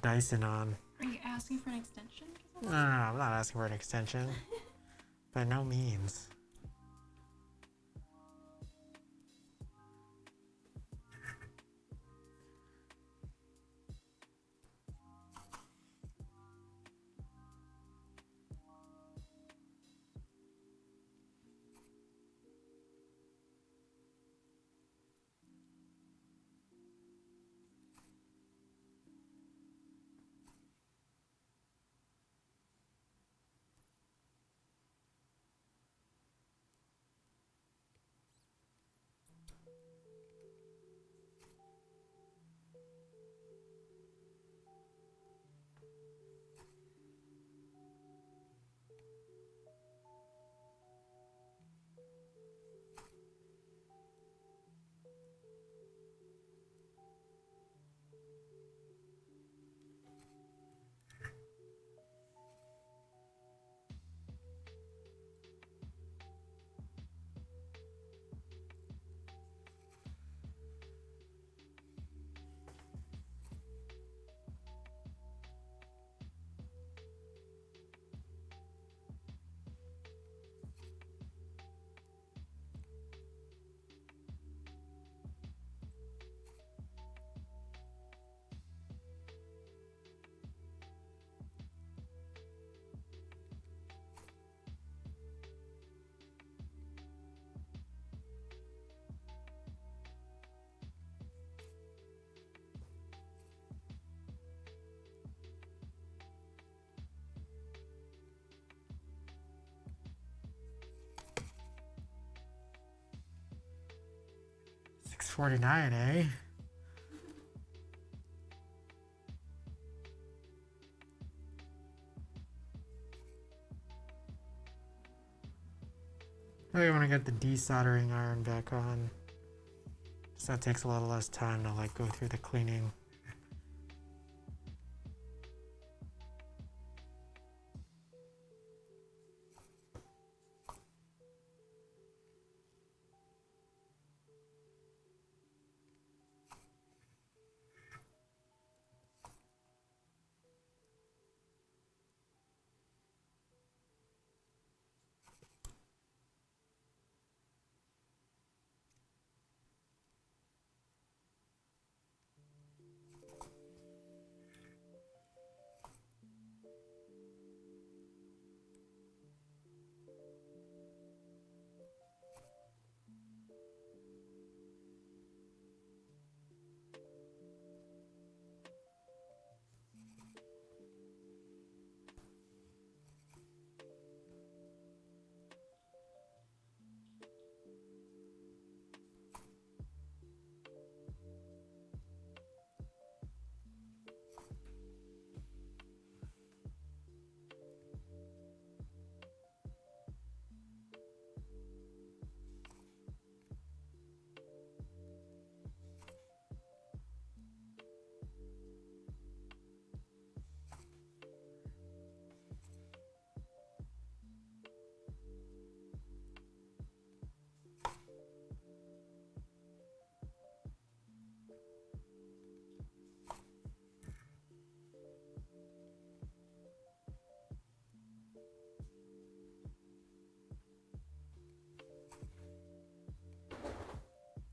Dyson on. Are you asking for an extension? No, I'm not asking for an extension. By no means. $6.49, eh? I want to get the desoldering iron back on. So that takes a little less time to like go through the cleaning.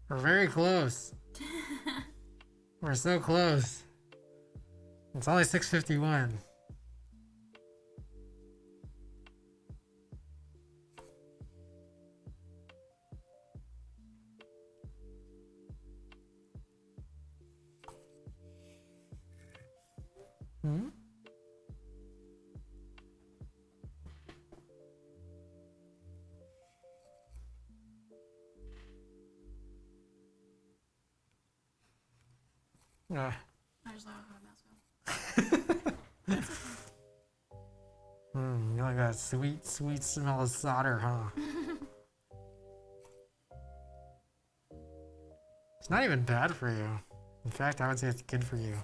We're very close. We're so close. It's only 6:51. Hmm? I just thought I was gonna mess up. You like that sweet, sweet smell of solder, huh? It's not even bad for you. In fact, I would say it's good for you.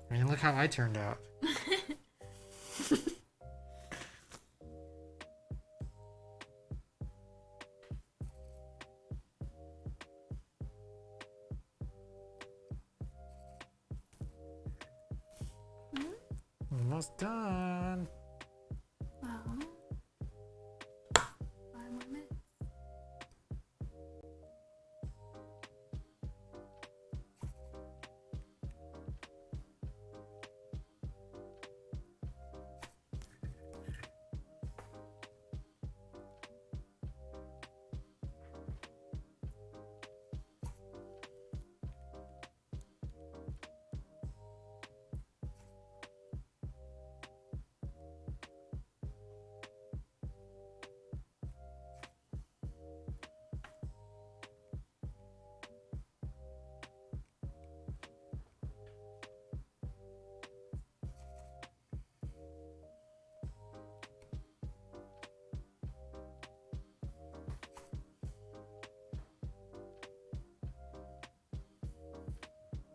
I mean, look how I turned out. Almost done. Well, 5 more minutes.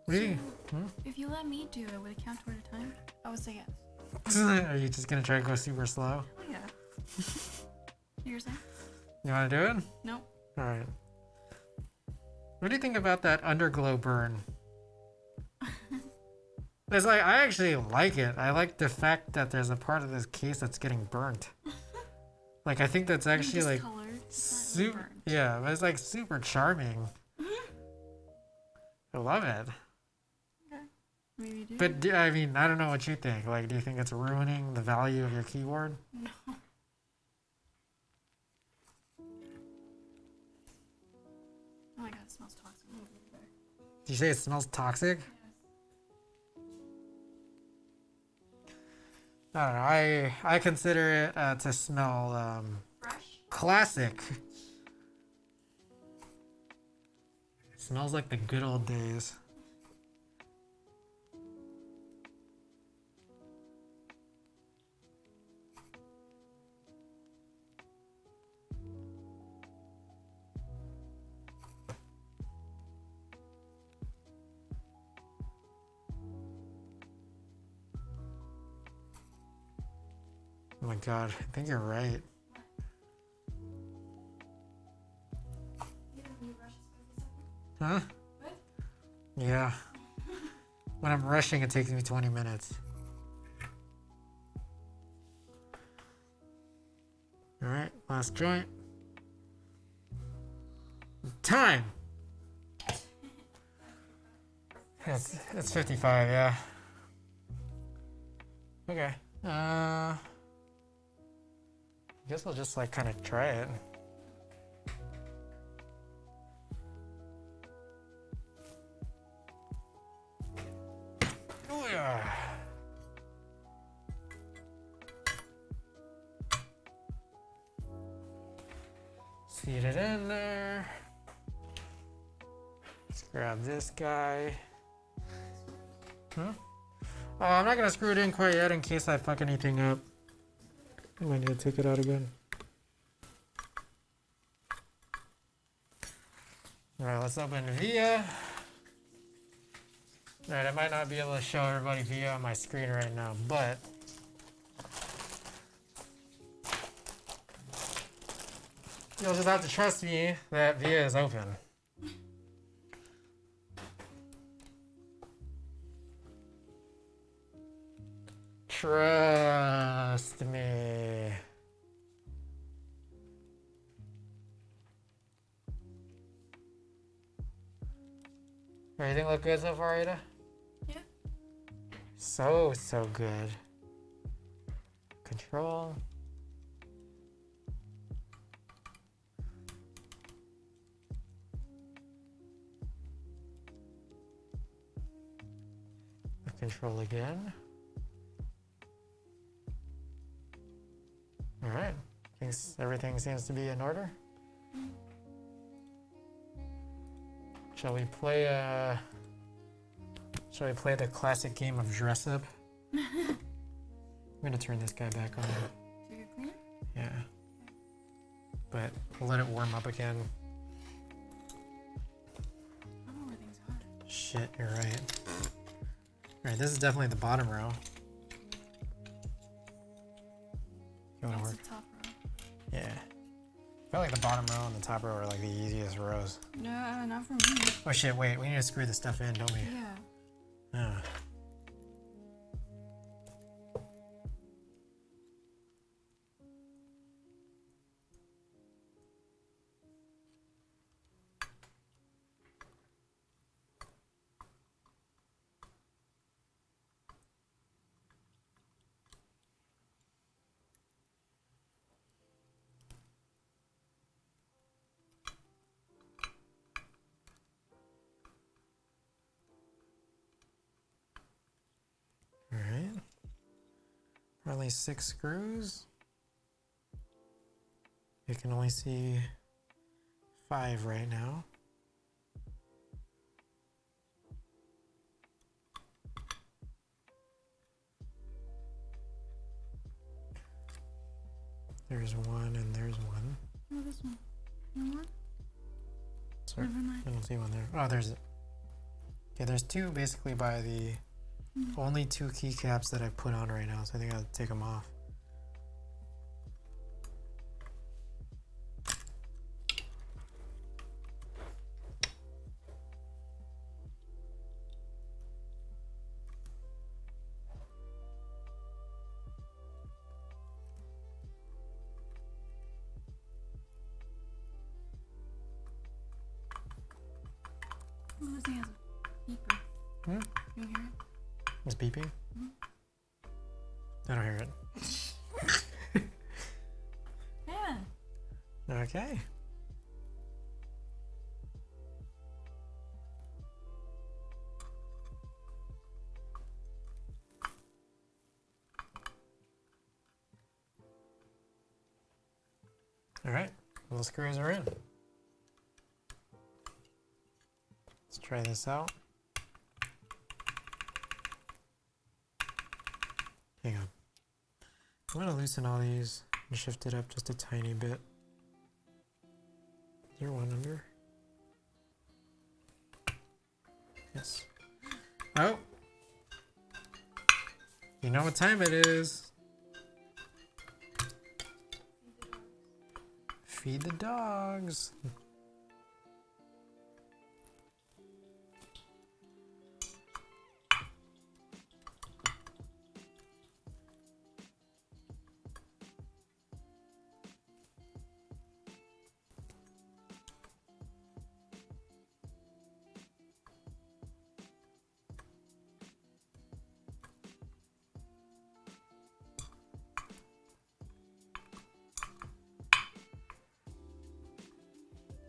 Really? If you let me do it, would it count toward a time? I would say yes. Are you just gonna try to go super slow? Oh yeah. You're saying? You wanna do it? No. Alright. What do you think about that underglow burn? It's like, I actually like it. I like the fact that there's a part of this case that's getting burnt. Like, I think that's actually like super. Yeah, but it's like super charming. I love it. Okay. Maybe you do. But I mean, I don't know what you think. Like, do you think it's ruining the value of your keyboard? No. Oh my god, it smells toxic over there. Did you say it smells toxic? Yes. I don't know. I consider it to smell Fresh? classic. It smells like the good old days. Oh my god, I think you're right. Huh? What? Yeah. When I'm rushing, it takes me 20 minutes. Alright, last joint. Time! It's 55, yeah. Okay. I guess I'll just like kind of try it. Oh yeah. Seat it in there. Let's grab this guy. Huh? Oh, I'm not gonna screw it in quite yet in case I fuck anything up. I might need to take it out again. Alright, let's open VIA. Alright, I might not be able to show everybody VIA on my screen right now, but you'll just have to trust me that VIA is open. Trust me. Everything look good so far, Ada? Yeah. So good. Control. Control again. All right. Everything seems to be in order. Shall we play Shall we play the classic game of dress up? I'm gonna turn this guy back on. So you're cleaner? Yeah. But we'll let it warm up again. I don't know where things are. Shit, you're right. Alright, this is definitely the bottom row. You wanna That's work? the top row. Yeah. I feel like the bottom row and the top row are like the easiest rows. No, not for me. Oh shit, wait, we need to screw this stuff in, don't we? Yeah. Ah. Alright. Probably 6 screws. You can only see 5 right now. There's 1 and there's 1. Oh, this one. No more? Sorry, Never mind. I don't see one there. Oh, there's it. Okay, there's 2 basically by the only 2 keycaps that I put on right now, so I think I'll take them off. Oh, this thing has a beeper. Hmm? You hear it? It's beeping? I don't hear it. Yeah. Okay. Alright, little screws are in. Let's try this out. Hang on. I'm gonna loosen all these and shift it up just a tiny bit. Is there one under? Yes. Oh! You know what time it is. Feed the dogs.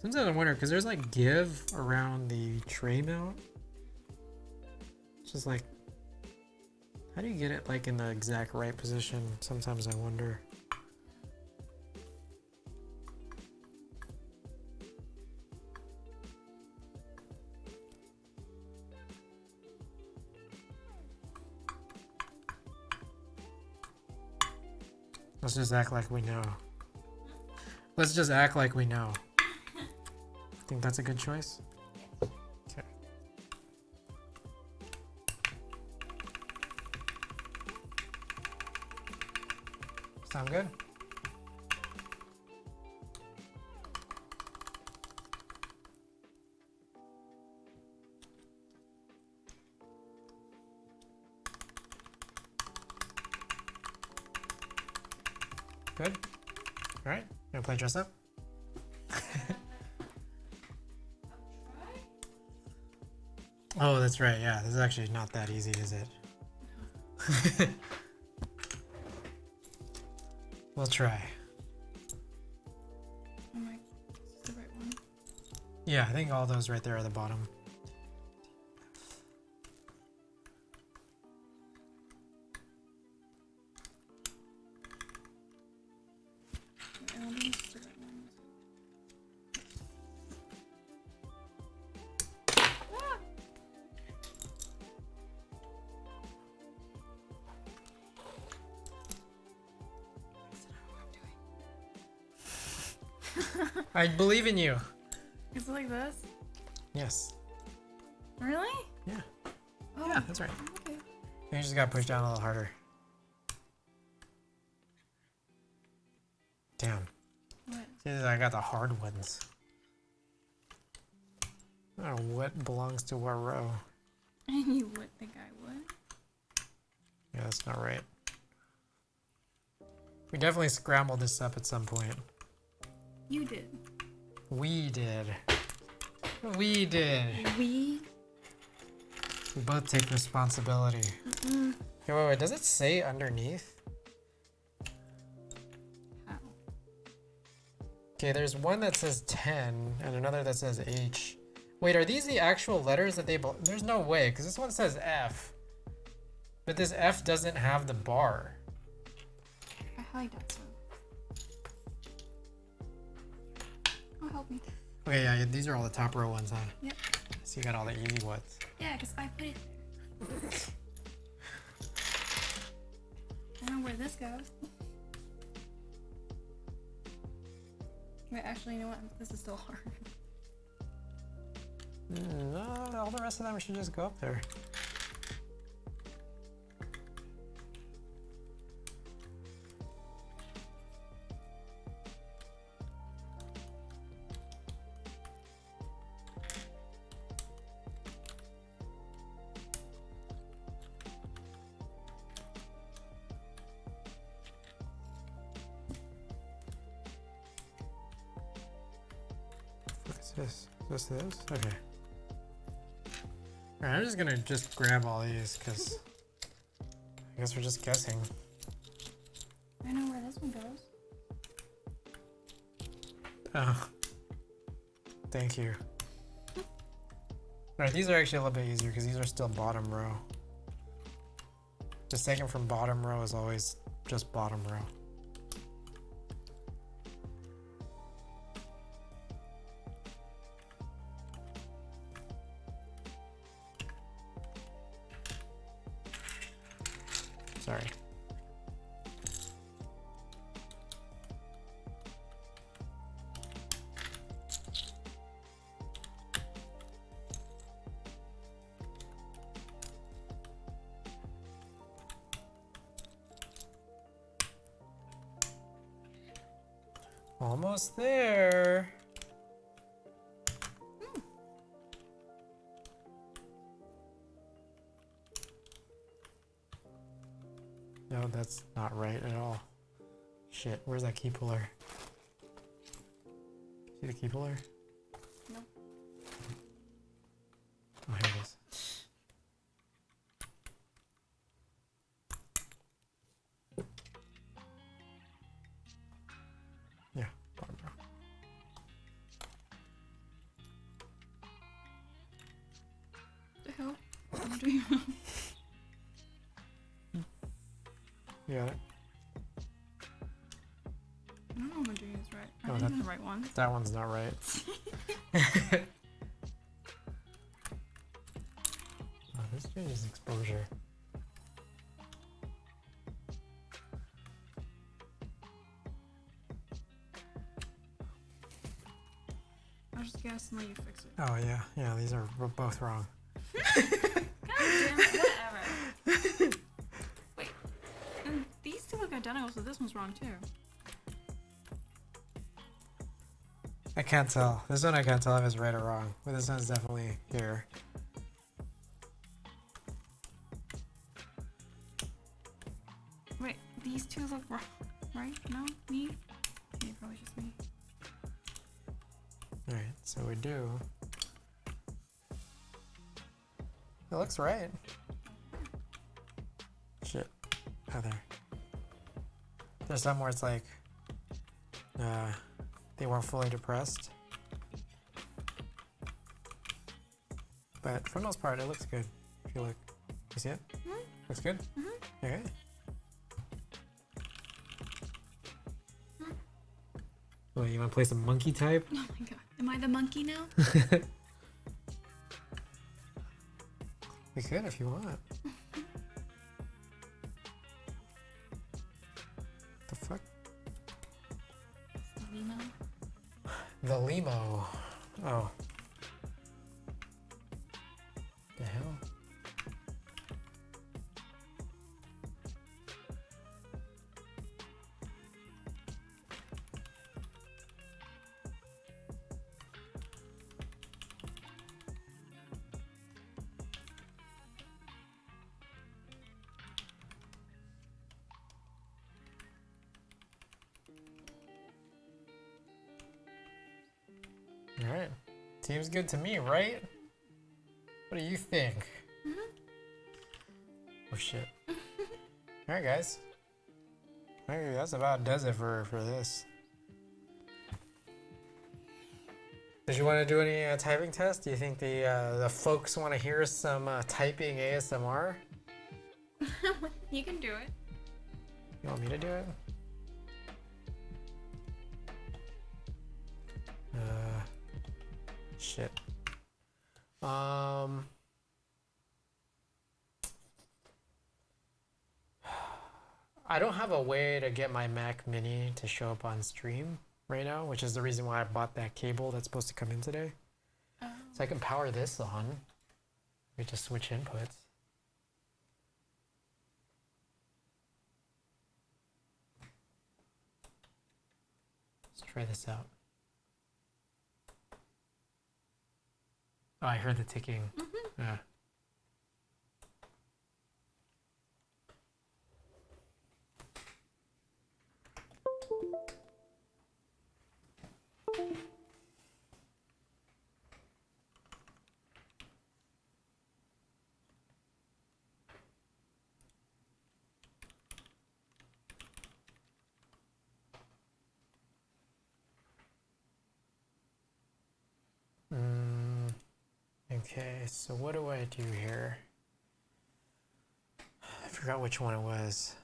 Sometimes I wonder, because there's like give around the tray mount. It's just like, how do you get it like in the exact right position? Sometimes I wonder. Let's just act like we know. Let's just act like we know. Think that's a good choice? Okay. Sound good? Good? Alright, gonna play dress up? Oh, that's right, yeah. This is actually not that easy, is it? We'll try. Oh my, this is the right one. Yeah, I think all those right there are the bottom. Yeah, this is the right one. I believe in you. Is it like this? Yes. Really? Yeah. Oh, Yeah, that's right. okay. You just gotta push down a little harder. Damn. What? See, I got the hard ones. I don't know what belongs to what row. And you would think I would. Yeah, that's not right. We definitely scrambled this up at some point. You did. We did. We did. We? We both take responsibility. Mm-mm. Okay, wait, does it say underneath? How? Okay, there's one that says 10 and another that says H. Wait, are these the actual letters that they... There's no way, because this one says F. But this F doesn't have the bar. I highlight that so. Oh, help me. Okay, yeah, these are all the top row ones, huh? Yep. So you got all the easy ones. Yeah, because I put it there. I don't know where this goes. Wait, actually, you know what? This is still hard. No, all the rest of them should just go up there. What is this? Is this? Okay. Alright, I'm just gonna grab all these because I guess we're just guessing. I know where this one goes. Oh. Thank you. Alright, these are actually a little bit easier because these are still bottom row. Just taken from bottom row is always just bottom row. Sorry. Almost there. No, that's not right at all. Shit, where's that key puller? See the key puller? No. Oh, here it is. Yeah, bottom row. The hell? What am I doing? You got it? I don't know if I'm doing this right. Oh, Are that- these the right one? That one's not right. Oh, this changes exposure. I'll just guess and let you fix it. Oh yeah, yeah, these are both wrong. God damn it, whatever. Wait, and these two look identical, so this one's wrong too. I can't tell. This one I can't tell if it's right or wrong, but this one's definitely here. Wait, these two look wrong, right? No? Me? Okay, probably just me. Alright, so we do. It looks right. Shit. Oh, there. There's some where it's like, they weren't fully depressed. But for the most part, it looks good. If you look. You see it? Mm-hmm. Looks good? Mm-hmm. Okay. Well, you want to play some monkey type? Oh my god. Am I the monkey now? We could if you want. The fuck? The limo? The limo. Oh. The hell? All right. Seems good to me, right? What do you think? Oh shit. All right, guys. Maybe that's about does it for this. Did you want to do any typing test? Do you think the folks want to hear some typing ASMR? You can do it. You want me to do it? Shit. I don't have a way to get my Mac Mini to show up on stream right now, which is the reason why I bought that cable that's supposed to come in today. Oh. So I can power this on. We just switch inputs. Let's try this out. Oh, I heard the ticking. Yeah. Okay, so what do I do here? I forgot which one it was.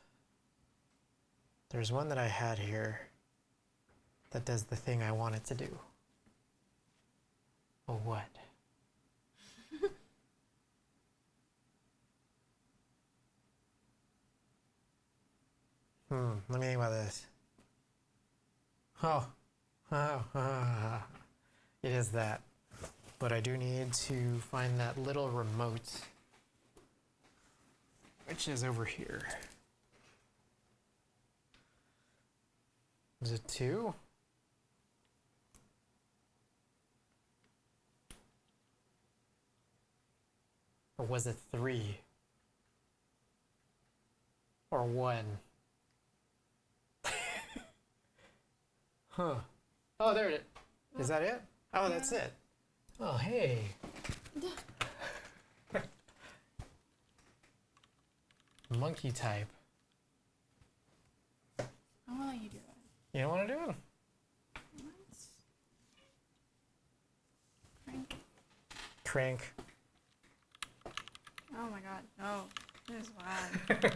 There's one that I had here that does the thing I want it to do. Oh, what? Let me think about this. Oh, it is that. But I do need to find that little remote, which is over here. Is it 2? Or was it 3? Or 1? Huh. Oh, there it is. Is that it? Oh, that's it. Oh, hey. Monkey type. I want to let you do it. You don't want to do it? Let's crank. Crank. Oh my god, no. This is bad.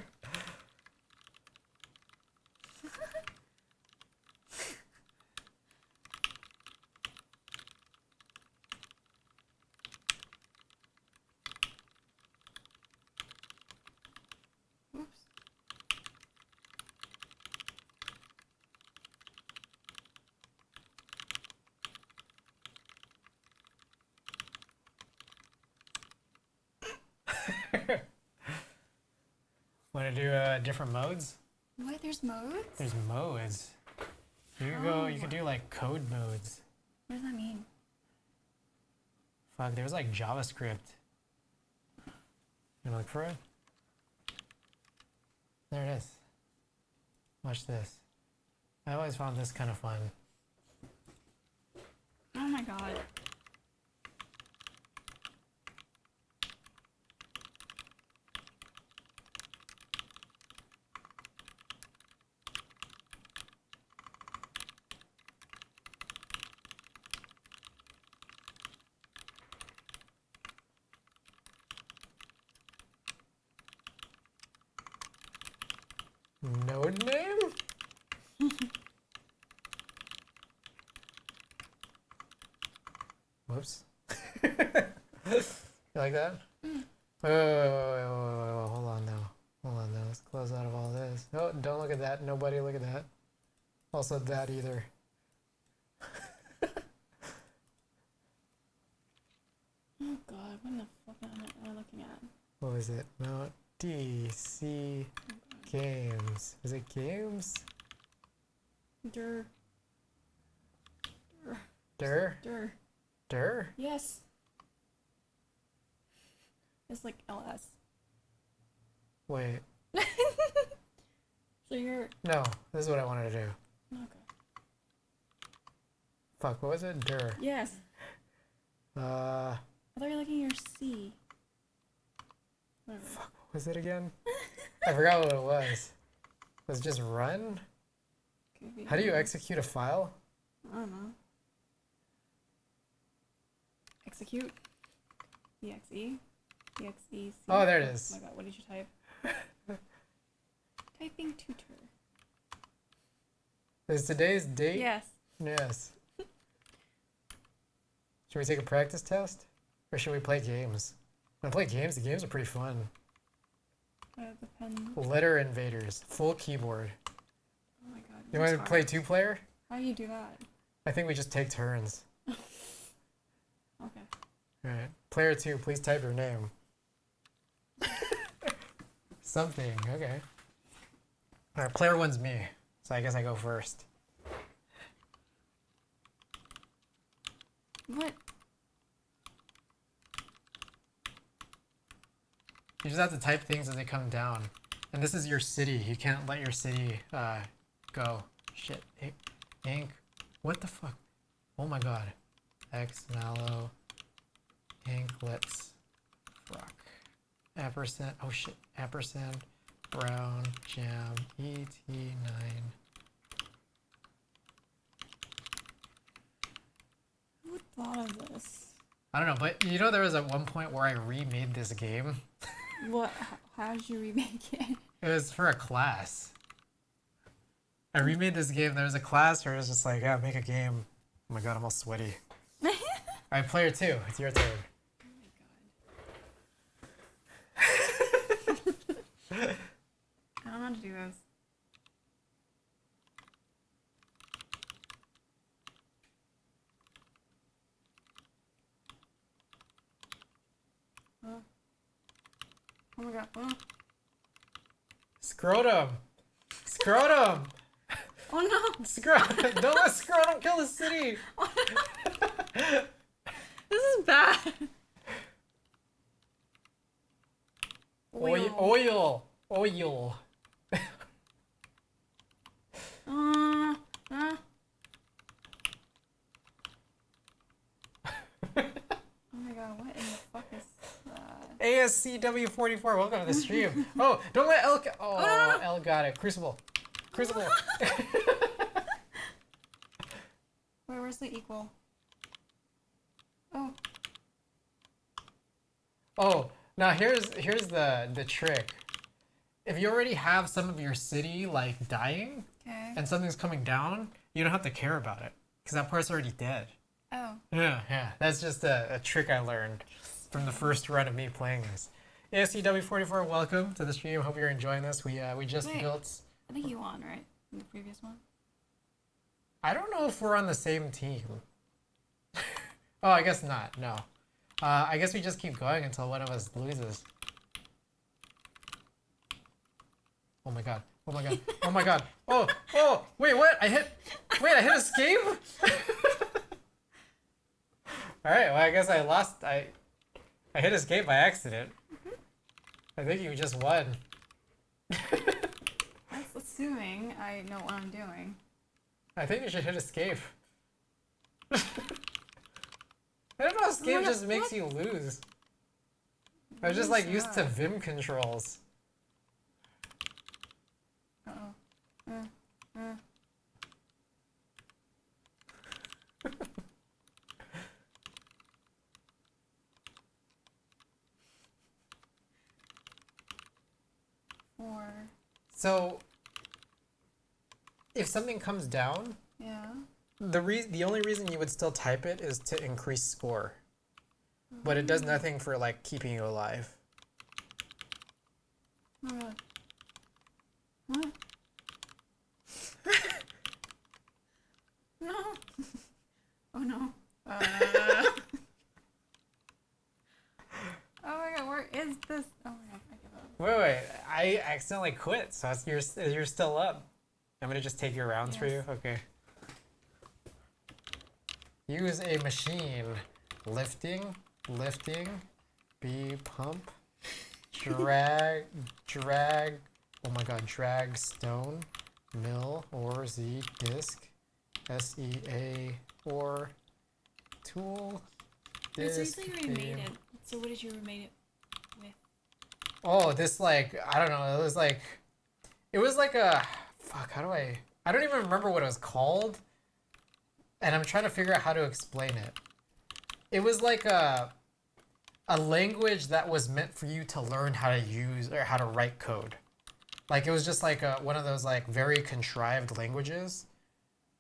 Oops. Want to do different modes? What? There's modes? There's modes. You could go. You could do like code modes. What does that mean? Fuck, there's like JavaScript. You wanna look for it? There it is. Watch this. I always found this kind of fun. Oh my god. Node name? Whoops. You like that? Wait, hold on now. Hold on now. Let's close out of all this. No, don't look at that. Nobody look at that. Also that either. is it? Mount DC games. Is it games? Dur. Der? Dur. Der? Yes. It's like LS. Wait. So you're No, this is what I wanted to do. okay. Fuck, what was it? Der. Yes. Uh, I thought you were looking at your C. Whatever. fuck, what was it again? I forgot what it was. Was it just run? Could be How do you execute a file? I don't know. Execute. EXE. EXE. Oh, there it is. Oh my god, what did you type? Typing tutor. Is today's date? Yes. Yes. Should we take a practice test? Or should we play games? When I play games, the games are pretty fun. The pen. Letter invaders. Full keyboard. Oh my god. You that's want to hard. play 2-player? How do you do that? I think we just take turns. Okay. Alright. Player 2, please type your name. Something, okay. Alright, player 1's me. So I guess I go first. What? You just have to type things as they come down. And this is your city. You can't let your city go. Shit. Ink. What the fuck? Oh my god. X, mallow. Ink, let's rock. Ampersand. Oh shit. Ampersand. Brown. Jam. ET9. Who thought of this? I don't know, but you know there was at one point where I remade this game. What? How did you remake it? It was for a class. I remade this game. There was a class where it was just like, yeah, make a game. Oh my god, I'm all sweaty. Alright, player 2, it's your turn. I don't know how to do this. Oh my god. Oh, Scrotum! Scrotum! oh no! Scrotum! Don't let Scrotum kill the city! This is bad. Oil! Oil! Oil! Uh, Oh my god, what in the fuck is that? ASCW44, welcome to the stream. Oh, don't let L. Oh, no. L got it. Crucible. Crucible. Wait, where's the equal? Oh. Oh, now here's the trick. If you already have some of your city like dying Okay. and something's coming down, you don't have to care about it because that part's already dead. Oh. Yeah. That's just a trick I learned from the first run of me playing this. ASCW44, welcome to the stream. Hope you're enjoying this. We just Wait. built. I think you won, right? In the previous one? I don't know if we're on the same team. Oh, I guess not. No. I guess we just keep going until one of us loses. Oh my god. Oh my god. Oh my god. Oh, wait, what? I hit escape? Alright, well I guess I lost. I hit escape by accident. I think you just won. That's assuming I know what I'm doing. I think you should hit escape. I don't know, escape God, just makes what? you lose. I was What just is like used to that? Vim controls. Uh-oh. Four. So, if something comes down, Yeah. the only reason you would still type it is to increase score. But it does nothing for like keeping you alive. Oh my god. What? No. Oh no. Oh my god, where is this? Oh my god. I accidentally quit, so you're still up. I'm gonna just take your rounds for you. Yes. Okay. Use a machine. Lifting. B pump. Drag. Oh my god. Drag stone. Mill or Z disc. SEA or tool. Wait, so you Disc. said you already made aim. it. So what did you remade it with? Oh, this like I don't know. It was like a fuck. I don't even remember what it was called, and I'm trying to figure out how to explain it. It was like a language that was meant for you to learn how to use or how to write code. Like it was just like one of those like very contrived languages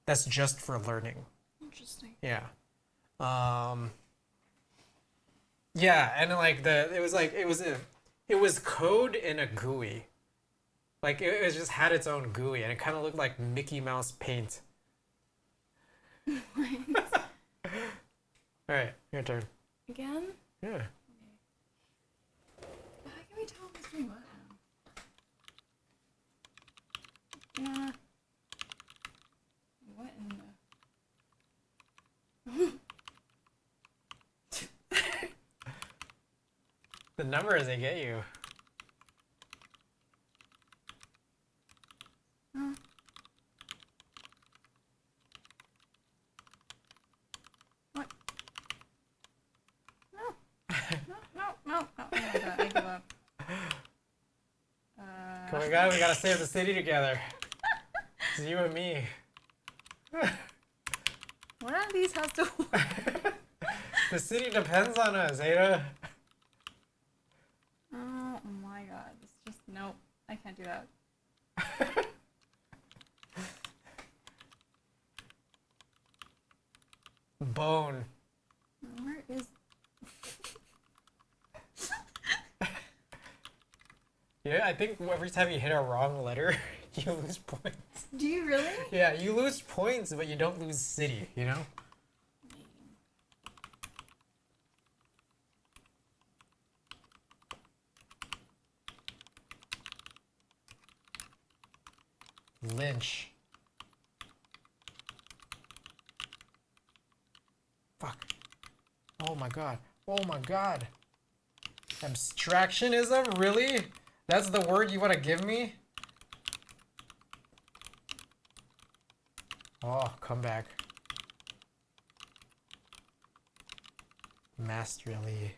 that's just for learning. Interesting. Yeah. Yeah, and like it was code in a GUI. Like it just had its own GUI, and it kind of looked like Mickey Mouse paint. All right, your turn. Again? Yeah. How can we tell who's doing what now? What in the... The numbers they get you. Oh. What? No. No. Oh my god, I give up. Come on, guys, we gotta save the city together. It's you and me. One of these has to work. The city depends on us, Ada. Oh my god, it's just nope. I can't do that. Bone. Where is... Yeah, I think every time you hit a wrong letter, you lose points. Do you really? Yeah, you lose points, but you don't lose city, you know? Lynch. Fuck. Oh my god. Oh my god. Abstractionism? Really? That's the word you want to give me? Oh, come back. Masterly.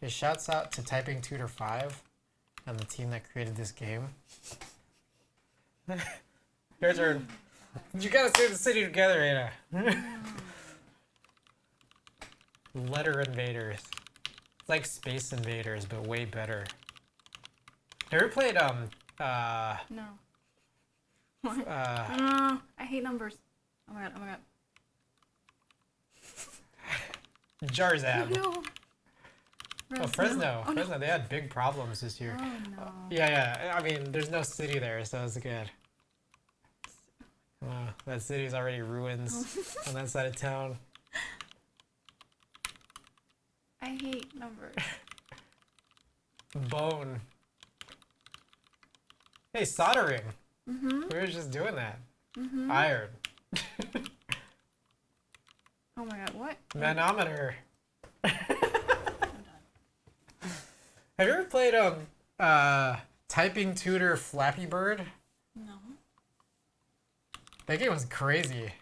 It shouts out to Typing Tutor 5 and the team that created this game. Your turn. You gotta save the city together, Ada. Letter Invaders. It's like Space Invaders, but way better. Have you ever played, No. What? I hate numbers. Oh my god. Jarzab. No. Oh, Fresno. Oh, no. Fresno, they had big problems this year. Oh no. Yeah. I mean, there's no city there, so it's good. That city's already ruins on that side of town. I hate numbers. Bone. Hey, soldering. Mm-hmm. We were just doing that. Mm-hmm. Iron. Oh my god, what? Manometer. I'm done. Have you ever played Typing Tutor Flappy Bird? No. That game was crazy.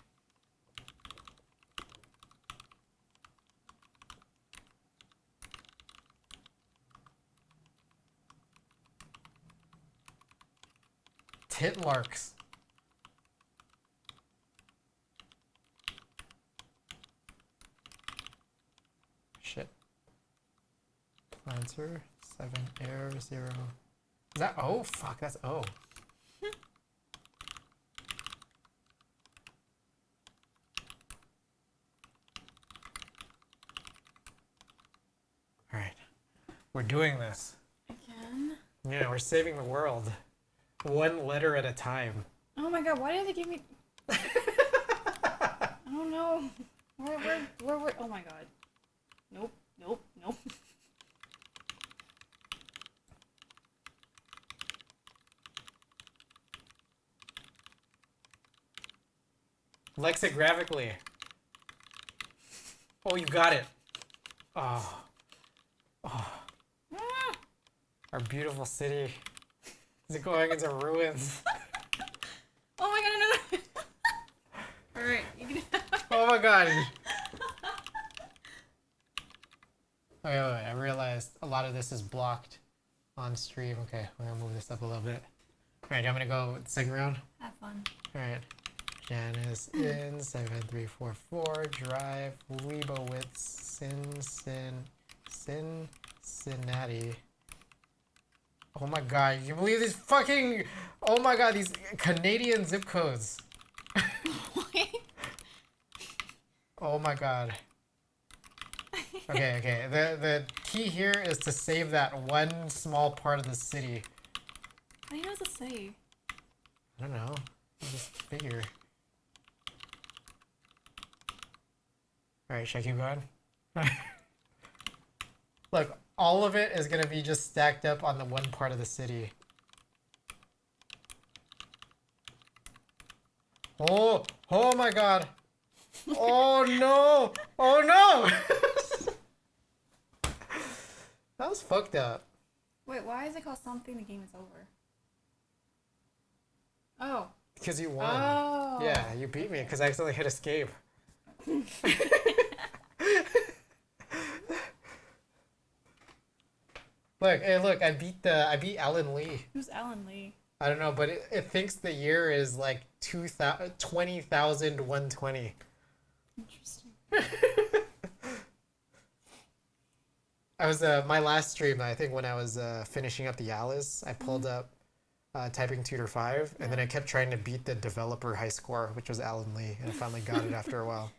Titlarks. Shit. Planter, 7 air, 0. Is that O? Fuck, that's O. Alright. We're doing this. Again? Yeah, we're saving the world. One letter at a time. Oh my god, why did they give me... I don't know. Where, oh my god. Nope. Lexigraphically. Oh, you got it. Oh. Oh. Our beautiful city is going into ruins. Oh my god, no. Alright, you can Oh my god. Okay, wait, I realized a lot of this is blocked on stream. Okay, we're gonna move this up a little bit. Alright, I'm gonna go with the second round. have fun. Alright. Janice in 7344. Drive Leibowitz Cincinnati. Oh my god, you believe these fucking. Oh my god, these Canadian zip codes. Oh my god. Okay. The key here is to save that one small part of the city. What do you know what to say? I don't know. I just figure. Alright, should I keep going? Look, all of it is gonna be just stacked up on the one part of the city. Oh my god. Oh no! Oh no! That was fucked up. Wait, why is it called something the game is over? Oh. Because you won. Oh. Yeah, you beat me because I accidentally hit escape. Look, hey, look! I beat Alan Lee. Who's Alan Lee? I don't know, but it thinks the year is like 20,120. Interesting. I was my last stream. I think when I was finishing up the Alice, I pulled up Typing Tutor 5, and then I kept trying to beat the developer high score, which was Alan Lee, and I finally got it after a while.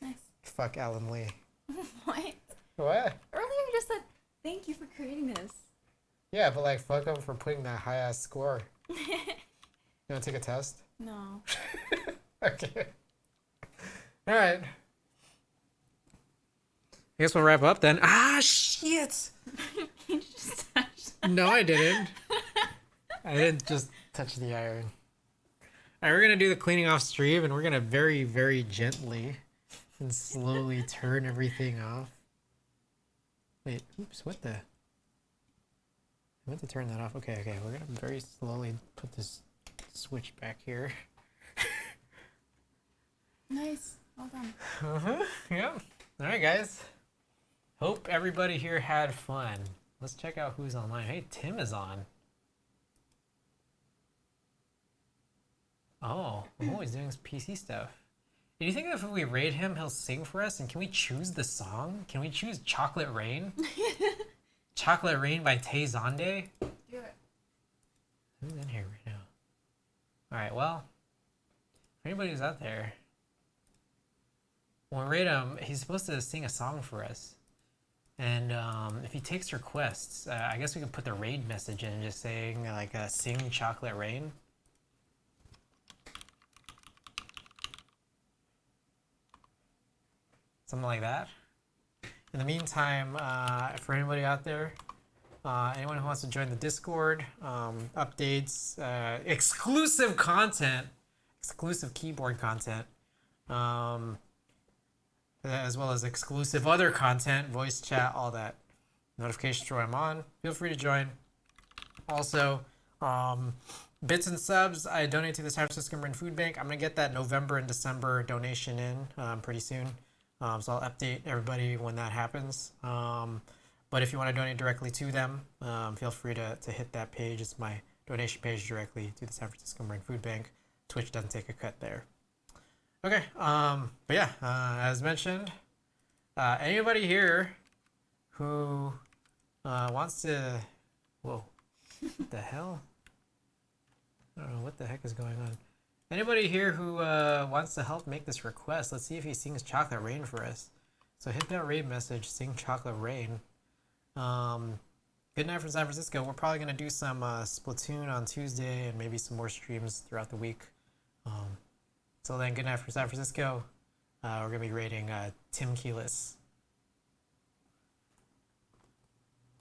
Nice. Fuck Alan Lee. What? What? Earlier you just said thank you for creating this. Yeah, but like fuck him for putting that high ass score. You wanna take a test? No. Okay. All right. I guess we'll wrap up then. Ah, shit! You just touched that. No, I didn't. I didn't just touch the iron. All right, we're gonna do the cleaning off stream, and we're gonna very, very gently and slowly turn everything off. Wait, oops, what the? I meant to turn that off. Okay, we're gonna very slowly put this switch back here. Nice. Well done. Yeah. All right, guys. Hope everybody here had fun. Let's check out who's online. Hey, Tim is on. Oh, he's doing his PC stuff. Do you think that if we raid him, he'll sing for us? And can we choose the song? Can we choose Chocolate Rain? Chocolate Rain by Tay Zonde? Do it. Who's in here right now? Alright, well, if anybody who's out there, when we raid him, he's supposed to sing a song for us. And if he takes requests, I guess we could put the raid message in and just saying, like, sing Chocolate Rain. Something like that. In the meantime, for anybody out there, anyone who wants to join the Discord, updates, exclusive content, exclusive keyboard content, as well as exclusive other content, voice chat, all that, notifications for when I'm on, feel free to join. Also, bits and subs, I donate to the San Francisco Marin Food Bank. I'm going to get that November and December donation in pretty soon. So I'll update everybody when that happens. But if you want to donate directly to them, feel free to hit that page. It's my donation page directly to the San Francisco Marin Food Bank. Twitch doesn't take a cut there. Okay, but yeah, as mentioned, anybody here who wants to... Whoa, what the hell? I don't know what the heck is going on. Anybody here who wants to help make this request, let's see if he sings Chocolate Rain for us. So hit that raid message, sing Chocolate Rain. Good night from San Francisco. We're probably going to do some Splatoon on Tuesday and maybe some more streams throughout the week. So then, good night from San Francisco. We're going to be raiding Tim Keyless.